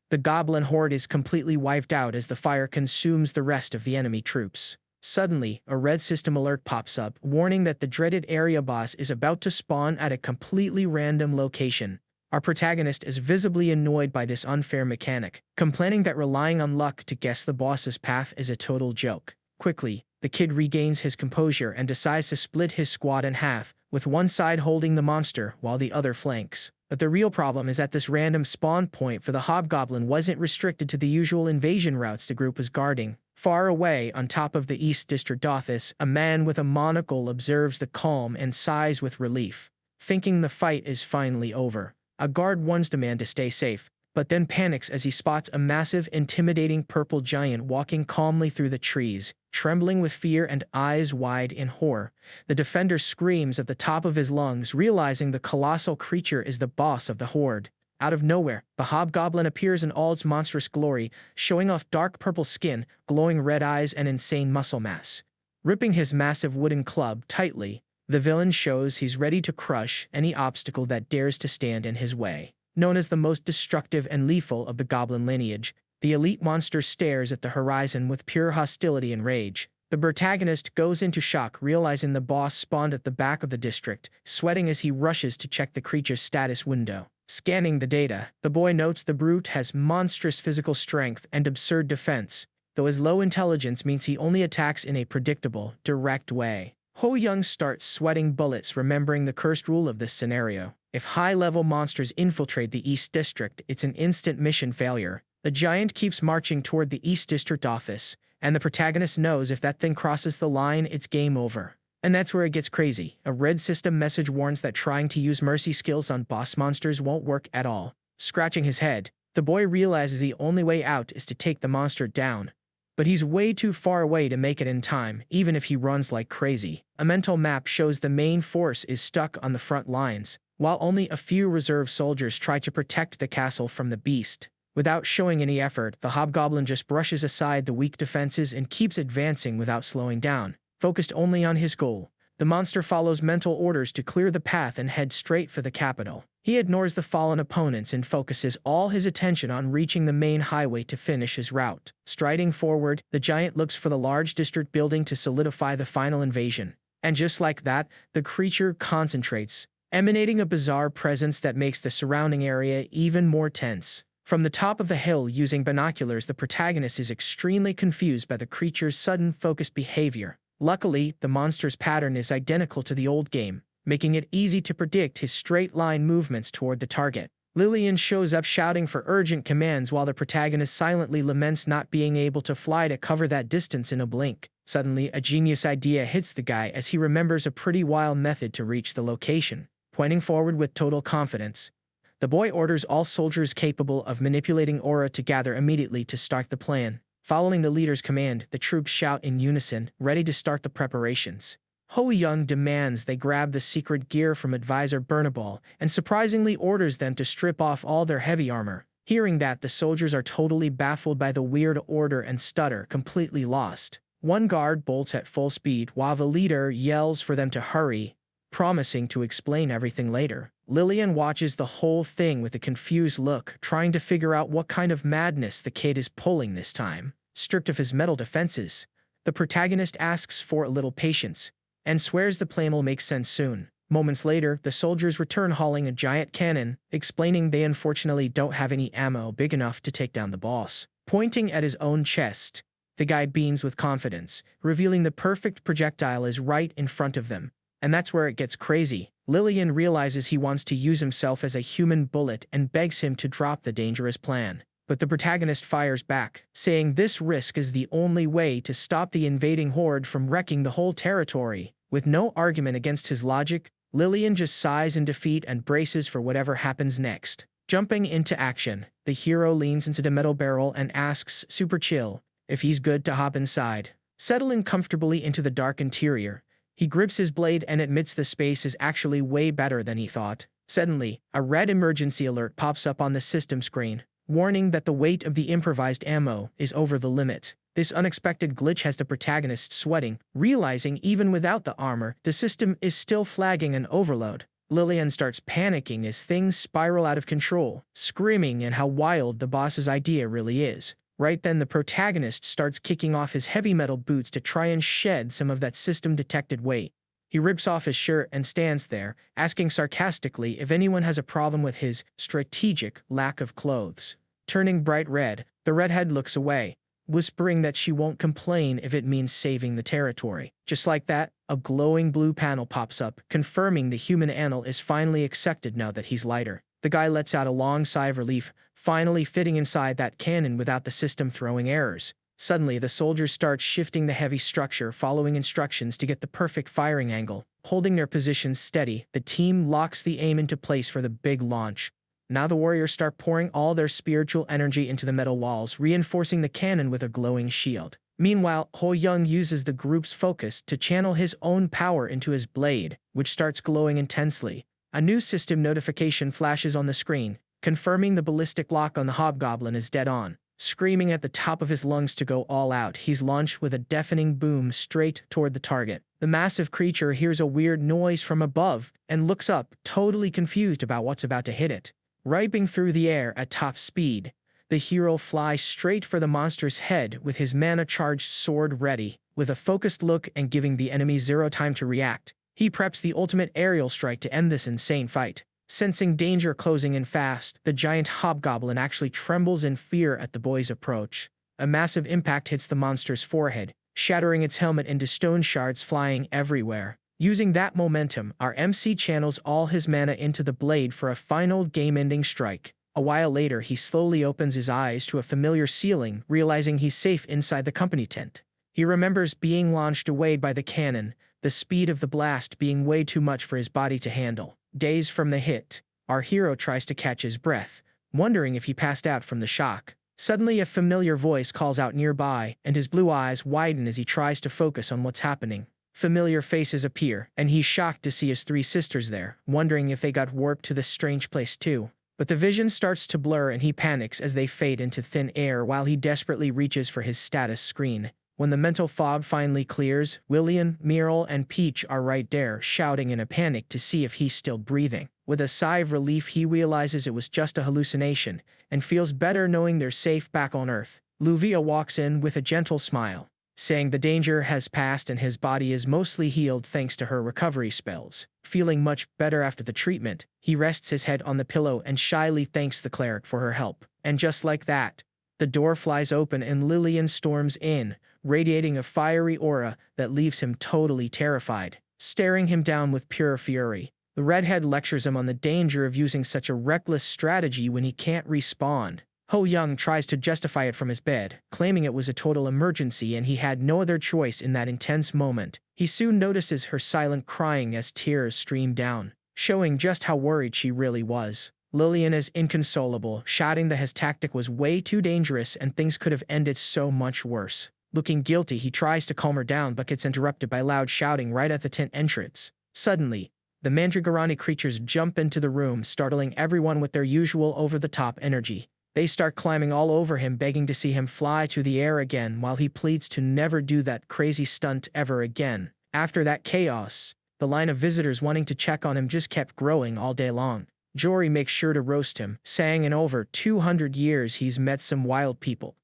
The goblin horde is completely wiped out as the fire consumes the rest of the enemy troops. Suddenly, a red system alert pops up, warning that the dreaded area boss is about to spawn at a completely random location. Our protagonist is visibly annoyed by this unfair mechanic, complaining that relying on luck to guess the boss's path is a total joke. Quickly, the kid regains his composure and decides to split his squad in half, with one side holding the monster while the other flanks. But the real problem is that this random spawn point for the hobgoblin wasn't restricted to the usual invasion routes the group was guarding. Far away, on top of the East District office, a man with a monocle observes the calm and sighs with relief. Thinking the fight is finally over, a guard warns the man to stay safe, but then panics as he spots a massive, intimidating purple giant walking calmly through the trees. Trembling with fear and eyes wide in horror, the defender screams at the top of his lungs, realizing the colossal creature is the boss of the horde. Out of nowhere, the hobgoblin appears in all its monstrous glory, showing off dark purple skin, glowing red eyes, and insane muscle mass. Ripping his massive wooden club tightly, the villain shows he's ready to crush any obstacle that dares to stand in his way. Known as the most destructive and lethal of the goblin lineage, the elite monster stares at the horizon with pure hostility and rage. The protagonist goes into shock, realizing the boss spawned at the back of the district, sweating as he rushes to check the creature's status window. Scanning the data, the boy notes the brute has monstrous physical strength and absurd defense, though his low intelligence means he only attacks in a predictable, direct way. Ho Young starts sweating bullets, remembering the cursed rule of this scenario. If high-level monsters infiltrate the East District, it's an instant mission failure. The giant keeps marching toward the East District office, and the protagonist knows if that thing crosses the line, it's game over. And that's where it gets crazy. A red system message warns that trying to use mercy skills on boss monsters won't work at all. Scratching his head, the boy realizes the only way out is to take the monster down. But he's way too far away to make it in time, even if he runs like crazy. A mental map shows the main force is stuck on the front lines, while only a few reserve soldiers try to protect the castle from the beast. Without showing any effort, the hobgoblin just brushes aside the weak defenses and keeps advancing without slowing down. Focused only on his goal, the monster follows mental orders to clear the path and head straight for the capital. He ignores the fallen opponents and focuses all his attention on reaching the main highway to finish his route. Striding forward, the giant looks for the large district building to solidify the final invasion. And just like that, the creature concentrates, emanating a bizarre presence that makes the surrounding area even more tense. From the top of the hill using binoculars, the protagonist is extremely confused by the creature's sudden focused behavior. Luckily, the monster's pattern is identical to the old game, making it easy to predict his straight-line movements toward the target. Lillian shows up shouting for urgent commands while the protagonist silently laments not being able to fly to cover that distance in a blink. Suddenly, a genius idea hits the guy as he remembers a pretty wild method to reach the location. Pointing forward with total confidence, the boy orders all soldiers capable of manipulating aura to gather immediately to start the plan. Following the leader's command, the troops shout in unison, ready to start the preparations. Ho Young demands they grab the secret gear from Advisor Burnaball and surprisingly orders them to strip off all their heavy armor. Hearing that, the soldiers are totally baffled by the weird order and stutter, completely lost. One guard bolts at full speed while the leader yells for them to hurry, promising to explain everything later. Lillian watches the whole thing with a confused look, trying to figure out what kind of madness the kid is pulling this time. Stripped of his metal defenses, the protagonist asks for a little patience and swears the plan will make sense soon. Moments later, the soldiers return hauling a giant cannon, explaining they unfortunately don't have any ammo big enough to take down the boss. Pointing at his own chest, the guy beams with confidence, revealing the perfect projectile is right in front of them. And that's where it gets crazy. Lillian realizes he wants to use himself as a human bullet and begs him to drop the dangerous plan. But the protagonist fires back, saying this risk is the only way to stop the invading horde from wrecking the whole territory. With no argument against his logic, Lillian just sighs in defeat and braces for whatever happens next. Jumping into action, the hero leans into the metal barrel and asks Super Chill if he's good to hop inside. Settling comfortably into the dark interior, he grips his blade and admits the space is actually way better than he thought. Suddenly, a red emergency alert pops up on the system screen, warning that the weight of the improvised ammo is over the limit. This unexpected glitch has the protagonist sweating, realizing even without the armor, the system is still flagging an overload. Lillian starts panicking as things spiral out of control, screaming at how wild the boss's idea really is. Right then, the protagonist starts kicking off his heavy metal boots to try and shed some of that system-detected weight. He rips off his shirt and stands there, asking sarcastically if anyone has a problem with his strategic lack of clothes. Turning bright red, the redhead looks away, whispering that she won't complain if it means saving the territory. Just like that, a glowing blue panel pops up, confirming the human anal is finally accepted now that he's lighter. The guy lets out a long sigh of relief, finally fitting inside that cannon without the system throwing errors. Suddenly, the soldiers start shifting the heavy structure, following instructions to get the perfect firing angle. Holding their positions steady, the team locks the aim into place for the big launch. Now the warriors start pouring all their spiritual energy into the metal walls, reinforcing the cannon with a glowing shield. Meanwhile, Ho Young uses the group's focus to channel his own power into his blade, which starts glowing intensely. A new system notification flashes on the screen, confirming the ballistic lock on the hobgoblin is dead on. Screaming at the top of his lungs to go all out, he's launched with a deafening boom straight toward the target. The massive creature hears a weird noise from above and looks up, totally confused about what's about to hit it. Riping through the air at top speed, the hero flies straight for the monster's head with his mana-charged sword ready. With a focused look and giving the enemy zero time to react, he preps the ultimate aerial strike to end this insane fight. Sensing danger closing in fast, the giant hobgoblin actually trembles in fear at the boy's approach. A massive impact hits the monster's forehead, shattering its helmet into stone shards flying everywhere. Using that momentum, our MC channels all his mana into the blade for a final game-ending strike. A while later, he slowly opens his eyes to a familiar ceiling, realizing he's safe inside the company tent. He remembers being launched away by the cannon, the speed of the blast being way too much for his body to handle. Dazed from the hit, our hero tries to catch his breath, wondering if he passed out from the shock. Suddenly, a familiar voice calls out nearby, and his blue eyes widen as he tries to focus on what's happening. Familiar faces appear, and he's shocked to see his three sisters there, wondering if they got warped to this strange place too. But the vision starts to blur and he panics as they fade into thin air while he desperately reaches for his status screen. When the mental fog finally clears, Lillian, Meryl, and Peach are right there, shouting in a panic to see if he's still breathing. With a sigh of relief, he realizes it was just a hallucination, and feels better knowing they're safe back on Earth. Luvia walks in with a gentle smile, saying the danger has passed and his body is mostly healed thanks to her recovery spells. Feeling much better after the treatment, he rests his head on the pillow and shyly thanks the cleric for her help. And just like that, the door flies open and Lillian storms in, radiating a fiery aura that leaves him totally terrified. Staring him down with pure fury, the redhead lectures him on the danger of using such a reckless strategy when he can't respond. Ho Young tries to justify it from his bed, claiming it was a total emergency and he had no other choice in that intense moment. He soon notices her silent crying as tears stream down, showing just how worried she really was. Lillian is inconsolable, shouting that his tactic was way too dangerous and things could have ended so much worse. Looking guilty, he tries to calm her down but gets interrupted by loud shouting right at the tent entrance. Suddenly, the Mandragorani creatures jump into the room, startling everyone with their usual over-the-top energy. They start climbing all over him, begging to see him fly through the air again while he pleads to never do that crazy stunt ever again. After that chaos, the line of visitors wanting to check on him just kept growing all day long. Jory makes sure to roast him, saying in over 200 years he's met some wild people.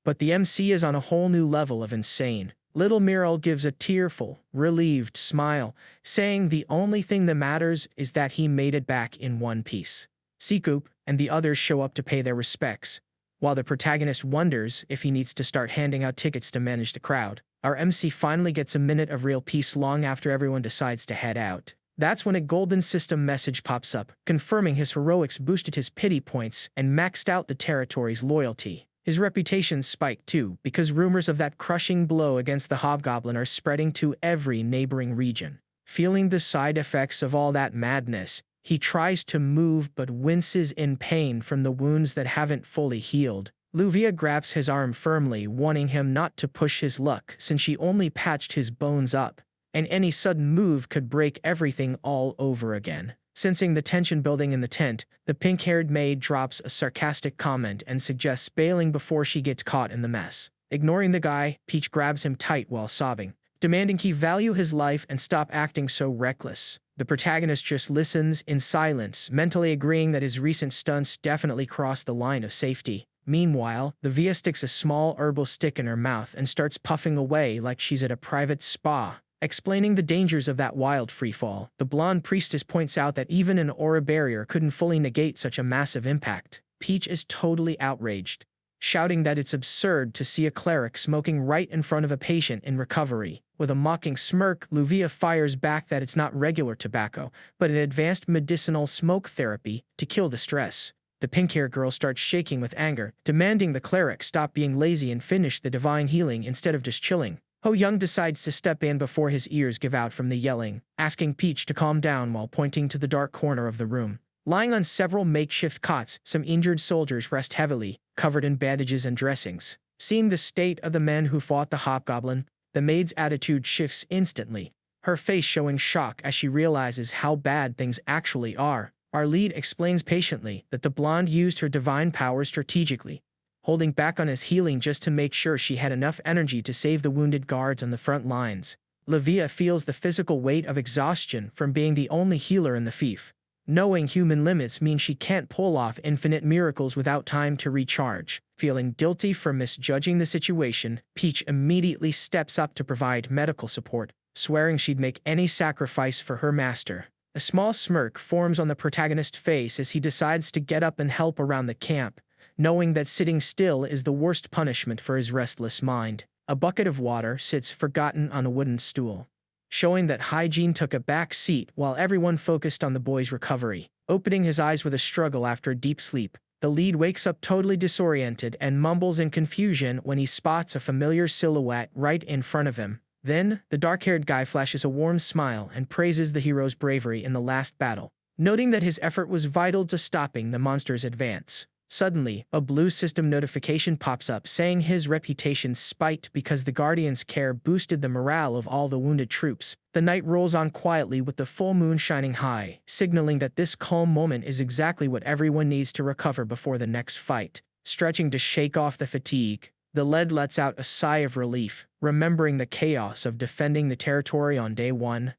But the MC is on a whole new level of insane. Little Meryl gives a tearful, relieved smile, saying the only thing that matters is that he made it back in one piece. Seacoop and the others show up to pay their respects, while the protagonist wonders if he needs to start handing out tickets to manage the crowd. Our MC finally gets a minute of real peace long after everyone decides to head out. That's when a golden system message pops up, confirming his heroics boosted his pity points and maxed out the territory's loyalty. His reputation spiked too, because rumors of that crushing blow against the hobgoblin are spreading to every neighboring region. Feeling the side effects of all that madness, he tries to move but winces in pain from the wounds that haven't fully healed. Luvia grabs his arm firmly, warning him not to push his luck since she only patched his bones up, and any sudden move could break everything all over again. Sensing the tension building in the tent, the pink-haired maid drops a sarcastic comment and suggests bailing before she gets caught in the mess. Ignoring the guy, Peach grabs him tight while sobbing, demanding he value his life and stop acting so reckless. The protagonist just listens in silence, mentally agreeing that his recent stunts definitely crossed the line of safety. Meanwhile, the Via sticks a small herbal stick in her mouth and starts puffing away like she's at a private spa. Explaining the dangers of that wild freefall, the blonde priestess points out that even an aura barrier couldn't fully negate such a massive impact. Peach is totally outraged, shouting that it's absurd to see a cleric smoking right in front of a patient in recovery. With a mocking smirk, Luvia fires back that it's not regular tobacco, but an advanced medicinal smoke therapy to kill the stress. The pink-haired girl starts shaking with anger, demanding the cleric stop being lazy and finish the divine healing instead of just chilling. Ho Young decides to step in before his ears give out from the yelling, asking Peach to calm down while pointing to the dark corner of the room. Lying on several makeshift cots, some injured soldiers rest heavily, covered in bandages and dressings. Seeing the state of the men who fought the hobgoblin, the maid's attitude shifts instantly, her face showing shock as she realizes how bad things actually are. Our lead explains patiently that the blonde used her divine power strategically, holding back on his healing just to make sure she had enough energy to save the wounded guards on the front lines. Luvia feels the physical weight of exhaustion from being the only healer in the fief. Knowing human limits means she can't pull off infinite miracles without time to recharge. Feeling guilty for misjudging the situation, Peach immediately steps up to provide medical support, swearing she'd make any sacrifice for her master. A small smirk forms on the protagonist's face as he decides to get up and help around the camp, knowing that sitting still is the worst punishment for his restless mind. A bucket of water sits forgotten on a wooden stool, showing that hygiene took a back seat while everyone focused on the boy's recovery. Opening his eyes with a struggle after a deep sleep, the lead wakes up totally disoriented and mumbles in confusion when he spots a familiar silhouette right in front of him. Then, the dark-haired guy flashes a warm smile and praises the hero's bravery in the last battle, noting that his effort was vital to stopping the monster's advance. Suddenly, a blue system notification pops up saying his reputation spiked because the Guardian's care boosted the morale of all the wounded troops. The night rolls on quietly with the full moon shining high, signaling that this calm moment is exactly what everyone needs to recover before the next fight. Stretching to shake off the fatigue, The lead lets out a sigh of relief, remembering the chaos of defending the territory on day one.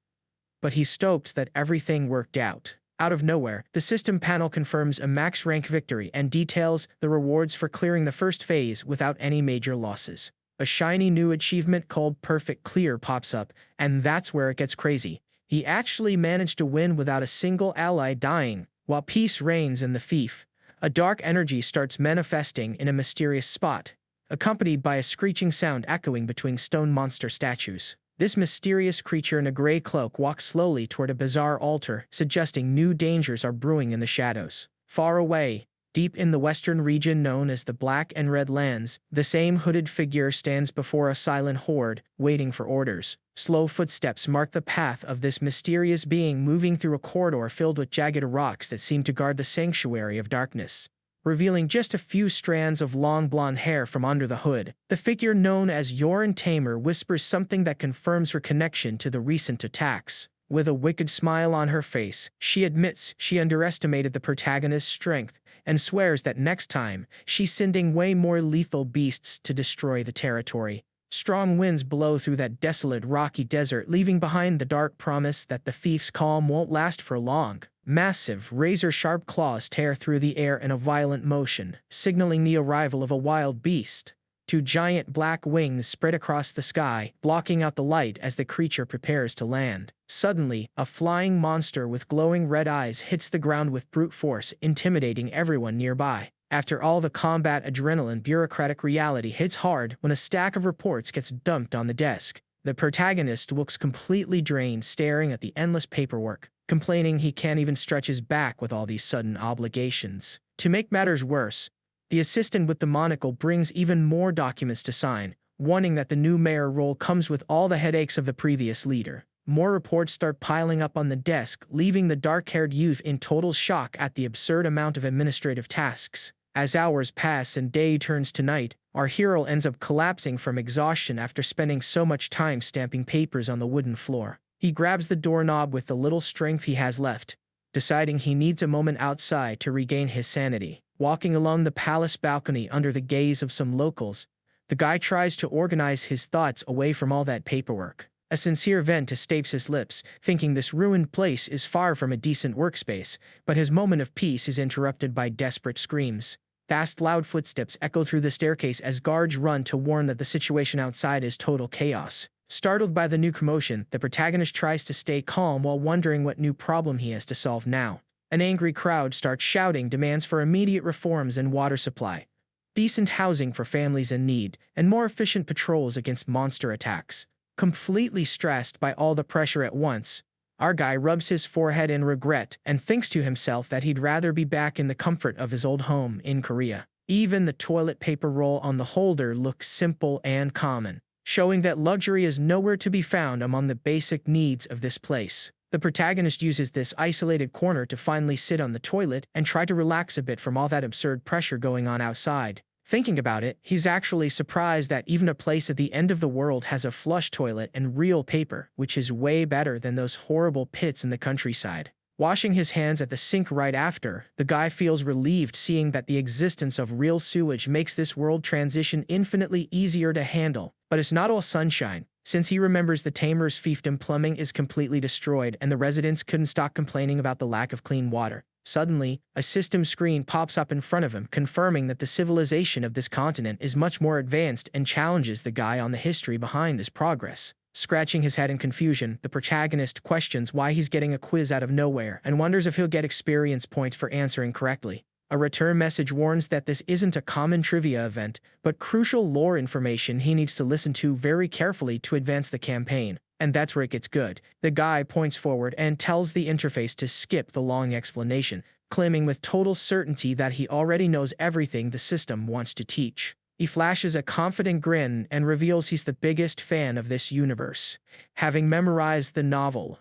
But he's stoked that everything worked out. Out of nowhere, the system panel confirms a max rank victory and details the rewards for clearing the first phase without any major losses. A shiny new achievement called Perfect Clear pops up, and that's where it gets crazy. He actually managed to win without a single ally dying. While peace reigns in the fief, a dark energy starts manifesting in a mysterious spot, accompanied by a screeching sound echoing between stone monster statues. This mysterious creature in a gray cloak walks slowly toward a bizarre altar, suggesting new dangers are brewing in the shadows. Far away, deep in the western region known as the Black and Red Lands, the same hooded figure stands before a silent horde, waiting for orders. Slow footsteps mark the path of this mysterious being moving through a corridor filled with jagged rocks that seem to guard the sanctuary of darkness. Revealing just a few strands of long blonde hair from under the hood, the figure known as Yoren Tamer whispers something that confirms her connection to the recent attacks. With a wicked smile on her face, she admits she underestimated the protagonist's strength and swears that next time, she's sending way more lethal beasts to destroy the territory. Strong winds blow through that desolate rocky desert, leaving behind the dark promise that the thief's calm won't last for long. Massive, razor-sharp claws tear through the air in a violent motion, signaling the arrival of a wild beast. Two giant black wings spread across the sky, blocking out the light as the creature prepares to land. Suddenly, a flying monster with glowing red eyes hits the ground with brute force, intimidating everyone nearby. After all the combat adrenaline, bureaucratic reality hits hard when a stack of reports gets dumped on the desk. The protagonist looks completely drained, staring at the endless paperwork, complaining he can't even stretch his back with all these sudden obligations. To make matters worse, the assistant with the monocle brings even more documents to sign, warning that the new mayor role comes with all the headaches of the previous leader. More reports start piling up on the desk, leaving the dark-haired youth in total shock at the absurd amount of administrative tasks. As hours pass and day turns to night, our hero ends up collapsing from exhaustion after spending so much time stamping papers on the wooden floor. He grabs the doorknob with the little strength he has left, deciding he needs a moment outside to regain his sanity. Walking along the palace balcony under the gaze of some locals, the guy tries to organize his thoughts away from all that paperwork. A sincere vent escapes his lips, thinking this ruined place is far from a decent workspace, but his moment of peace is interrupted by desperate screams. Fast, loud footsteps echo through the staircase as guards run to warn that the situation outside is total chaos. Startled by the new commotion, the protagonist tries to stay calm while wondering what new problem he has to solve now. An angry crowd starts shouting demands for immediate reforms in water supply, decent housing for families in need, and more efficient patrols against monster attacks. Completely stressed by all the pressure at once, our guy rubs his forehead in regret and thinks to himself that he'd rather be back in the comfort of his old home in Korea. Even the toilet paper roll on the holder looks simple and common, showing that luxury is nowhere to be found among the basic needs of this place. The protagonist uses this isolated corner to finally sit on the toilet and try to relax a bit from all that absurd pressure going on outside. Thinking about it, he's actually surprised that even a place at the end of the world has a flush toilet and real paper, which is way better than those horrible pits in the countryside. Washing his hands at the sink right after, the guy feels relieved seeing that the existence of real sewage makes this world transition infinitely easier to handle. But it's not all sunshine, since he remembers the Tamer's fiefdom plumbing is completely destroyed and the residents couldn't stop complaining about the lack of clean water. Suddenly, a system screen pops up in front of him, confirming that the civilization of this continent is much more advanced and challenges the guy on the history behind this progress. Scratching his head in confusion, the protagonist questions why he's getting a quiz out of nowhere and wonders if he'll get experience points for answering correctly. A return message warns that this isn't a common trivia event, but crucial lore information he needs to listen to very carefully to advance the campaign. And that's where it gets good. The guy points forward and tells the interface to skip the long explanation, claiming with total certainty that he already knows everything the system wants to teach. He flashes a confident grin and reveals he's the biggest fan of this universe, having memorized the novel,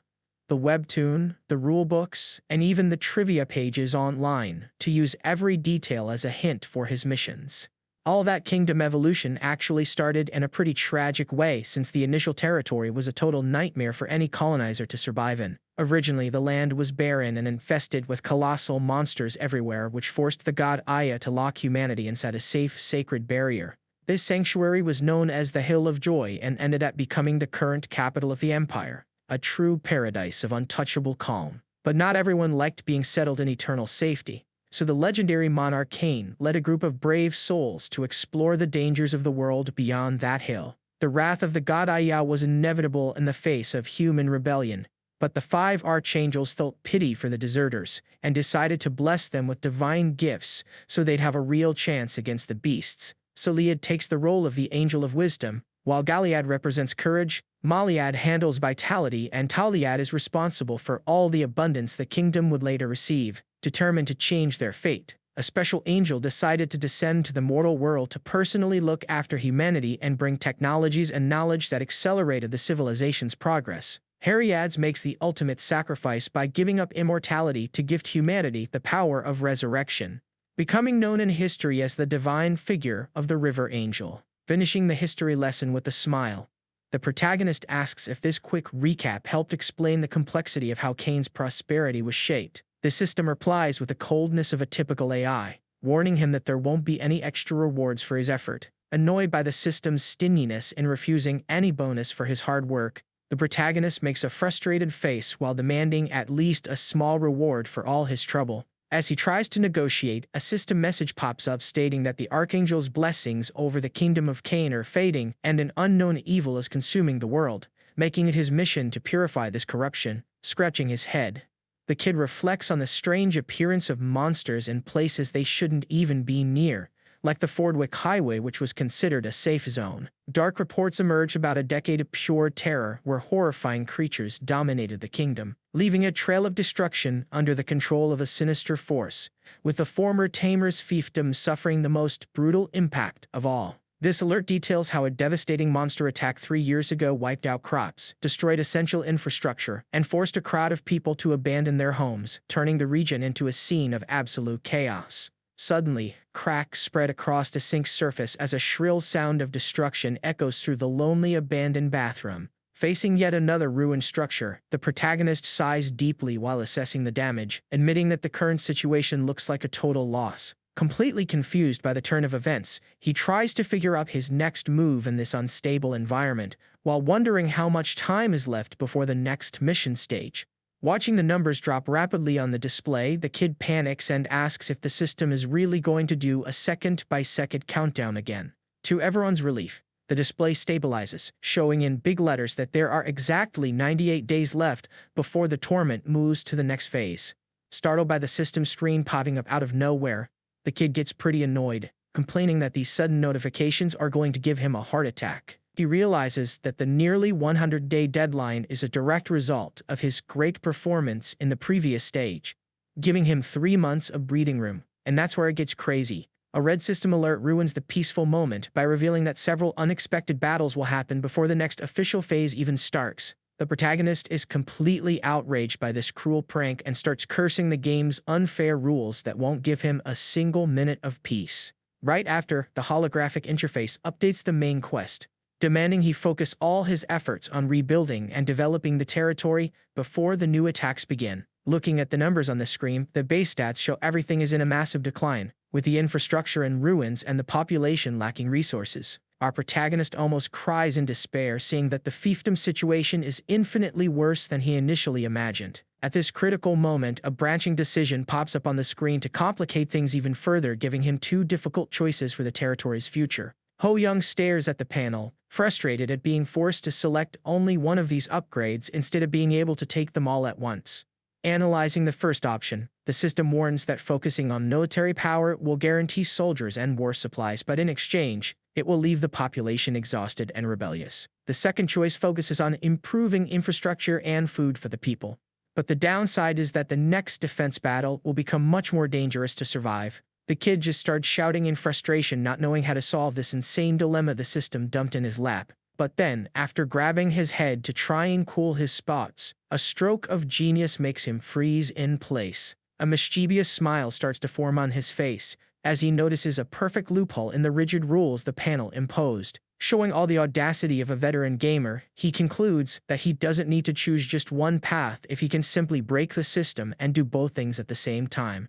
the webtoon, the rulebooks, and even the trivia pages online to use every detail as a hint for his missions. All that kingdom evolution actually started in a pretty tragic way, since the initial territory was a total nightmare for any colonizer to survive in. Originally, the land was barren and infested with colossal monsters everywhere, which forced the god Aya to lock humanity inside a safe, sacred barrier. This sanctuary was known as the Hill of Joy and ended up becoming the current capital of the empire, a true paradise of untouchable calm. But not everyone liked being settled in eternal safety, so the legendary monarch Cain led a group of brave souls to explore the dangers of the world beyond that hill. The wrath of the god Aya was inevitable in the face of human rebellion, but the 5 archangels felt pity for the deserters and decided to bless them with divine gifts so they'd have a real chance against the beasts. Saliad takes the role of the Angel of Wisdom, while Galiad represents courage, Maliad handles vitality, and Taliad is responsible for all the abundance the kingdom would later receive. Determined to change their fate, a special angel decided to descend to the mortal world to personally look after humanity and bring technologies and knowledge that accelerated the civilization's progress. Heriades makes the ultimate sacrifice by giving up immortality to gift humanity the power of resurrection, becoming known in history as the divine figure of the River Angel. Finishing the history lesson with a smile, the protagonist asks if this quick recap helped explain the complexity of how Cain's prosperity was shaped. The system replies with the coldness of a typical AI, warning him that there won't be any extra rewards for his effort. Annoyed by the system's stinginess in refusing any bonus for his hard work, the protagonist makes a frustrated face while demanding at least a small reward for all his trouble. As he tries to negotiate, a system message pops up stating that the Archangel's blessings over the kingdom of Cain are fading and an unknown evil is consuming the world, making it his mission to purify this corruption. Scratching his head, the kid reflects on the strange appearance of monsters in places they shouldn't even be near, like the Fordwick Highway, which was considered a safe zone. Dark reports emerged about a decade of pure terror where horrifying creatures dominated the kingdom, leaving a trail of destruction under the control of a sinister force, with the former Tamer's fiefdom suffering the most brutal impact of all. This alert details how a devastating monster attack 3 years ago wiped out crops, destroyed essential infrastructure, and forced a crowd of people to abandon their homes, turning the region into a scene of absolute chaos. Suddenly, cracks spread across the sink's surface as a shrill sound of destruction echoes through the lonely abandoned bathroom. Facing yet another ruined structure, the protagonist sighs deeply while assessing the damage, admitting that the current situation looks like a total loss. Completely confused by the turn of events, he tries to figure out his next move in this unstable environment, while wondering how much time is left before the next mission stage. Watching the numbers drop rapidly on the display, the kid panics and asks if the system is really going to do a second-by-second countdown again. To everyone's relief, the display stabilizes, showing in big letters that there are exactly 98 days left before the torment moves to the next phase. Startled by the system screen popping up out of nowhere, the kid gets pretty annoyed, complaining that these sudden notifications are going to give him a heart attack. He realizes that the nearly 100-day deadline is a direct result of his great performance in the previous stage, giving him 3 months of breathing room. And that's where it gets crazy. A red system alert ruins the peaceful moment by revealing that several unexpected battles will happen before the next official phase even starts. The protagonist is completely outraged by this cruel prank and starts cursing the game's unfair rules that won't give him a single minute of peace. Right after, the holographic interface updates the main quest, demanding he focus all his efforts on rebuilding and developing the territory before the new attacks begin. Looking at the numbers on the screen, the base stats show everything is in a massive decline, with the infrastructure in ruins and the population lacking resources. Our protagonist almost cries in despair, seeing that the fiefdom situation is infinitely worse than he initially imagined. At this critical moment, a branching decision pops up on the screen to complicate things even further, giving him 2 difficult choices for the territory's future. Ho Young stares at the panel, frustrated at being forced to select only one of these upgrades instead of being able to take them all at once. Analyzing the first option, the system warns that focusing on military power will guarantee soldiers and war supplies, but in exchange, it will leave the population exhausted and rebellious. The second choice focuses on improving infrastructure and food for the people. But the downside is that the next defense battle will become much more dangerous to survive. The kid just starts shouting in frustration, not knowing how to solve this insane dilemma the system dumped in his lap. But then, after grabbing his head to try and cool his spots, a stroke of genius makes him freeze in place. A mischievous smile starts to form on his face as he notices a perfect loophole in the rigid rules the panel imposed. Showing all the audacity of a veteran gamer, he concludes that he doesn't need to choose just one path if he can simply break the system and do both things at the same time.